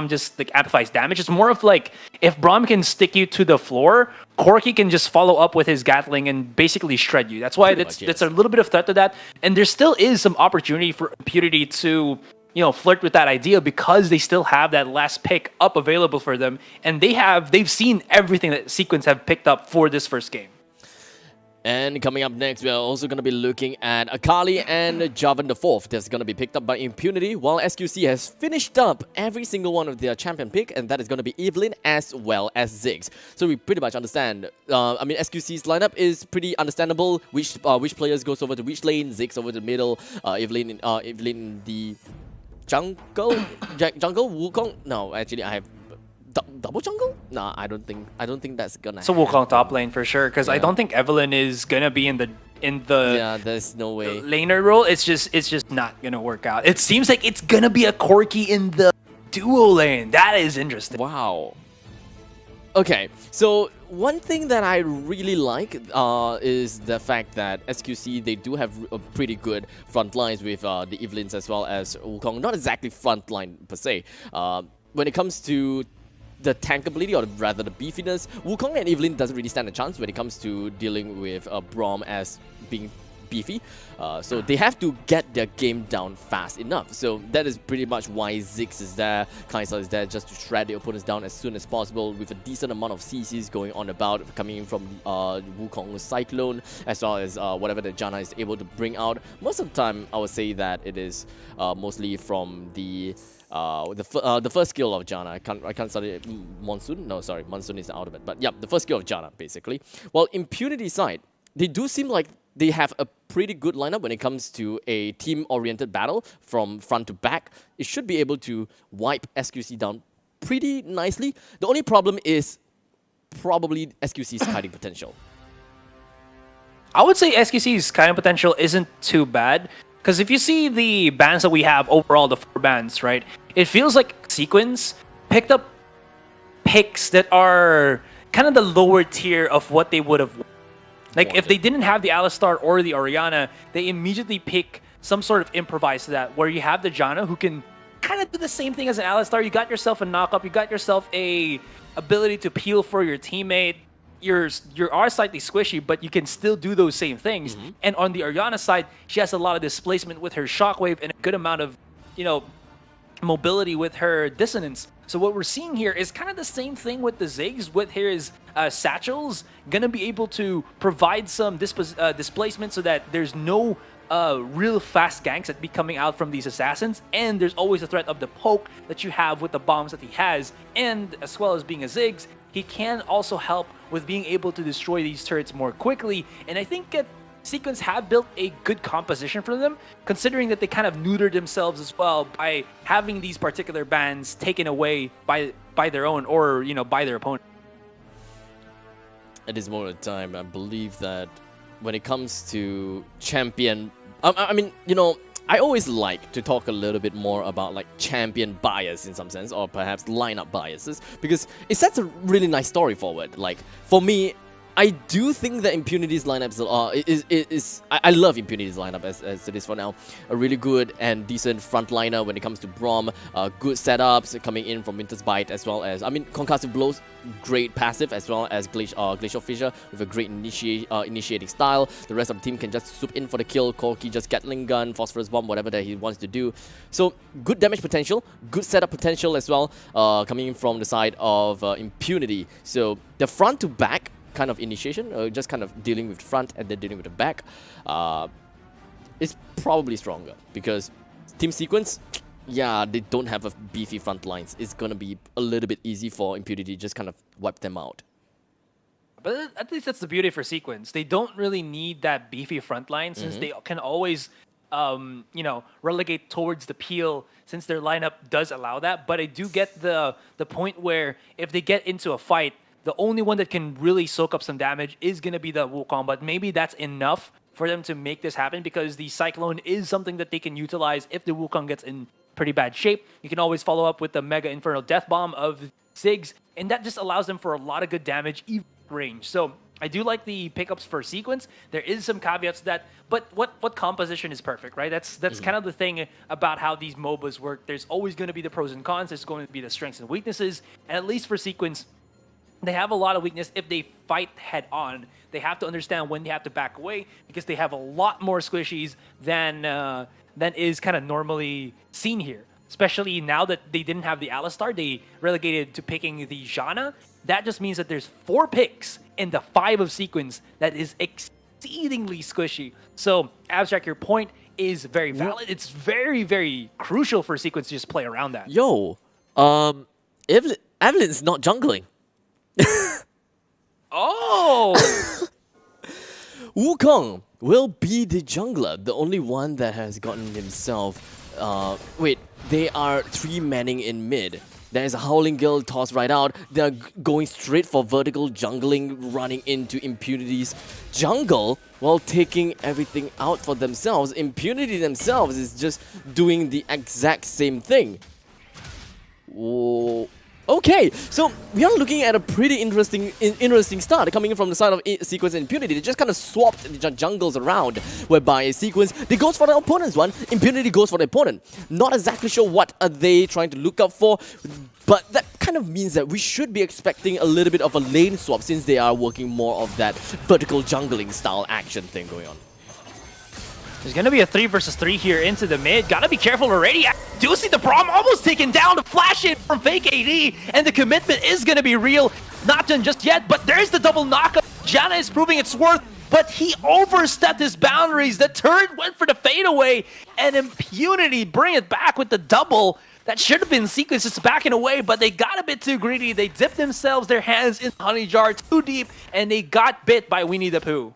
just like amplifies damage. It's more of like if Braum can stick you to the floor, Corki can just follow up with his Gatling and basically shred you. That's why that's a little bit of threat to that, and there still is some opportunity for Impunity to flirt with that idea because they still have that last pick up available for them, and they've seen everything that Sequence have picked up for this first game. And coming up next, we are also going to be looking at Akali and Jarvan the Fourth. That's going to be picked up by Impunity, while SQC has finished up every single one of their champion pick, and that is going to be Evelynn as well as Ziggs. So we pretty much understand. I mean, SQC's lineup is pretty understandable. Which players goes over to which lane? Ziggs over the middle. Evelynn in the jungle. Jungle Wukong. No, actually, I have double jungle? Nah, I don't think that's gonna. So Wukong top lane for sure, because I don't think Evelyn is gonna be in the Yeah, there's no way. laner role. It's just not gonna work out. It seems like it's gonna be a Corki in the duo lane. That is interesting. Wow. Okay, so one thing that I really like is the fact that SQC, they do have a pretty good front lines with the Evelyns as well as Wukong. Not exactly front line per se. When it comes to the tankability, or rather the beefiness, Wukong and Evelyn doesn't really stand a chance when it comes to dealing with Braum as being beefy. So they have to get their game down fast enough. So that is pretty much why Ziggs is there, Kai'Sa is there, just to shred the opponents down as soon as possible with a decent amount of CCs going on about, coming in from Wukong's Cyclone, as well as whatever that Janna is able to bring out. Most of the time, I would say that it is mostly from the first skill of Janna. I can't study it. Monsoon? No, sorry, Monsoon is out of it. But yeah, the first skill of Janna, basically. Well, Impunity side, they do seem like they have a pretty good lineup when it comes to a team-oriented battle from front to back. It should be able to wipe SQC down pretty nicely. The only problem is probably SQC's kiting potential. I would say SQC's kiting potential isn't too bad. Because if you see the bans that we have overall, the 4 bans, right? It feels like Sequence picked up picks that are kind of the lower tier of what they would have. Like, if they didn't have the Alistar or the Orianna, they immediately pick some sort of improvise to that, where you have the Janna who can kind of do the same thing as an Alistar. You got yourself a knock-up, you got yourself a ability to peel for your teammate. You are slightly squishy, but you can still do those same things. And on the Orianna side, she has a lot of displacement with her Shockwave and a good amount of, mobility with her Dissonance. So what we're seeing here is kind of the same thing with the Ziggs, with his satchels, gonna be able to provide some displacement so that there's no real fast ganks that be coming out from these assassins, and there's always a threat of the poke that you have with the bombs that he has, and as well as being a Ziggs, he can also help with being able to destroy these turrets more quickly. And I think Sequence have built a good composition for them, considering that they kind of neutered themselves as well by having these particular bans taken away by their own, or by their opponent. At this moment in time, I believe that when it comes to champion, I always like to talk a little bit more about like champion bias in some sense, or perhaps lineup biases, because it sets a really nice story forward. Like, for me, I do think that Impunity's lineups I love Impunity's lineup as it is for now. A really good and decent frontliner when it comes to Braum. Good setups coming in from Winter's Bite, as well as Concussive Blows, great passive, as well as Glacial Fissure with a great initiating style. The rest of the team can just swoop in for the kill. Corki just Gatling Gun, Phosphorus Bomb, whatever that he wants to do. So good damage potential, good setup potential as well, coming in from the side of Impunity. So the front to back kind of initiation, just kind of dealing with the front and then dealing with the back, is probably stronger, because Team Sequence, yeah, they don't have a beefy front lines. It's gonna be a little bit easy for Impunity to just kind of wipe them out. But at least that's the beauty for Sequence. They don't really need that beefy front line, since they can always relegate towards the peel, since their lineup does allow that. But I do get the point where if they get into a fight, the only one that can really soak up some damage is going to be the Wukong, but maybe that's enough for them to make this happen, because the Cyclone is something that they can utilize if the Wukong gets in pretty bad shape. You can always follow up with the Mega Infernal Death Bomb of Ziggs, and that just allows them for a lot of good damage, even range. So I do like the pickups for Sequence. There is some caveats to that, but what composition is perfect, right? That's kind of the thing about how these MOBAs work. There's always going to be the pros and cons. There's going to be the strengths and weaknesses, and at least for Sequence, they have a lot of weakness if they fight head on. They have to understand when they have to back away, because they have a lot more squishies than is kind of normally seen here. Especially now that they didn't have the Alistar, they relegated to picking the Janna. That just means that there's 4 picks in the 5 of Sequence that is exceedingly squishy. So, Abstract, your point is very valid. It's very, very crucial for Sequence to just play around that. Yo, Evelyn's not jungling. Oh! Wukong will be the jungler, the only one that has gotten himself... wait, they are 3-manning in mid. There is a Howling Guild tossed right out. They're going straight for vertical jungling, running into Impunity's jungle while taking everything out for themselves. Impunity themselves is just doing the exact same thing. Whoa. Okay, so we are looking at a pretty interesting start coming in from the side of Sequence and Impunity. They just kind of swapped the jungles around, whereby Sequence, they goes for the opponent's one, Impunity goes for the opponent. Not exactly sure what are they trying to look out for, but that kind of means that we should be expecting a little bit of a lane swap since they are working more of that vertical jungling style action thing going on. There's going to be a 3 versus 3 here into the mid. Gotta be careful already. I do see the Braum almost taken down to flash in from Fake AD, and the commitment is going to be real. Not done just yet, but there's the double knockup. Janna is proving its worth, but he overstepped his boundaries. The turret went for the fadeaway, and Impunity bring it back with the double. That should have been Sequence just backing away, but they got a bit too greedy. They dipped themselves, their hands in the honey jar too deep, and they got bit by Winnie the Pooh.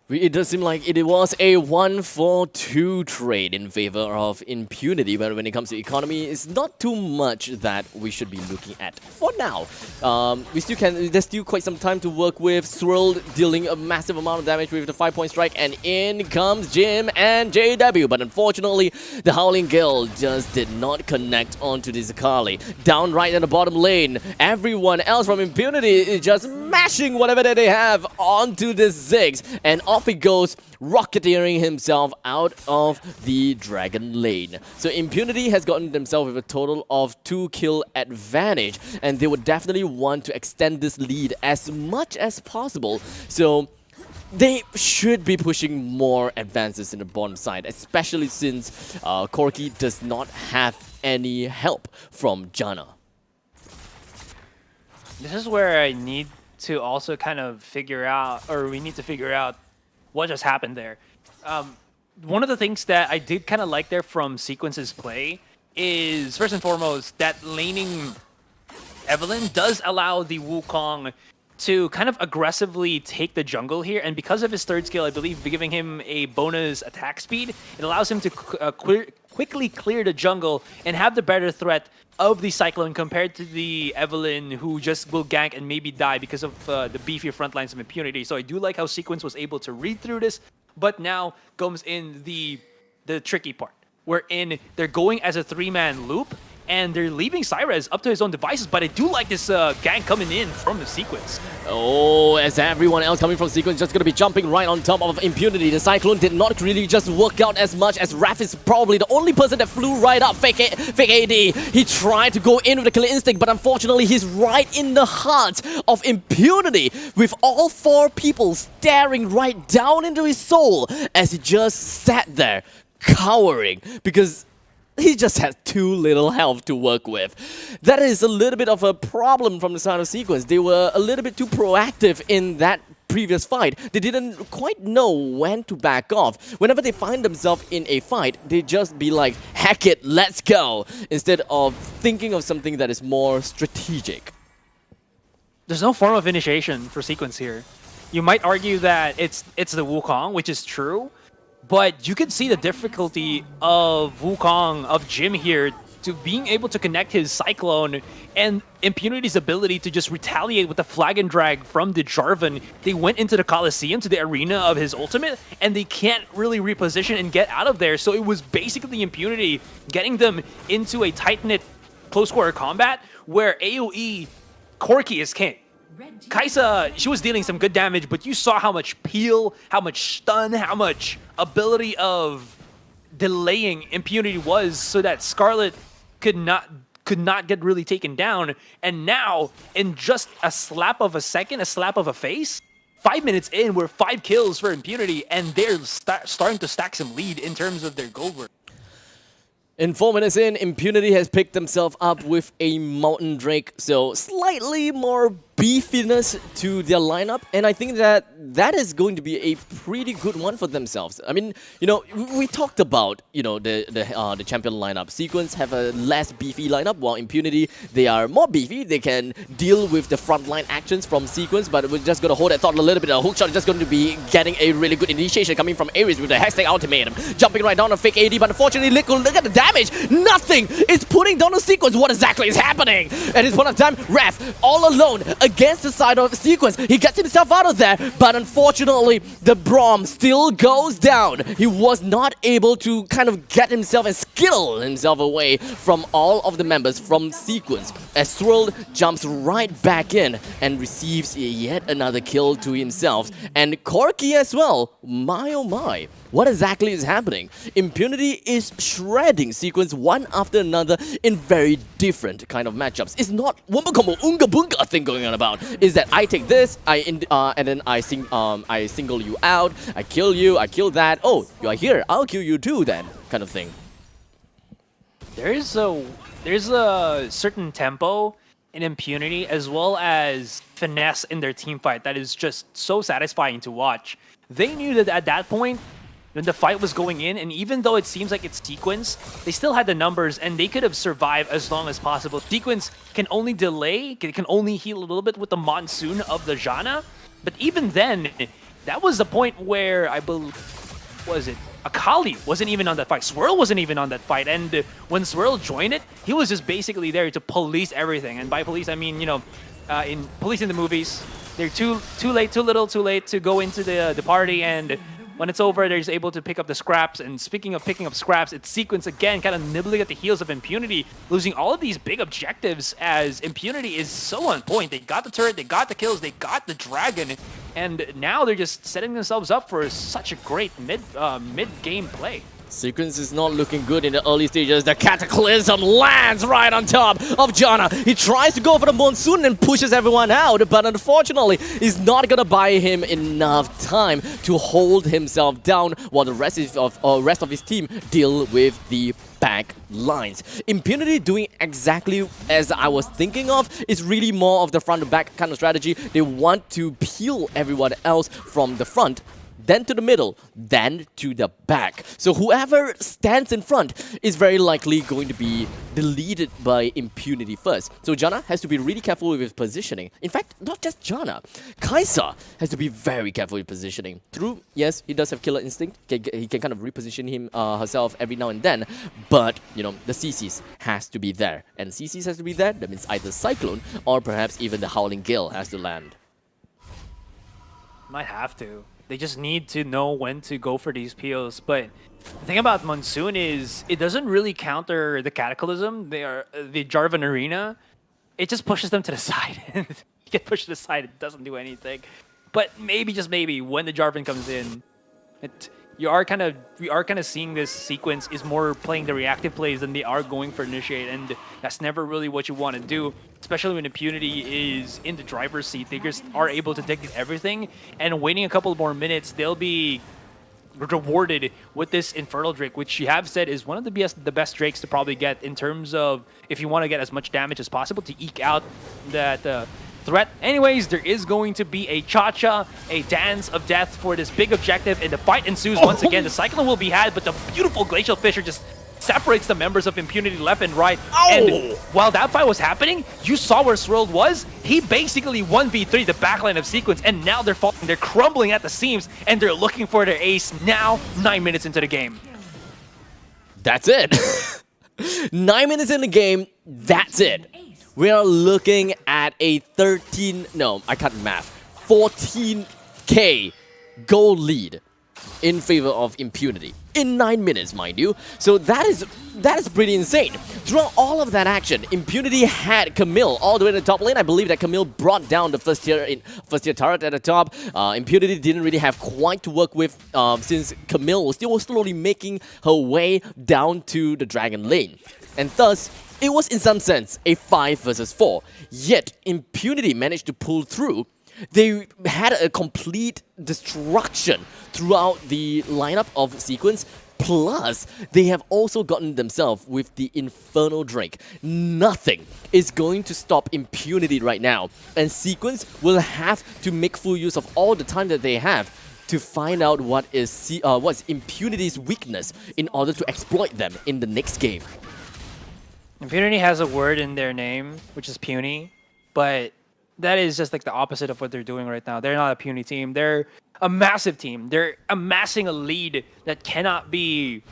It does seem like it was a 1-4-2 trade in favor of Impunity, but when it comes to economy, it's not too much that we should be looking at for now. There's still quite some time to work with. Swirl dealing a massive amount of damage with the 5-point strike, and in comes Jim and JW. But unfortunately, the Howling Guild just did not connect onto this Akali. Down right in the bottom lane, everyone else from Impunity is just mashing whatever that they have onto this Ziggs, and off he goes, rocketeering himself out of the Dragon lane. So Impunity has gotten themselves with a total of 2 kill advantage, and they would definitely want to extend this lead as much as possible. So they should be pushing more advances in the bottom side, especially since Corki does not have any help from Janna. This is where I need to also kind of figure out, or we need to figure out what just happened there. One of the things that I did kind of like there from Sequence's play is, first and foremost, that laning Evelynn does allow the Wukong to kind of aggressively take the jungle here, and because of his third skill, I believe giving him a bonus attack speed, it allows him to quickly clear the jungle and have the better threat of the Cyclone compared to the Evelynn, who just will gank and maybe die because of the beefier front lines of Impunity. So I do like how Sequence was able to read through this, but now comes in the tricky part, wherein they're going as a 3-man loop, and they're leaving Cyrez up to his own devices, but I do like this gank coming in from the Sequence. Oh, as everyone else coming from Sequence just going to be jumping right on top of Impunity. The Cyclone did not really just work out as much, as Raph is probably the only person that flew right up. Fake AD. He tried to go in with the Killer Instinct, but unfortunately he's right in the heart of Impunity, with all 4 people staring right down into his soul as he just sat there, cowering, because he just has too little health to work with. That is a little bit of a problem from the side of Sequence. They were a little bit too proactive in that previous fight. They didn't quite know when to back off. Whenever they find themselves in a fight, they just be like, heck it, let's go, instead of thinking of something that is more strategic. There's no form of initiation for Sequence here. You might argue that it's the Wukong, which is true, but you can see the difficulty of Wukong, of Jim here, to being able to connect his Cyclone, and Impunity's ability to just retaliate with the flag and drag from the Jarvan. They went into the Coliseum, to the arena of his ultimate, and they can't really reposition and get out of there. So it was basically Impunity getting them into a tight-knit close quarter combat where AoE Corki is king. Kai'Sa, she was dealing some good damage, but you saw how much peel, how much stun, how much ability of delaying Impunity was, so that Scarlet could not get really taken down. And now, in just a slap of a second, a slap of a face, 5 minutes in, we're 5 kills for Impunity, and they're starting to stack some lead in terms of their gold work. In 4 minutes in, Impunity has picked themselves up with a Mountain Drake, so slightly more beefiness to their lineup, and I think that that is going to be a pretty good one for themselves. I mean, you know, we talked about, you know, the champion lineup. Sequence have a less beefy lineup, while Impunity, they are more beefy. They can deal with the frontline actions from Sequence, but we're just going to hold that thought a little bit. A hookshot is just going to be getting a really good initiation coming from Ares with the hashtag ultimatum, jumping right down on fake AD, but unfortunately, look at the damage. Nothing is putting down the Sequence. What exactly is happening? At this point of time, Ref, all alone against the side of Sequence. He gets himself out of there, but unfortunately, the Braum still goes down. He was not able to kind of get himself and skittle himself away from all of the members from Sequence, as Swirl jumps right back in and receives yet another kill to himself. And Corki as well. My oh my. What exactly is happening? Impunity is shredding Sequence one after another in very different kind of matchups. It's not Wumba Combo Unga Bunga thing going on about. Is that I take this, and then I single you out, I kill you, I kill that. Oh, you are here, I'll kill you too then, kind of thing. There's a certain tempo in Impunity as well as finesse in their team fight that is just so satisfying to watch. They knew that at that point, when the fight was going in, and even though it seems like it's Sequence, they still had the numbers and they could have survived as long as possible. Sequence can only delay, can only heal a little bit with the Monsoon of the Janna, but even then, that was the point where I believe, was it? Akali wasn't even on that fight. Swirl wasn't even on that fight. And when Swirl joined it, he was just basically there to police everything. And by police, I mean, you know, in police in the movies, they're too late, too little, too late to go into the party. And when it's over, they're just able to pick up the scraps. And speaking of picking up scraps, it's Sequence again, kind of nibbling at the heels of Impunity, losing all of these big objectives as Impunity is so on point. They got the turret, they got the kills, they got the dragon, and now they're just setting themselves up for such a great mid-game play. Sequence is not looking good in the early stages. The Cataclysm lands right on top of Janna. He tries to go for the Monsoon and pushes everyone out, but unfortunately, it's not going to buy him enough time to hold himself down while the rest of his team deal with the back lines. Impunity doing exactly as I was thinking of. Is really more of the front to back kind of strategy. They want to peel everyone else from the front, then to the middle, then to the back. So whoever stands in front is very likely going to be deleted by Impunity first. So Janna has to be really careful with his positioning. In fact, not just Janna. Kai'Sa has to be very careful with positioning. True, yes, he does have killer instinct. He can kind of reposition herself every now and then. But, you know, the CCs has to be there. And CCs has to be there, that means either Cyclone or perhaps even the Howling Gale has to land. Might have to. They just need to know when to go for these peels. But the thing about Monsoon is it doesn't really counter the Cataclysm. They are the Jarvan Arena. It just pushes them to the side. You get pushed to the side, it doesn't do anything. But maybe, just maybe, when the Jarvan comes in, we are kind of seeing this Sequence is more playing the reactive plays than they are going for initiate, and that's never really what you want to do, especially when Impunity is in the driver's seat. They just are able to dictate everything, and waiting a couple more minutes, they'll be rewarded with this Infernal Drake, which you have said is one of the best Drakes to probably get in terms of if you want to get as much damage as possible to eke out that threat. Anyways, there is going to be a cha-cha, a dance of death for this big objective, and the fight ensues once again. The Cyclone will be had, but the beautiful Glacial Fissure just separates the members of Impunity left and right. And while that fight was happening, you saw where Swirl was. He basically 1v3 the backline of Sequence, and now they're falling, they're crumbling at the seams, and they're looking for their ace now, 9 minutes into the game. That's it. 9 minutes in the game, that's it. We are looking at a 14k goal lead in favor of Impunity in 9 minutes, mind you. So that is pretty insane. Throughout all of that action, Impunity had Camille all the way to the top lane. I believe that Camille brought down the first tier turret at the top. Impunity didn't really have quite to work with since Camille was still slowly making her way down to the Dragon lane, and thus it was in some sense a 5 versus 4. Yet Impunity managed to pull through. They had a complete destruction throughout the lineup of Sequence. Plus, they have also gotten themselves with the Infernal Drake. Nothing is going to stop Impunity right now, and Sequence will have to make full use of all the time that they have to find out what's Impunity's weakness in order to exploit them in the next game. Impunity has a word in their name, which is puny, but that is just like the opposite of what they're doing right now. They're not a puny team. They're a massive team. They're amassing a lead that cannot be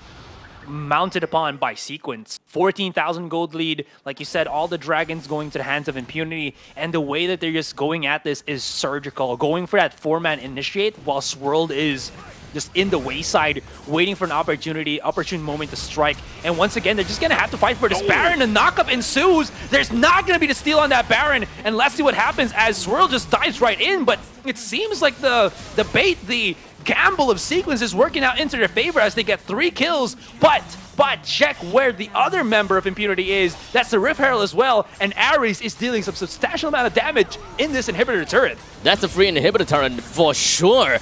mounted upon by Sequence. 14,000 gold lead. Like you said, all the dragons going to the hands of Impunity. And the way that they're just going at this is surgical. Going for that 4-man initiate while Swirled is just in the wayside, waiting for an opportune moment to strike. And once again, they're just going to have to fight for this Baron. The knockup ensues. There's not going to be the steal on that Baron. And let's see what happens as Swirl just dives right in. But it seems like the bait, the gamble of Sequence is working out into their favor as they get 3 kills. But check where the other member of Impunity is. That's the Rift Herald as well. And Ares is dealing some substantial amount of damage in this inhibitor turret. That's a free inhibitor turret for sure.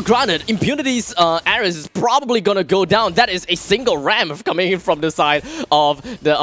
Granted, Impunity's Ares is probably gonna go down. That is a single ram coming in from the side of the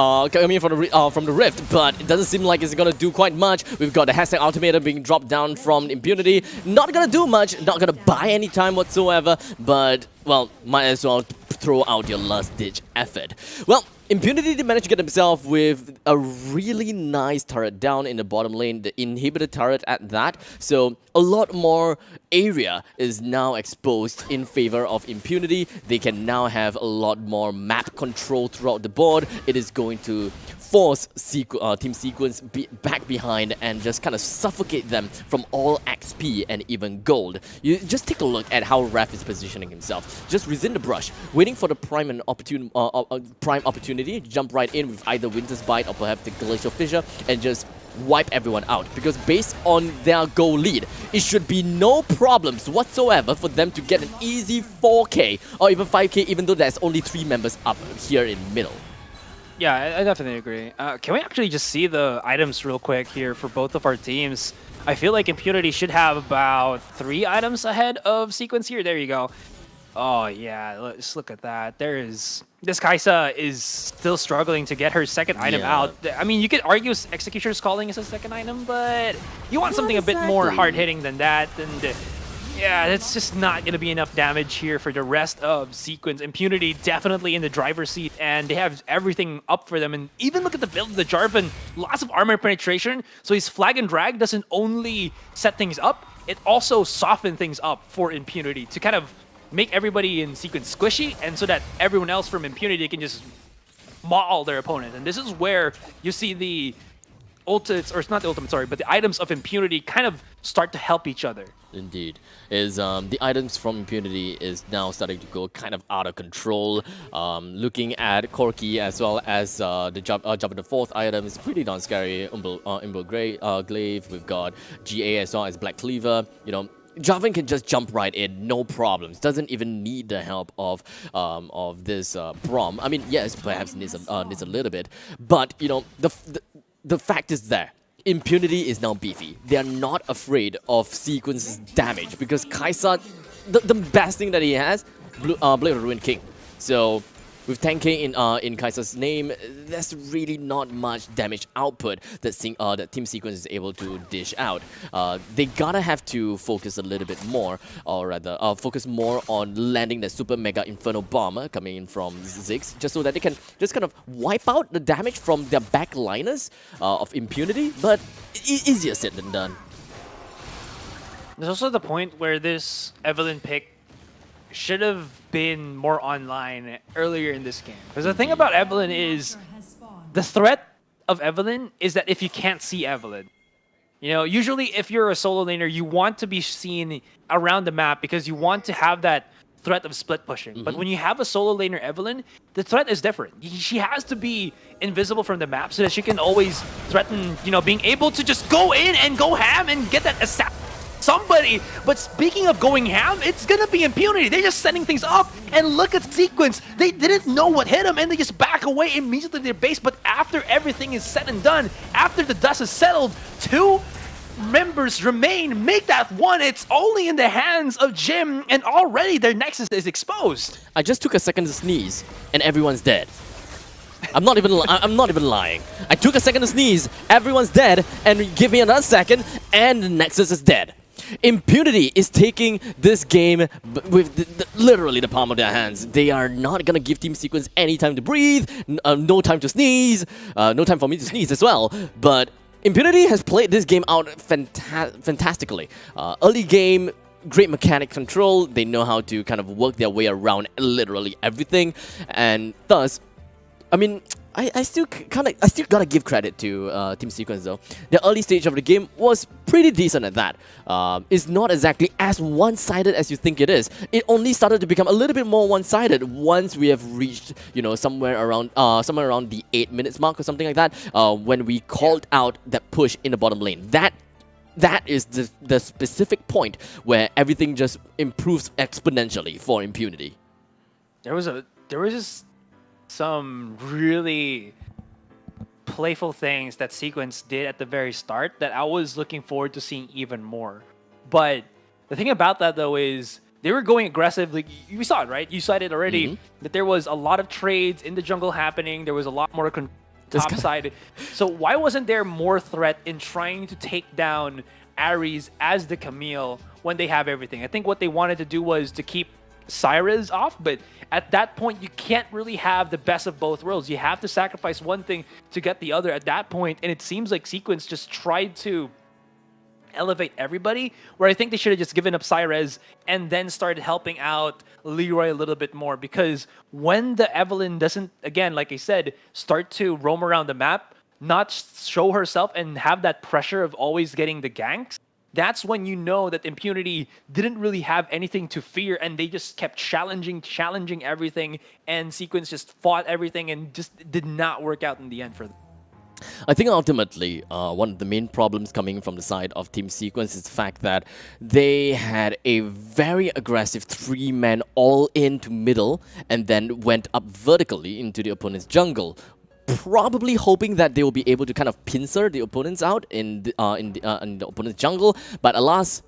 from the Rift, but it doesn't seem like it's gonna do quite much. We've got the hashtag Ultimator being dropped down from Impunity. Not gonna do much. Not gonna buy any time whatsoever. But well, might as well throw out your last-ditch effort. Well, Impunity did manage to get himself with a really nice turret down in the bottom lane, the inhibitor turret at that. So a lot more area is now exposed in favor of Impunity. They can now have a lot more map control throughout the board. It is going to force Team Sequence back behind and just kind of suffocate them from all XP and even gold. You just take a look at how Raph is positioning himself. Just within the brush, waiting for the prime opportunity to jump right in with either Winter's Bite or perhaps the Glacial Fissure and just wipe everyone out. Because based on their goal lead, it should be no problems whatsoever for them to get an easy 4K or even 5K, even though there's only 3 members up here in middle. Yeah, I definitely agree. Can we actually just see the items real quick here for both of our teams? I feel like Impunity should have about 3 items ahead of Sequence here. There you go. Oh, yeah, let's look at that. This Kai'Sa is still struggling to get her second item out. I mean, you could argue Executioner's Calling is a second item, but you want something a bit more hard-hitting than that. And yeah, it's just not going to be enough damage here for the rest of Sequence. Impunity definitely in the driver's seat, and they have everything up for them. And even look at the build of the Jarvan. Lots of armor penetration, so his Flag and Drag doesn't only set things up, it also softens things up for Impunity to kind of make everybody in Sequence squishy, and so that everyone else from Impunity can just maul their opponent. And this is where you see the ultimates, or it's not the ultimate, sorry, but the items of Impunity kind of start to help each other. Indeed. The items from Impunity is now starting to go kind of out of control. Looking at Corki as well as the Jabba the 4th item is pretty darn scary. Umber Glaive, we've got GA as well as Black Cleaver. You know, Jarvan can just jump right in, no problems. Doesn't even need the help of this Braum. I mean, yes, perhaps needs a little bit, but you know, the fact is there. Impunity is now beefy. They are not afraid of Sequence's damage because Kai'Sa, the best thing that he has, Blade of the Ruined King. So with 10k in Kai'Sa's name, there's really not much damage output that Team Sequence is able to dish out. They gotta have to focus a little bit more, or rather, focus more on landing the Super Mega Inferno Bomb coming in from Ziggs, just so that they can just kind of wipe out the damage from their backliners of Impunity, but easier said than done. There's also the point where this Evelynn pick should have been more online earlier in this game. Because the thing about Evelynn is, the threat of Evelynn is that if you can't see Evelynn, you know, usually if you're a solo laner, you want to be seen around the map because you want to have that threat of split pushing. But when you have a solo laner Evelynn, the threat is different. She has to be invisible from the map so that she can always threaten, you know, being able to just go in and go ham and get that somebody. But speaking of going ham, it's gonna be Impunity. They're just setting things up, and look at Sequence. They didn't know what hit them, and they just back away immediately to their base. But after everything is said and done, after the dust is settled, 2 members remain. Make that one. It's only in the hands of Jim, and already their nexus is exposed. I just took a second to sneeze, and everyone's dead. I'm not even lying. I took a second to sneeze, everyone's dead, and give me another second, and the Nexus is dead. Impunity is taking this game with literally the palm of their hands. They are not gonna give Team Sequence any time to breathe, no time to sneeze, no time for me to sneeze as well. But Impunity has played this game out fantastically. Early game, great mechanic control. They know how to kind of work their way around literally everything, and thus, I mean, I still gotta give credit to Team Sequence though. The early stage of the game was pretty decent at that. It's not exactly as one-sided as you think it is. It only started to become a little bit more one-sided once we have reached, you know, somewhere around the 8 minutes mark or something like that. When we called out that push in the bottom lane. That is the specific point where everything just improves exponentially for Impunity. There was just some really playful things that Sequence did at the very start that I was looking forward to seeing even more. But the thing about that though is they were going aggressive. Like you saw it, right? You saw it already that there was a lot of trades in the jungle happening. There was a lot more top side. So why wasn't there more threat in trying to take down Ares as the Camille when they have everything? I think what they wanted to do was to keep Cyrus off, but at that point you can't really have the best of both worlds. You have to sacrifice one thing to get the other at that point, and it seems like Sequence just tried to elevate everybody, where I think they should have just given up Cyrus and then started helping out Leroy a little bit more, because when the Evelyn doesn't, again, like I said, start to roam around the map, not show herself and have that pressure of always getting the ganks, that's when you know that Impunity didn't really have anything to fear, and they just kept challenging everything, and Sequence just fought everything and just did not work out in the end for them. I think ultimately, one of the main problems coming from the side of Team Sequence is the fact that they had a very aggressive 3-man all into middle and then went up vertically into the opponent's jungle, probably hoping that they will be able to kind of pincer the opponents out in the opponent's jungle. But alas,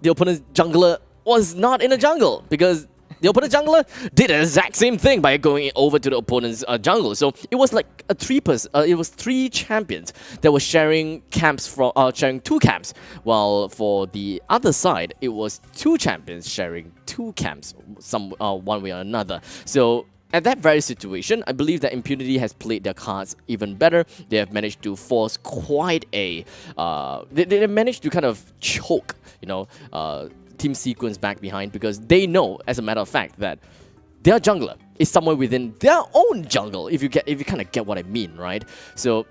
the opponent's jungler was not in a jungle, because the opponent's jungler did the exact same thing by going over to the opponent's jungle. So it was like a it was 3 champions that were sharing camps sharing 2 camps, while for the other side it was 2 champions sharing 2 camps, one way or another. So at that very situation, I believe that Impunity has played their cards even better. They have managed to force quite a they managed to kind of choke, you know, Team Sequence back behind, because they know, as a matter of fact, that their jungler is somewhere within their own jungle, if you kind of get what I mean, right? So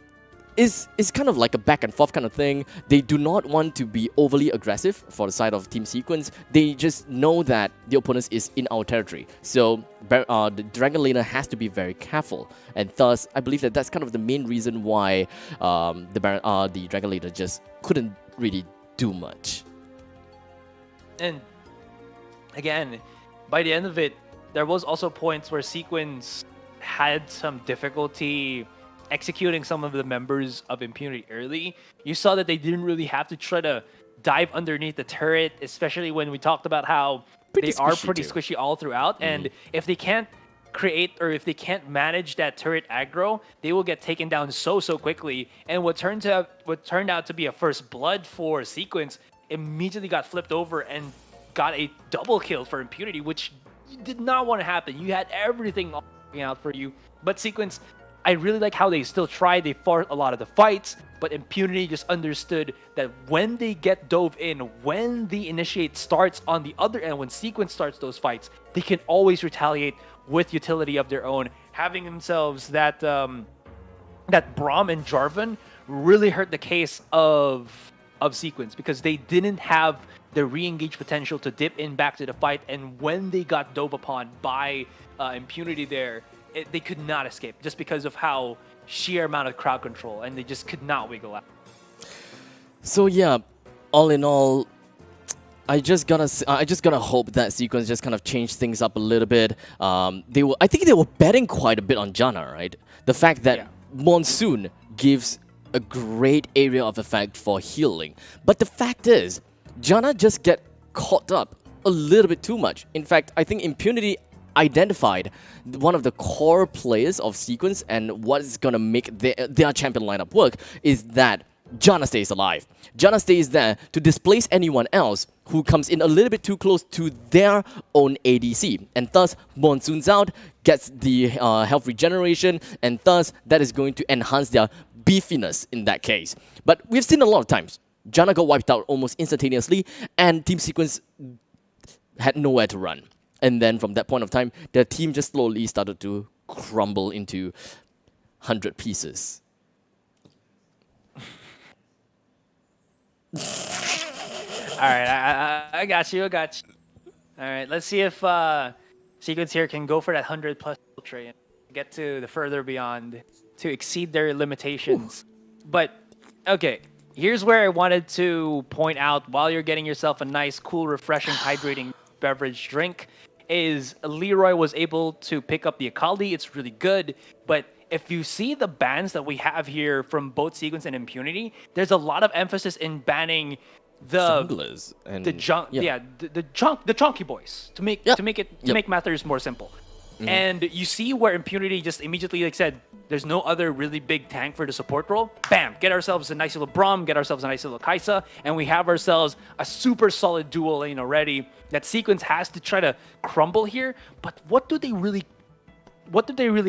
it's kind of like a back and forth kind of thing. They do not want to be overly aggressive for the side of Team Sequence. They just know that the opponent is in our territory. So the Dragon Laner has to be very careful. And thus, I believe that that's kind of the main reason why the Dragon Laner just couldn't really do much. And again, by the end of it, there was also points where Sequence had some difficulty executing some of the members of Impunity early. You saw that they didn't really have to try to dive underneath the turret, especially when we talked about how they are pretty squishy all throughout. And if they can't create, or if they can't manage that turret aggro, they will get taken down so quickly. And what turned out to be a first blood for Sequence immediately got flipped over and got a double kill for Impunity, which did not want to happen. You had everything working out for you, but Sequence, I really like how they still tried. They fought a lot of the fights, but Impunity just understood that when they get dove in, when the initiate starts on the other end, when Sequence starts those fights, they can always retaliate with utility of their own. Having themselves that Braum and Jarvan really hurt the case of Sequence, because they didn't have the re-engage potential to dip in back to the fight, and when they got dove upon by Impunity there, they could not escape, just because of how sheer amount of crowd control, and they just could not wiggle out. So yeah, all in all, I just gotta hope that Sequence just kind of changed things up a little bit. I think they were betting quite a bit on Janna, right? The fact that Monsoon gives a great area of effect for healing. But the fact is, Janna just get caught up a little bit too much. In fact, I think Impunity identified one of the core players of Sequence, and what is going to make their champion lineup work is that Janna stays alive. Janna stays there to displace anyone else who comes in a little bit too close to their own ADC. And thus, Monsoon's out, gets the health regeneration, and thus that is going to enhance their beefiness in that case. But we've seen a lot of times, Janna got wiped out almost instantaneously, and Team Sequence had nowhere to run. And then from that point of time, their team just slowly started to crumble into 100 pieces. All right, I got you. All right, let's see if Sequence here can go for that 100+ trade and get to the further beyond to exceed their limitations. But okay, here's where I wanted to point out, while you're getting yourself a nice, cool, refreshing, hydrating beverage drink, is Leroy was able to pick up the Akali. It's really good, but if you see the bans that we have here from both Sequence and Impunity, there's a lot of emphasis in banning the junglers and the chunky boys to make matters more simple. And you see where Impunity just immediately said, there's no other really big tank for the support role. Bam! Get ourselves a nice little Braum, get ourselves a nice little Kai'Sa, and we have ourselves a super solid dual lane already. That Sequence has to try to crumble here, but what do they really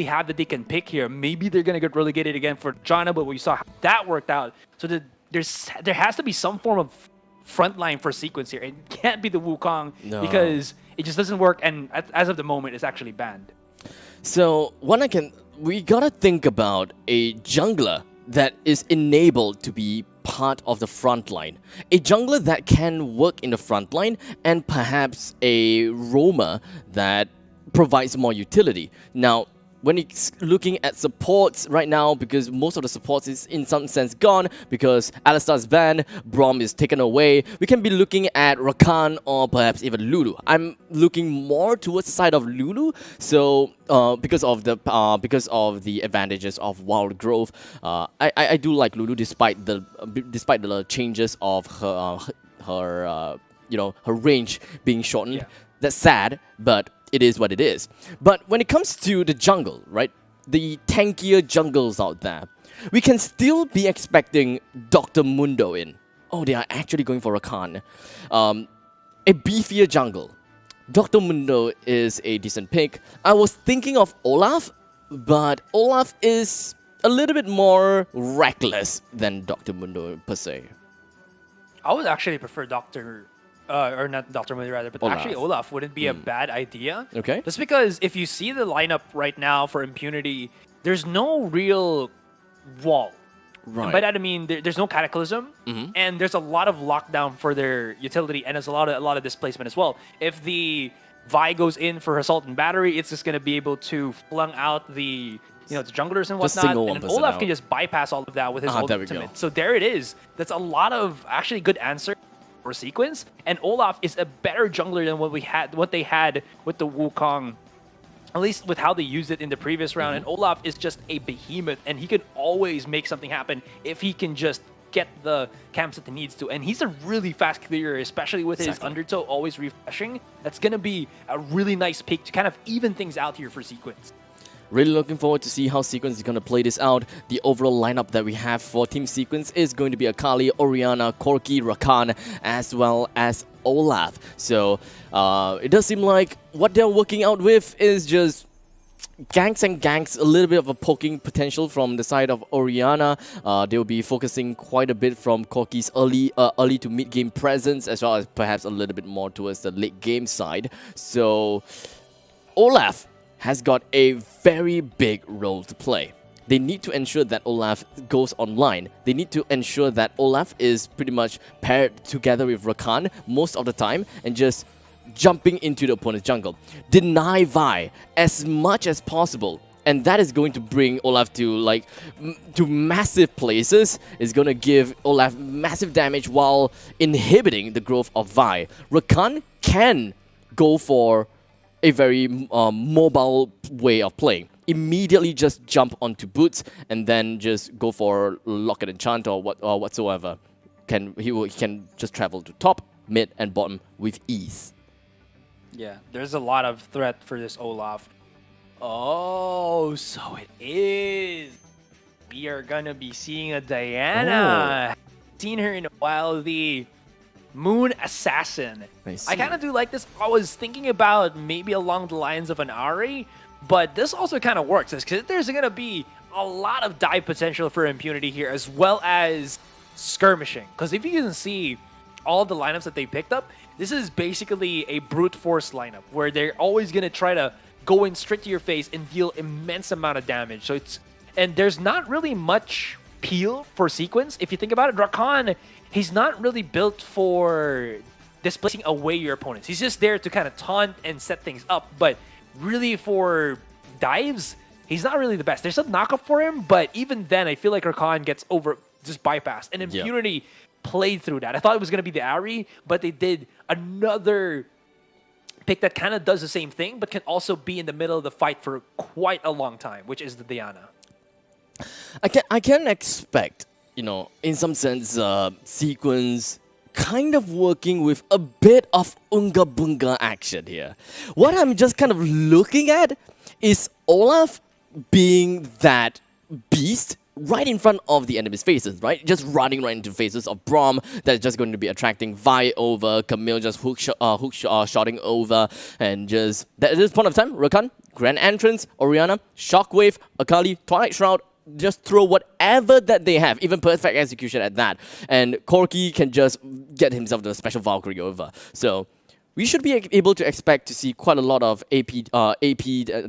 have that they can pick here? Maybe they're gonna get relegated again for Janna, but we saw how that worked out. So there has to be some form of frontline for Sequence here. It can't be the Wukong because it just doesn't work, and as of the moment, it's actually banned. So we gotta think about a jungler that is enabled to be part of the front line. A jungler that can work in the front line, and perhaps a roamer that provides more utility. Now, when it's looking at supports right now, because most of the supports is in some sense gone, because Alistar's banned, Braum is taken away, we can be looking at Rakan or perhaps even Lulu. I'm looking more towards the side of Lulu, so because of the advantages of wild growth, I do like Lulu despite the changes of her range being shortened. Yeah. That's sad, but it is what it is. But when it comes to the jungle, right, the tankier jungles out there, we can still be expecting Dr. Mundo in. Oh, they are actually going for Rakan. A beefier jungle. Dr. Mundo is a decent pick. I was thinking of Olaf, but Olaf is a little bit more reckless than Dr. Mundo per se. I would actually prefer or not Dr. Mundo rather, but actually Olaf wouldn't be a bad idea. Okay. Just because if you see the lineup right now for Impunity, there's no real wall. Right. And by that I mean there's no Cataclysm, and there's a lot of lockdown for their utility, and there's a lot of displacement as well. If the Vi goes in for Assault and Battery, it's just going to be able to flung out the junglers and whatnot, and Olaf can just bypass all of that with his ultimate. So there it is. That's a lot of actually good answer for Sequence, and Olaf is a better jungler than what they had with the Wukong, at least with how they used it in the previous round. And Olaf is just a behemoth, and he can always make something happen if he can just get the camps that he needs to. And he's a really fast clearer, especially with his undertow always refreshing. That's gonna be a really nice pick to kind of even things out here for Sequence. Really looking forward to see how Sequence is going to play this out. The overall lineup that we have for Team Sequence is going to be Akali, Orianna, Corki, Rakan, as well as Olaf. So it does seem like what they're working out with is just ganks and ganks, a little bit of a poking potential from the side of Orianna. They'll be focusing quite a bit from Corki's early to mid-game presence, as well as perhaps a little bit more towards the late-game side. So Olaf has got a very big role to play. They need to ensure that Olaf goes online. They need to ensure that Olaf is pretty much paired together with Rakan most of the time and just jumping into the opponent's jungle. Deny Vi as much as possible. And that is going to bring Olaf to massive places. It's going to give Olaf massive damage while inhibiting the growth of Vi. Rakan can go for a very mobile way of playing. immediately just jump onto boots and then just go for lock and enchant or whatsoever. He can just travel to top, mid, and bottom with ease. Yeah, there's a lot of threat for this Olaf. Oh, so it is. We are gonna be seeing a Diana. Seen her in a while, the Moon Assassin. I kind of do like this. I was thinking about maybe along the lines of an Ari, but this also kind of works because there's gonna be a lot of dive potential for Impunity here, as well as skirmishing. Because if you can see all the lineups that they picked up, this is basically a brute force lineup where they're always gonna try to go in straight to your face and deal immense amount of damage. So and there's not really much peel for sequence. If you think about it, Rakan, he's not really built for displacing away your opponents. He's just there to kind of taunt and set things up. But really for dives, he's not really the best. There's a knockup for him, but even then, I feel like Rakan gets just bypassed. And Impunity played through that. I thought it was going to be the Ari, but they did another pick that kind of does the same thing, but can also be in the middle of the fight for quite a long time, which is the Diana. I can expect, in some sense, sequence kind of working with a bit of Unga Bunga action here. What I'm just kind of looking at is Olaf being that beast right in front of the enemy's faces, right? Just running right into faces of Braum that's just going to be attracting Vi over, Camille just shotting over, and just at this point of time, Rakan, Grand Entrance, Orianna, Shockwave, Akali, Twilight Shroud, just throw whatever that they have, even perfect execution at that, and Corki can just get himself the special Valkyrie over. So we should be able to expect to see quite a lot of AP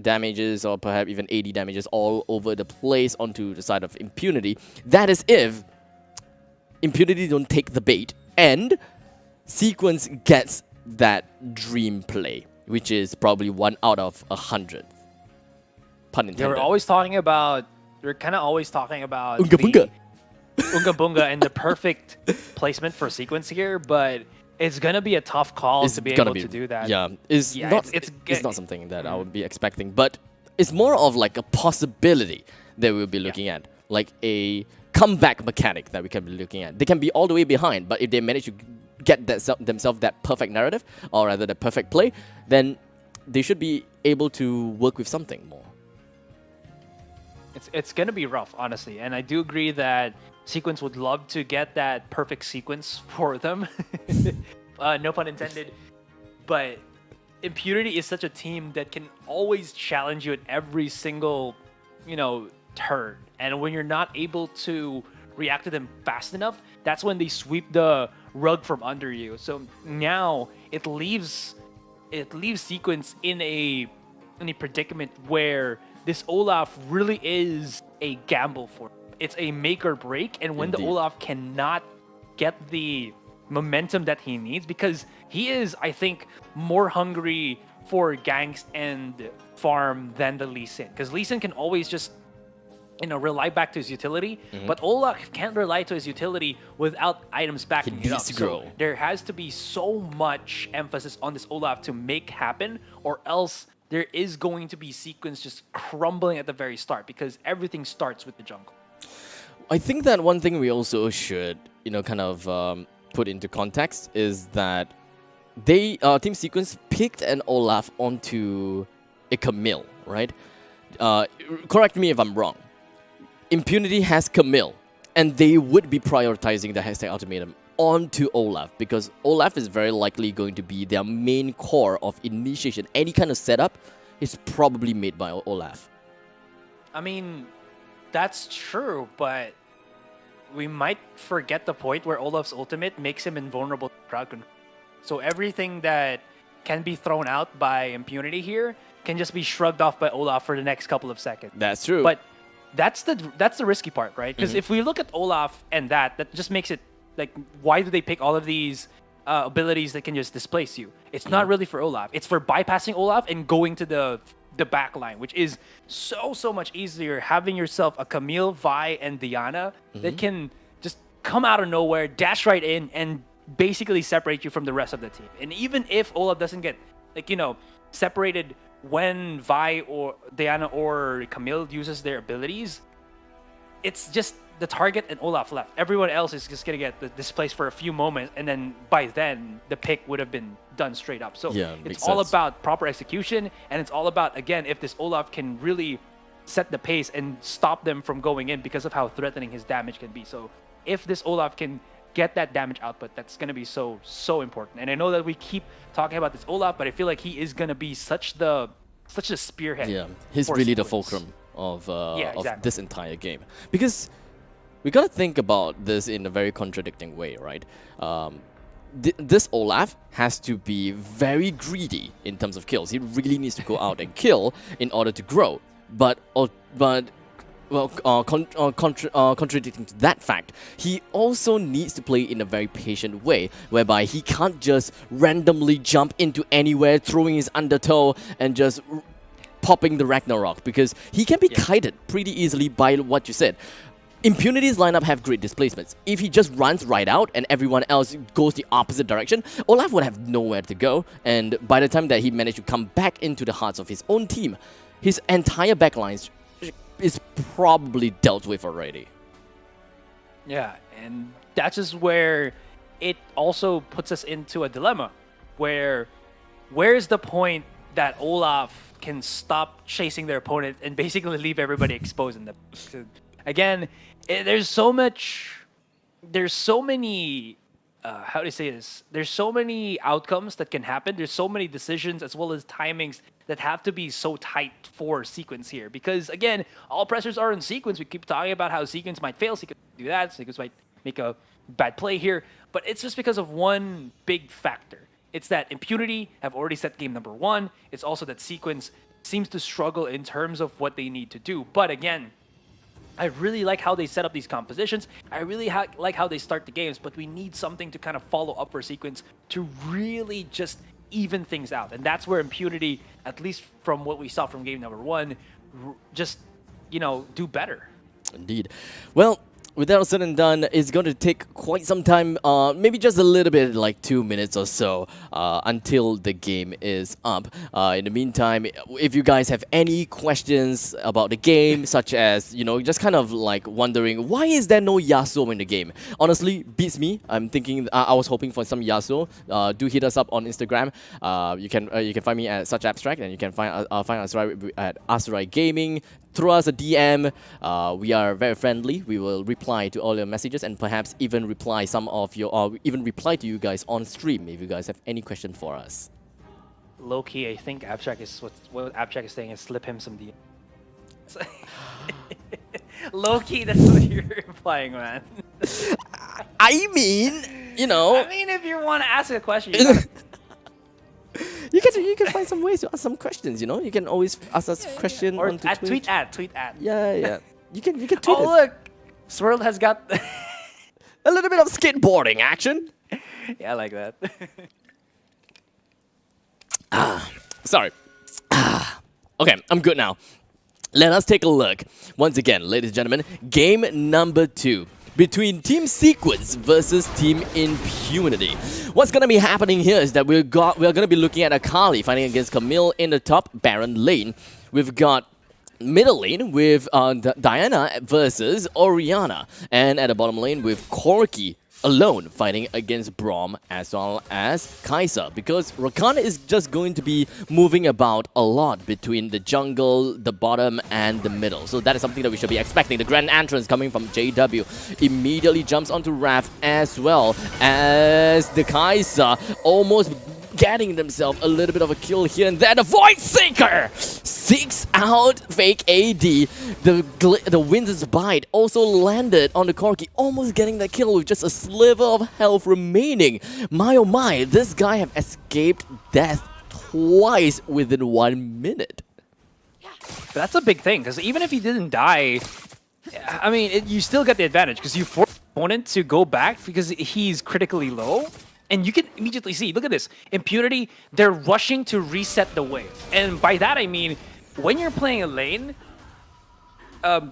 damages or perhaps even AD damages all over the place onto the side of Impunity. That is if Impunity don't take the bait and Sequence gets that dream play, which is probably 1 out of 100. Pun intended. We're kind of always talking about Unga Bunga. Unga Bunga and the perfect placement for Sequence here, but it's gonna be a tough call to be able to do that. Yeah, it's not something that I would be expecting, but it's more of like a possibility that we'll be looking at, like a comeback mechanic that we can be looking at. They can be all the way behind, but if they manage to get themselves that perfect narrative, or rather the perfect play, then they should be able to work with something more. It's gonna be rough, honestly, and I do agree that Sequence would love to get that perfect sequence for them. No pun intended. But Impunity is such a team that can always challenge you at every single, turn. And when you're not able to react to them fast enough, that's when they sweep the rug from under you. So now it leaves Sequence in a predicament where this Olaf really is a gamble for them. It's a make or break, and when the Olaf cannot get the momentum that he needs, because he is, I think, more hungry for ganks and farm than the Lee Sin, because Lee Sin can always just rely back to his utility, but Olaf can't rely to his utility without items backing it up. So there has to be so much emphasis on this Olaf to make happen, or else there is going to be Sequence just crumbling at the very start, because everything starts with the jungle. I think that one thing we also should, put into context is that Team Sequence picked an Olaf onto a Camille, right? Correct me if I'm wrong. Impunity has Camille, and they would be prioritizing the hashtag ultimatum onto Olaf, because Olaf is very likely going to be their main core of initiation. Any kind of setup is probably made by Olaf. I mean, that's true, but we might forget the point where Olaf's ultimate makes him invulnerable to crowd control. So everything that can be thrown out by Impunity here can just be shrugged off by Olaf for the next couple of seconds. That's true. But that's the risky part, right? Because if we look at Olaf and that just makes it like, why do they pick all of these abilities that can just displace you? It's not really for Olaf. It's for bypassing Olaf and going to the back line, which is so much easier, having yourself a Camille, Vi, and Diana that can just come out of nowhere, dash right in, and basically separate you from the rest of the team. And even if Olaf doesn't get separated when Vi or Diana or Camille uses their abilities, it's just the target and Olaf left. Everyone else is just gonna get displaced for a few moments, and then by then the pick would have been done straight up. So Yeah, it's makes all sense. about proper execution, and it's all about, again, if this Olaf can really set the pace and stop them from going in because of how threatening his damage can be. So if this Olaf can get that damage output, that's gonna be so important. And I know that we keep talking about this Olaf, but I feel like he is gonna be such a spearhead. Yeah, he's for really the Sequence. fulcrum of exactly. of this entire game, because we gotta think about this in a very contradicting way, right? This Olaf has to be very greedy in terms of kills. He really needs to go out and kill in order to grow. But contradicting to that fact, he also needs to play in a very patient way, whereby he can't just randomly jump into anywhere, throwing his undertow and just popping the Ragnarok, because he can be kited pretty easily by what you said. Impunity's lineup have great displacements. If he just runs right out and everyone else goes the opposite direction, Olaf would have nowhere to go, and by the time that he managed to come back into the hearts of his own team, his entire backline is probably dealt with already. Yeah, and that's just where it also puts us into a dilemma, where's the point that Olaf can stop chasing their opponent and basically leave everybody exposed in the... Again, there's so many how do you say this? There's so many outcomes that can happen. There's so many decisions as well as timings that have to be so tight for Sequence here. Because again, all pressures are in Sequence. We keep talking about how Sequence might fail, Sequence might do that, Sequence might make a bad play here. But it's just because of one big factor. It's that Impunity have already set game number 1. It's also that Sequence seems to struggle in terms of what they need to do. But again, I really like how they set up these compositions. I really like how they start the games, but we need something to kind of follow up for Sequence to really just even things out. And that's where Impunity, at least from what we saw from game number 1, just, do better. Indeed. Well, with that all said and done, it's going to take quite some time, maybe just a little bit, like 2 minutes or so, until the game is up. In the meantime, if you guys have any questions about the game, such as, just kind of like wondering, why is there no Yasuo in the game? Honestly, beats me. I'm thinking, I was hoping for some Yasuo. Do hit us up on Instagram. You can find me at Such Abstract, and you can find us at Asurai Gaming. Throw us a DM. We are very friendly. We will reply to all your messages and perhaps even reply reply to you guys on stream if you guys have any question for us. Low key, I think Abstract is what Abstract is saying is slip him some DM. Low key, that's what you're implying, man. I mean, I mean, if you want to ask a question, you gotta... You can find some ways to ask some questions. You can always ask us questions or on Twitch. tweet at. Yeah. You can tweet Oh us. look, Swirl has got a little bit of skateboarding action. Yeah, I like that. Sorry. Okay, I'm good now. Let us take a look. Once again, ladies and gentlemen, game number 2. Between Team Sequence versus Team Impunity. What's going to be happening here is that we're going to be looking at Akali fighting against Camille in the top Baron lane. We've got middle lane with Diana versus Orianna. And at the bottom lane with Corki alone fighting against Braum as well as Kai'Sa, because Rakan is just going to be moving about a lot between the jungle, the bottom, and the middle. So that is something that we should be expecting. The grand entrance coming from JW immediately jumps onto Raph as well as the Kai'Sa almost getting themselves a little bit of a kill here and there. The Void Seeker seeks out fake AD. The Wind's Bite also landed on the Corki, almost getting that kill with just a sliver of health remaining. My oh my, this guy have escaped death twice within 1 minute. But that's a big thing, because even if he didn't die, I mean, you still get the advantage, because you force the opponent to go back because he's critically low. And you can immediately see, look at this, Impunity, they're rushing to reset the wave. And by that I mean, when you're playing a lane,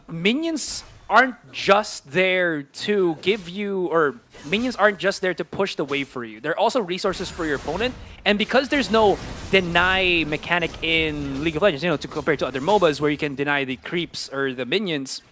minions aren't just there to give you, or minions aren't just there to push the wave for you. They're also resources for your opponent. And because there's no deny mechanic in League of Legends, to compare to other MOBAs where you can deny the creeps or the minions,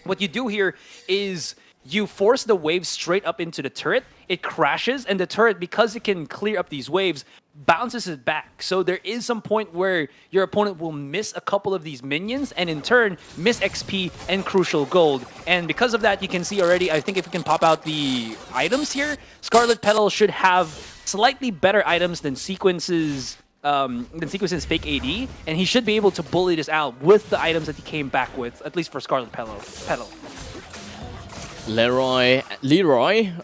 what you do here is you force the wave straight up into the turret, it crashes, and the turret, because it can clear up these waves, bounces it back. So there is some point where your opponent will miss a couple of these minions, and in turn, miss XP and crucial gold. And because of that, you can see already, I think if we can pop out the items here, Scarlet Petal should have slightly better items than Sequence's fake AD, and he should be able to bully this out with the items that he came back with, at least for Scarlet Petal. Leroy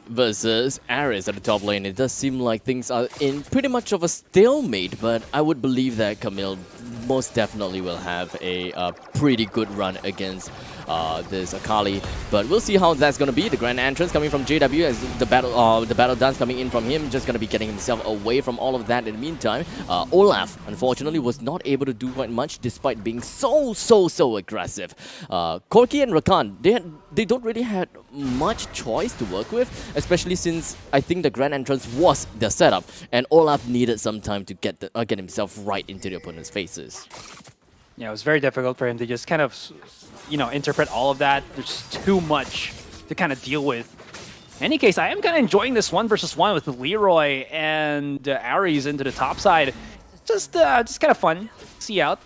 versus Ares at the top lane. It does seem like things are in pretty much of a stalemate, but I would believe that Camille most definitely will have a pretty good run against this Akali. But we'll see how that's going to be. The grand entrance coming from JW as the battle dance coming in from him, just going to be getting himself away from all of that in the meantime. Olaf, unfortunately, was not able to do quite much despite being so aggressive. Corki and Rakan, they don't really have much choice to work with, especially since I think the grand entrance was their setup, and Olaf needed some time to get himself right into the opponent's faces. Yeah, it was very difficult for him to just kind of, interpret all of that. There's too much to kind of deal with. In any case, I am kind of enjoying this 1v1 with Leroy and Ares into the top side. Just kind of fun to see out.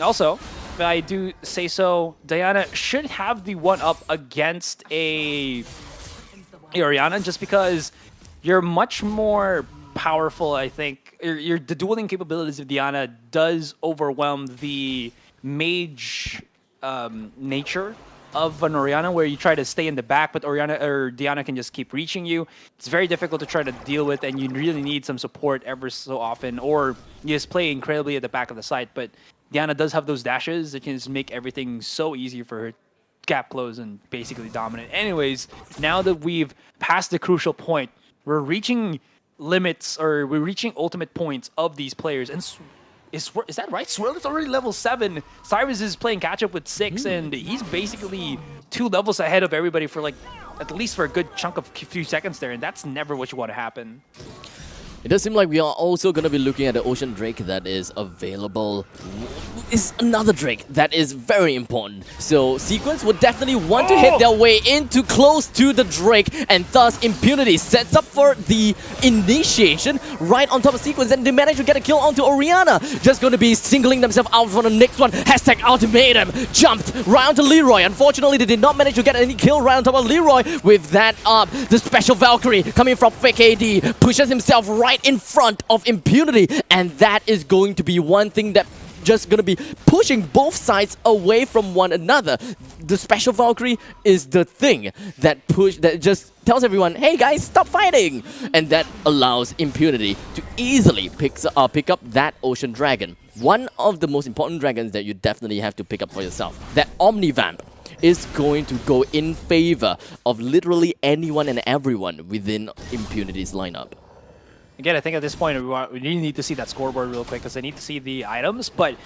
Also, if I do say so, Diana should have the 1-up against a Orianna, just because you're much more powerful, I think. The dueling capabilities of Diana does overwhelm the mage nature of an Orianna, where you try to stay in the back, but Diana can just keep reaching you. It's very difficult to try to deal with, and you really need some support ever so often, or you just play incredibly at the back of the site. But Diana does have those dashes that can just make everything so easy for her. Gap close and basically dominate. Anyways, now that we've passed the crucial point, we're reaching limits, or we're reaching ultimate points of these players. And is that right? Swirl is already level 7. Cyrus is playing catch up with 6, and he's basically 2 levels ahead of everybody for at least for a good chunk of few seconds there, and that's never what you want to happen. It does seem like we are also going to be looking at the Ocean Drake that is available. It's another Drake that is very important. So Sequence would definitely want to hit their way into close to the Drake, and thus Impunity sets up for the initiation right on top of Sequence, and they manage to get a kill onto Orianna. Just going to be singling themselves out for the next one. Hashtag Ultimatum jumped right onto Leroy. Unfortunately, they did not manage to get any kill right on top of Leroy. With that up, the special Valkyrie coming from fake AD pushes himself right in front of Impunity, and that is going to be one thing that just going to be pushing both sides away from one another. The special Valkyrie is the thing that just tells everyone, hey guys, stop fighting, and that allows Impunity to easily pick up that Ocean Dragon, one of the most important dragons that you definitely have to pick up for yourself. That Omnivamp is going to go in favor of literally anyone and everyone within Impunity's lineup. Again, I think at this point we really need to see that scoreboard real quick, because I need to see the items. But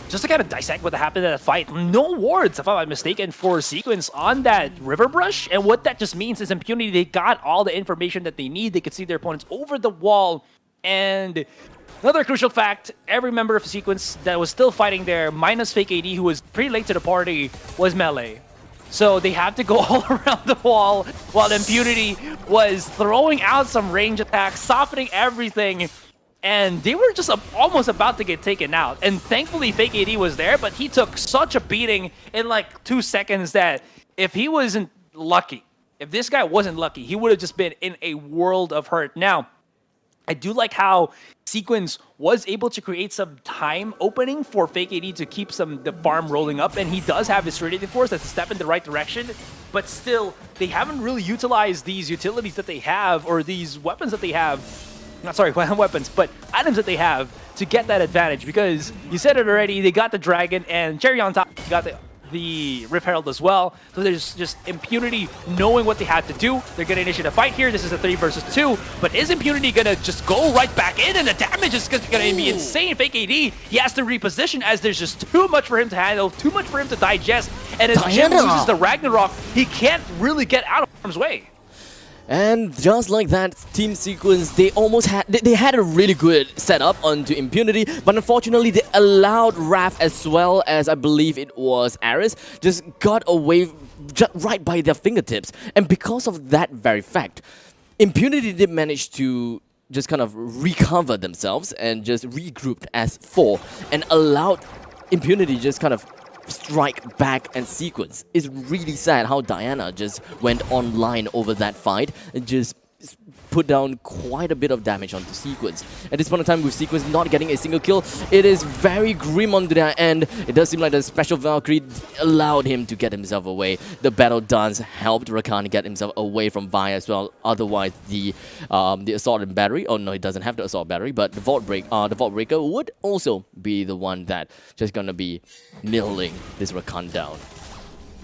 just to kind of dissect what happened in that fight, no wards, if I'm not mistaken, for Sequence on that River Brush. And what that just means is Impunity, they got all the information that they need. They could see their opponents over the wall. And another crucial fact, every member of Sequence that was still fighting there, minus fake AD, who was pretty late to the party, was melee. So they had to go all around the wall while Impunity was throwing out some range attacks, softening everything, and they were just almost about to get taken out. And thankfully, Fake AD was there, but he took such a beating in 2 seconds that if he wasn't lucky, if this guy wasn't lucky, he would have just been in a world of hurt. Now, I do like how Sequence was able to create some time opening for Fake AD to keep the farm rolling up, and he does have his Radiant Force. That's a step in the right direction, but still, they haven't really utilized these utilities that they have, or these weapons that they have. Not sorry, weapons, but items that they have to get that advantage, because you said it already, they got the dragon, and cherry on top, you got the Rift Herald as well. So there's just Impunity knowing what they have to do. They're going to initiate a fight here. This is a 3 versus 2. But is Impunity going to just go right back in? And the damage is going to be insane. Fake AD, he has to reposition as there's just too much for him to handle, too much for him to digest. And as Jim uses the Ragnarok, he can't really get out of harm's way. And just like that, Team Sequence, they almost had they had a really good setup onto Impunity, but unfortunately they allowed Raph as well as I believe it was Aris just got away just right by their fingertips. And because of that very fact, Impunity did manage to just kind of recover themselves and just regrouped as 4 and allowed Impunity just kind of strike back and Sequence. It's really sad how Diana just went online over that fight and just put down quite a bit of damage onto Sequence. At this point in time, with Sequence not getting a single kill, it is very grim on their end. It does seem like the special Valkyrie allowed him to get himself away. The battle dance helped Rakan get himself away from Vi as well. Otherwise, the assault and battery, oh no, he doesn't have the assault battery, but the Vault Breaker would also be the one that just gonna be milling this Rakan down.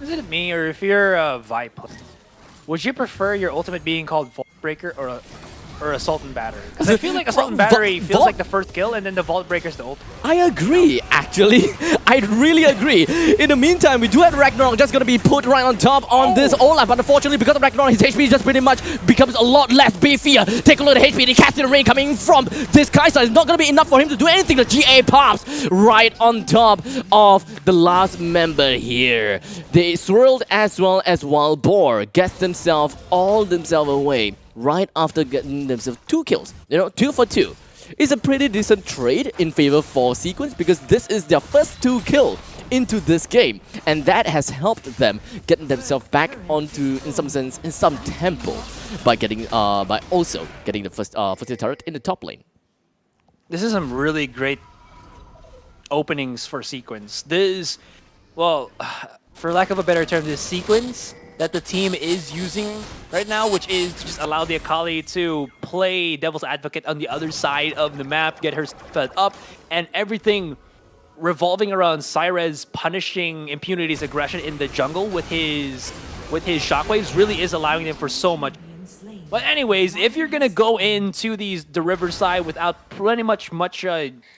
Is it me, or if you're a Vi player, would you prefer your ultimate being called Vault Breaker or Assault and Battery? Because I feel like Assault and Battery feels like the first kill, and then the Vault Breaker's the ultimate. I agree, actually. I really agree. In the meantime, we do have Ragnarok just going to be put right on top on this Olaf, but unfortunately, because of Ragnarok, his HP just pretty much becomes a lot less beefier. Take a look at the HP, the casting rain coming from this Kai'Sa is not going to be enough for him to do anything. The GA pops right on top of the last member here. They swirled as well as Wild Boar gets themselves away right after getting themselves 2 kills. You know, 2 for 2. It's a pretty decent trade in favor for Sequence because this is their first 2 kill into this game, and that has helped them get themselves back onto, in some sense, in some tempo by getting by also getting the first turret in the top lane. This is some really great openings for Sequence. This, well, for lack of a better term, this sequence that the team is using right now, which is to just allow the Akali to play devil's advocate on the other side of the map, get her fed up, and everything revolving around Cyrez punishing Impunity's aggression in the jungle with his shockwaves really is allowing them for so much. But anyways, if you're gonna go into the river side without pretty much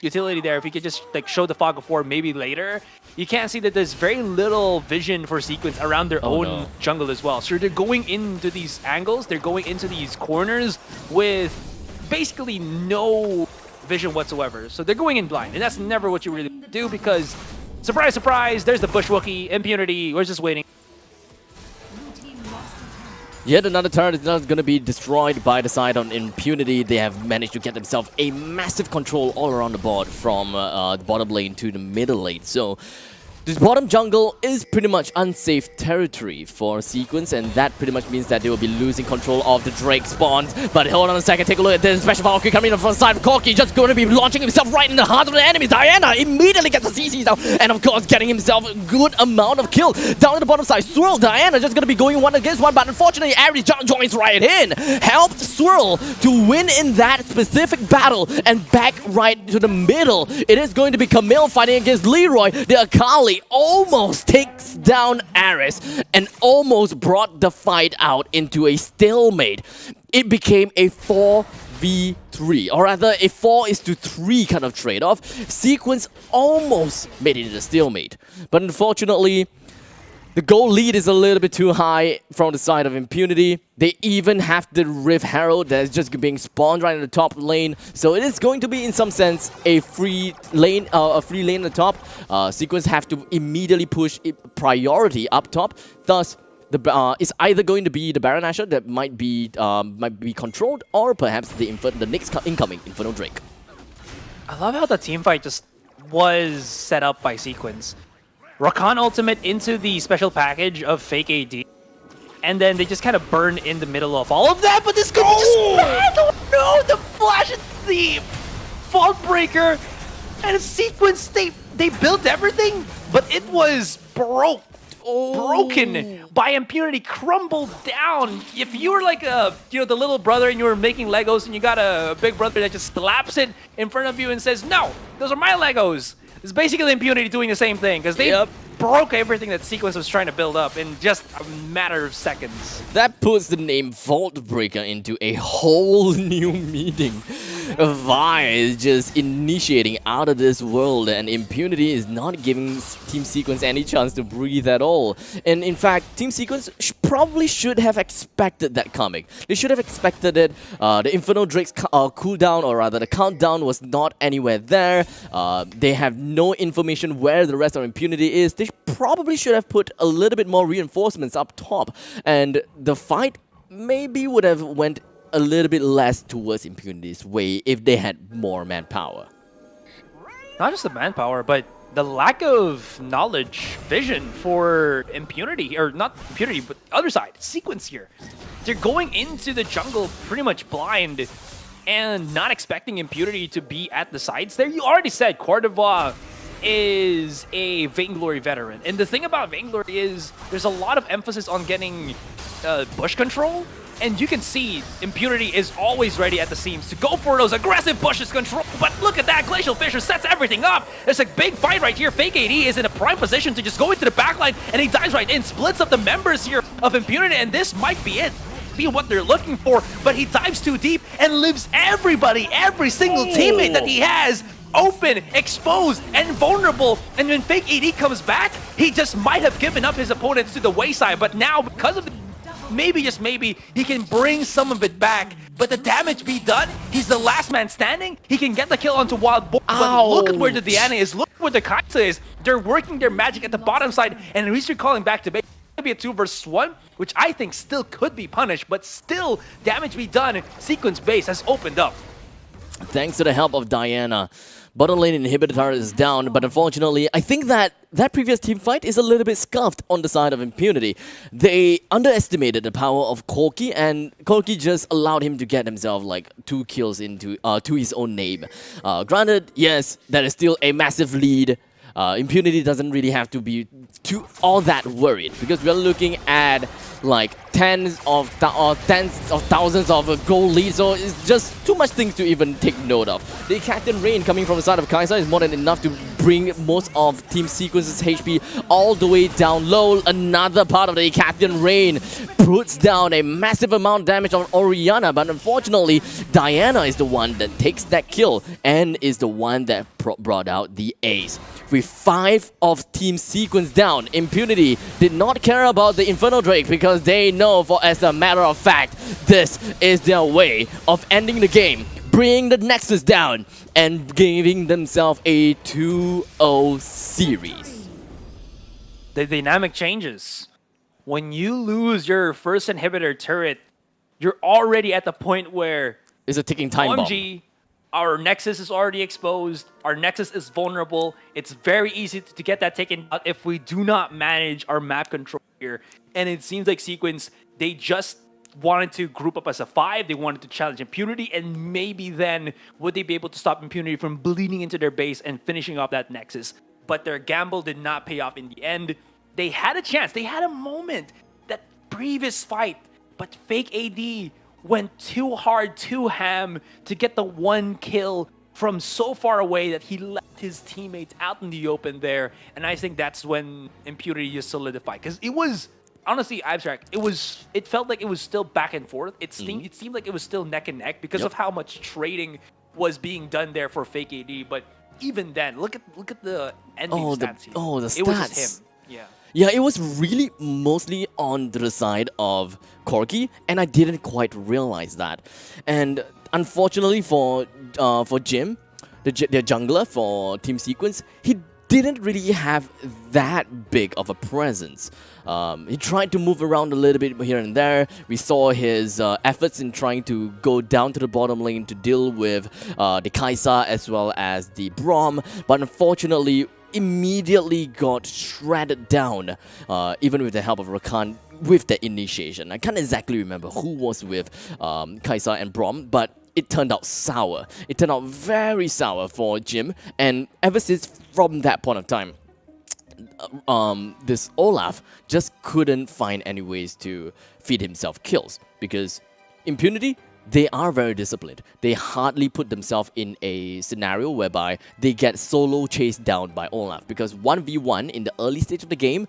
utility there, if you could just like show the Fog of War maybe later, you can see that there's very little vision for Sequence around their own jungle as well. So they're going into these angles, they're going into these corners with basically no vision whatsoever. So they're going in blind, and that's never what you really do because, surprise, surprise, there's the Bush Wookiee, Impunity, we're just waiting. Yet another turret is not going to be destroyed by the side on Impunity. They have managed to get themselves a massive control all around the board from the bottom lane to the middle lane. So this bottom jungle is pretty much unsafe territory for Sequence, and that pretty much means that they will be losing control of the Drake spawns. But hold on a second, take a look at this. Special Valkyrie coming in from the side of Corki, just going to be launching himself right in the heart of the enemy. Diana immediately gets the CCs down, and of course getting himself a good amount of kill. Down at the bottom side, Swirl, Diana just going to be going 1 against 1, but unfortunately Ares joins right in. Helped Swirl to win in that specific battle, and back right to the middle. It is going to be Camille fighting against Leroy. The Akali almost takes down Aris and almost brought the fight out into a stalemate. It became a 4v3, or rather a 4:3 kind of trade-off. Sequence almost made it a stalemate, but unfortunately the goal lead is a little bit too high from the side of Impunity. They even have the Rift Herald that is just being spawned right in the top lane. So it is going to be, in some sense, a free lane at the top. Sequence have to immediately push priority up top. Thus, it's either going to be the Baron Asher that might be controlled, or perhaps the next incoming Inferno Drake. I love how the teamfight just was set up by Sequence. Rakan ultimate into the special package of fake AD, and then they just kind of burn in the middle of all of that, but this could be just bad! Oh no, the flash and the Vault Breaker and a Sequence, they built everything, but it was broken by Impunity, crumbled down. If you were like the little brother and you were making Legos and you got a big brother that just slaps it in front of you and says, "No, those are my Legos," It's basically Impunity doing the same thing, because they broke everything that Sequence was trying to build up in just a matter of seconds. That puts the name Vault Breaker into a whole new meaning. Vi is just initiating out of this world, and Impunity is not giving Team Sequence any chance to breathe at all. And in fact, Team Sequence probably should have expected that coming. They should have expected it. The Inferno Drake's cooldown, or rather the countdown, was not anywhere there. They have no information where the rest of Impunity is. They probably should have put a little bit more reinforcements up top, and the fight maybe would have went a little bit less towards Impunity's way if they had more manpower. Not just the manpower, but the lack of knowledge, vision for Impunity, or not Impunity, but the other side, Sequence here. They're going into the jungle pretty much blind and not expecting Impunity to be at the sides there. You already said Cordoba is a Vainglory veteran. And the thing about Vainglory is there's a lot of emphasis on getting bush control. And you can see Impunity is always ready at the seams to go for those aggressive bushes control. But look at that, Glacial Fissure sets everything up. There's a big fight right here. Fake AD is in a prime position to just go into the backline, and he dives right in, splits up the members here of Impunity, and this might be it. Be what they're looking for, but he dives too deep and leaves everybody, every single teammate that he has open, exposed, and vulnerable. And when Fake AD comes back, he just might have given up his opponents to the wayside, but now because of the maybe, just maybe, he can bring some of it back. But the damage be done. He's the last man standing. He can get the kill onto Wild Boar. But look at where the Diana is. Look where the Kaisa is. They're working their magic at the bottom side. And at least you're calling back to base. Maybe a 2 versus 1, which I think still could be punished. But still, damage be done. Sequence base has opened up. Thanks to the help of Diana. Bottom lane inhibitor turret is down, but unfortunately, I think that previous team fight is a little bit scuffed on the side of Impunity. They underestimated the power of Corki, and Corki just allowed him to get himself like 2 kills into to his own name. Granted, yes, that is still a massive lead. Impunity doesn't really have to be all that worried, because we're looking at like tens of thousands of goal leads, so it's just too much things to even take note of. The Captain Rain coming from the side of Kaisa is more than enough to bring most of Team Sequence's HP all the way down low. Another part of the Captain Rain puts down a massive amount of damage on Oriana, but unfortunately, Diana is the one that takes that kill and is the one that brought out the ace. With 5 of Team Sequence down, Impunity did not care about the Inferno Drake because they know for as a matter of fact, this is their way of ending the game, bringing the Nexus down and giving themselves a 2-0 series. The dynamic changes. When you lose your first inhibitor turret, you're already at the point where it's a ticking time bomb. OMG, our Nexus is already exposed. Our Nexus is vulnerable. It's very easy to get that taken out if we do not manage our map control here. And it seems like Sequence, they just wanted to group up as a 5. They wanted to challenge Impunity, and maybe then would they be able to stop Impunity from bleeding into their base and finishing off that Nexus. But their gamble did not pay off in the end. They had a chance. They had a moment. That previous fight, but Fake AD went too hard, too ham to get the 1 kill from so far away that he left his teammates out in the open there. And I think that's when Impunity just solidified. Because it was, honestly, Abstract, it felt like it was still back and forth. It seemed like it was still neck and neck because of how much trading was being done there for Fake AD. But even then, look at the ending stats here. The stats. It was just him. Yeah. Yeah, it was really mostly on the side of Corki, and I didn't quite realize that. And unfortunately for Jim, the jungler for Team Sequence, he didn't really have that big of a presence. He tried to move around a little bit here and there. We saw his efforts in trying to go down to the bottom lane to deal with the Kaisa as well as the Braum, but unfortunately, immediately got shredded down, even with the help of Rakan with the initiation. I can't exactly remember who was with Kaisa and Braum, but it turned out sour. It turned out very sour for Jim, and ever since from that point of time, this Olaf just couldn't find any ways to feed himself kills, because Impunity they are very disciplined. They hardly put themselves in a scenario whereby they get solo chased down by Olaf, because 1v1 in the early stage of the game,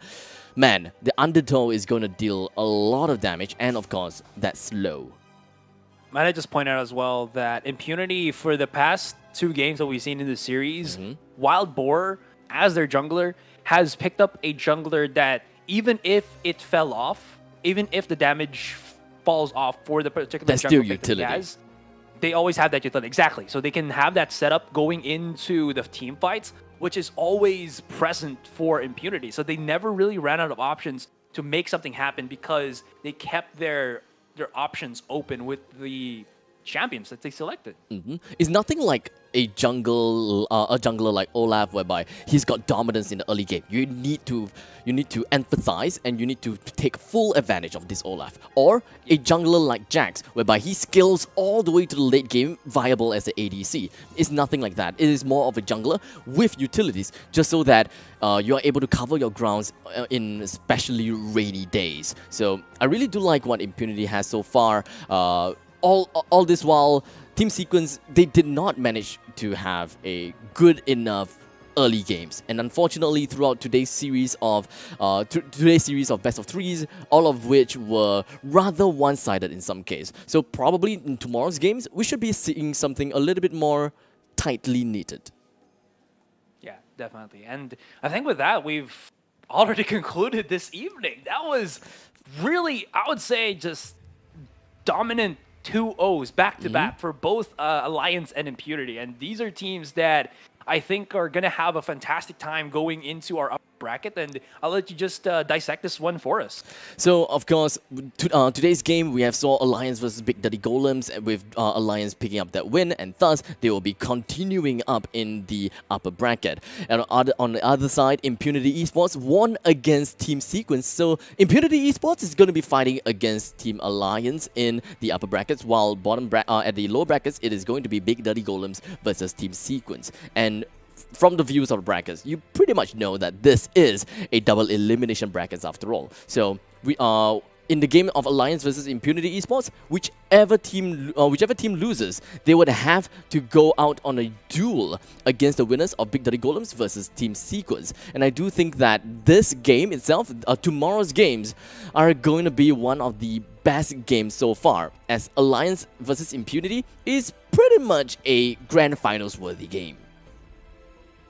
man, the undertow is going to deal a lot of damage, and of course, that's slow. Might I just point out as well that Impunity, for the past 2 games that we've seen in the series, Wild Boar, as their jungler, has picked up a jungler that even if it fell off, even if the damage falls off for the particular that's jungler still pick that he utility. has, they always have that utility. Exactly. So they can have that setup going into the team fights, which is always present for Impunity. So they never really ran out of options to make something happen because they kept their options open with the champions that they selected. It's nothing like a jungler like Olaf, whereby he's got dominance in the early game. You need to emphasize and you need to take full advantage of this Olaf. Or a jungler like Jax, whereby he scales all the way to the late game, viable as an ADC. It's nothing like that. It is more of a jungler with utilities, just so that you are able to cover your grounds in especially rainy days. So I really do like what Impunity has so far. All this while, Team Sequence, they did not manage to have a good enough early games, and unfortunately, throughout today's series of best of threes, all of which were rather one-sided in some case. So probably in tomorrow's games, we should be seeing something a little bit more tightly knitted. Yeah, definitely. And I think with that, we've already concluded this evening. That was really, I would say, just dominant 2-0s back-to-back for both Alliance and Impunity. And these are teams that I think are going to have a fantastic time going into our upper bracket. And I'll let you just dissect this one for us. So, of course, today's game, we have saw Alliance versus Big Daddy Golems, with Alliance picking up that win, and thus they will be continuing up in the upper bracket. And on the other side, Impunity Esports won against Team Sequence. So, Impunity Esports is going to be fighting against Team Alliance in the upper brackets, while at the lower brackets, it is going to be Big Daddy Golems versus Team Sequence. And from the views of the brackets, you pretty much know that this is a double elimination brackets after all. So we are in the game of Alliance versus Impunity Esports. Whichever team loses, they would have to go out on a duel against the winners of Big Daddy Golems versus Team Sequence. And I do think that this game itself, tomorrow's games, are going to be one of the best games so far, as Alliance versus Impunity is pretty much a grand finals worthy game.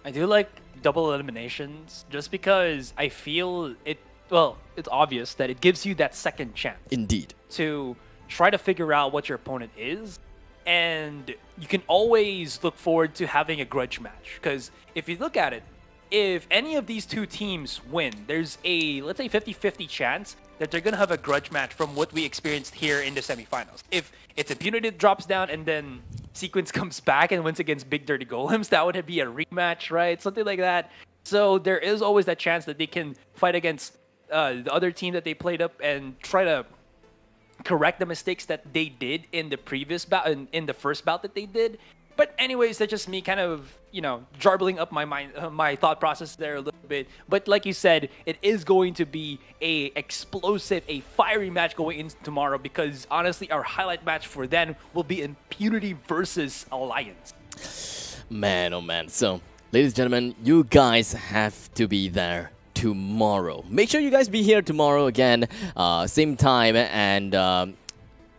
I do like double eliminations just because I feel it's obvious that it gives you that second chance. Indeed. To try to figure out what your opponent is, and you can always look forward to having a grudge match. Because if you look at it, if any of these two teams win, there's a, let's say, 50-50 chance that they're going to have a grudge match from what we experienced here in the semifinals. If it's Impunity that drops down and then Sequence comes back and wins against Big Dirty Golems, that would be a rematch, right? Something like that. So there is always that chance that they can fight against the other team that they played up and try to correct the mistakes that they did in the previous bout, in the first bout that they did. But anyways, that's just me kind of, jarbling up my mind, my thought process there a little bit. But like you said, it is going to be a explosive, a fiery match going into tomorrow, because honestly, our highlight match for then will be Impunity versus Alliance. Man, oh man. So, ladies and gentlemen, you guys have to be there tomorrow. Make sure you guys be here tomorrow again, same time, and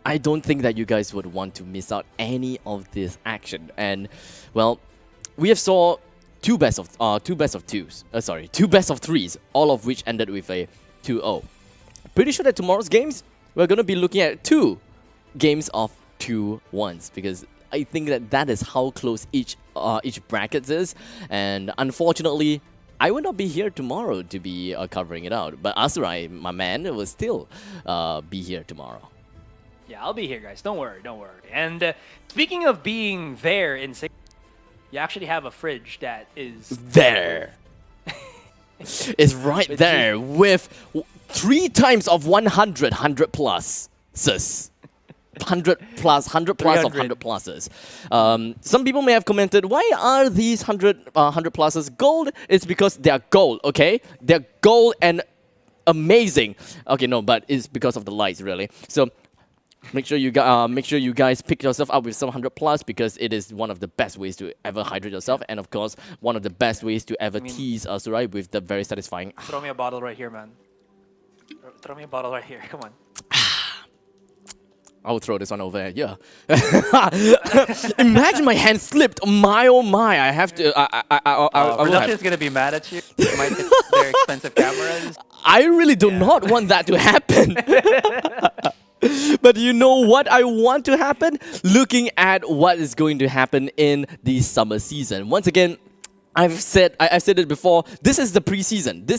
I don't think that you guys would want to miss out any of this action. And well, we have saw two best of threes, all of which ended with a 2-0. Pretty sure that tomorrow's games, we're going to be looking at 2 games of 2-1s, because I think that is how close each bracket is. And unfortunately, I will not be here tomorrow to be covering it out, but Asurai, my man, will still be here tomorrow. Yeah, I'll be here, guys. Don't worry. And speaking of being there in Singapore, you actually have a fridge that is there. It's right there with 3 times of 100 plus. 100 plus of 100 pluses. Some people may have commented, why are these 100 pluses gold? It's because they are gold, okay? They're gold and amazing. Okay, no, but it's because of the lights, really. So Make sure you guys pick yourself up with some 100+ because it is one of the best ways to ever hydrate yourself, and of course one of the best ways to ever tease Asurai with the very satisfying. Throw me a bottle right here, man. Throw me a bottle right here. Come on. I'll throw this one over there. Yeah. Imagine my hand slipped. My oh my! I have to. Production's gonna be mad at you. You might hit their expensive cameras. I really do not want that to happen. But you know what I want to happen? Looking at what is going to happen in the summer season. Once again, I've said it before. This is the preseason.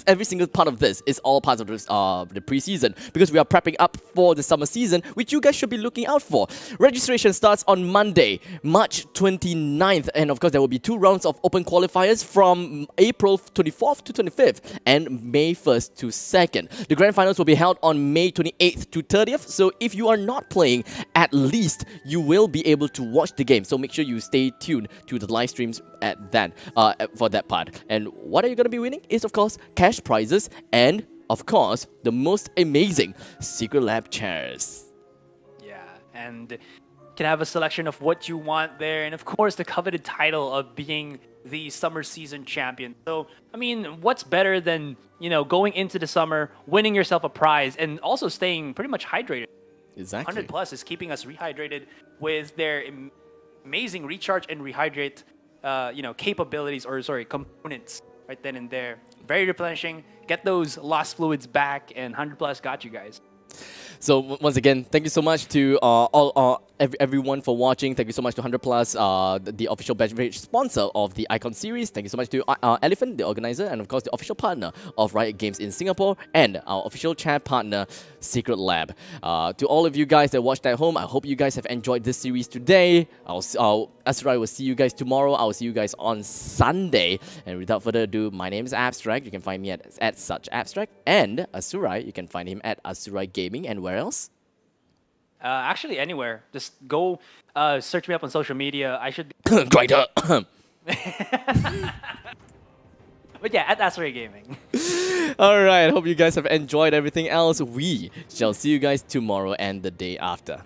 Every single part of this is all parts of this, the preseason, because we are prepping up for the summer season, which you guys should be looking out for. Registration starts on Monday, March 29th, and of course there will be 2 rounds of open qualifiers from April 24th to 25th and May 1st to 2nd. The grand finals will be held on May 28th to 30th. So if you are not playing, at least you will be able to watch the game. So make sure you stay tuned to the live streams for that part. And what are you going to be winning is, of course, cash prizes and, of course, the most amazing Secretlab chairs. Yeah, and you can have a selection of what you want there, and of course the coveted title of being the summer season champion. So, I mean, what's better than, going into the summer, winning yourself a prize, and also staying pretty much hydrated. Exactly. 100+ is keeping us rehydrated with their amazing recharge and rehydrate capabilities, or components right then and there. Very replenishing. Get those lost fluids back, and 100+ got you guys. So once again, thank you so much to everyone for watching. Thank you so much to 100+, the official beverage sponsor of the Icon series. Thank you so much to Elephant, the organizer, and of course the official partner of Riot Games in Singapore, and our official chat partner, Secretlab. To all of you guys that watched at home, I hope you guys have enjoyed this series today. Asurai will see you guys tomorrow. I'll see you guys on Sunday. And without further ado, my name is Abstract. You can find me at such Abstract, and Asurai, you can find him at Asurai Gaming. And where else? Actually, anywhere. Just go search me up on social media. I should be... Grinder! But yeah, at Asurai Gaming. Alright, hope you guys have enjoyed everything else. We shall see you guys tomorrow and the day after.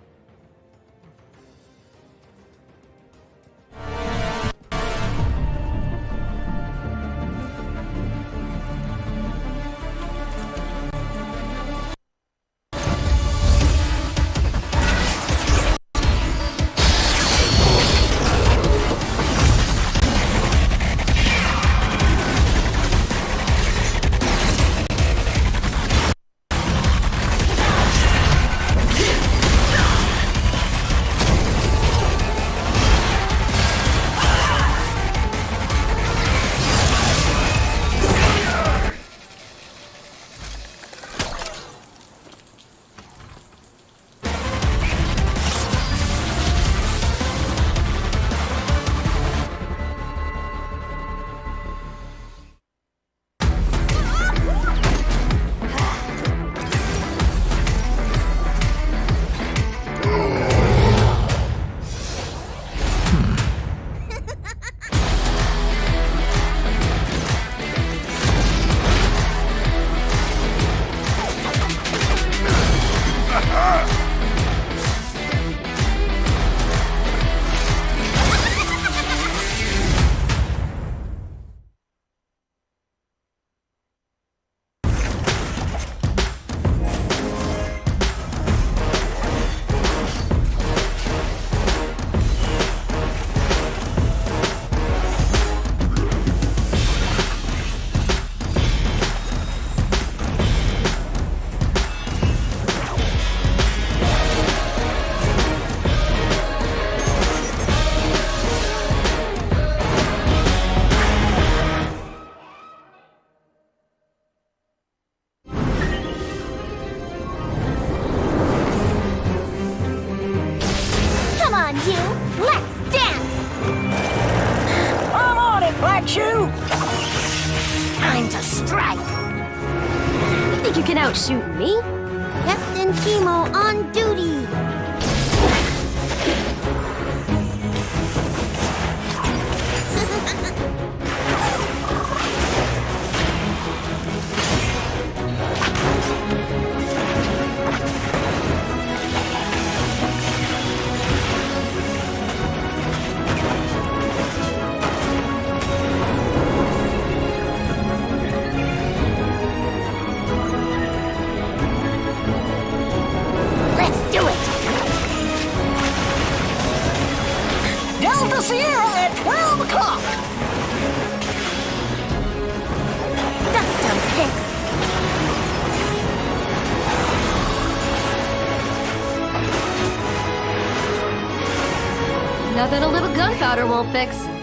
Time to strike! You think you can outshoot me? Captain Chemo on duty! Delta Sierra at 12 o'clock! Dust 'em, Pix! Nothing a little gunpowder won't fix.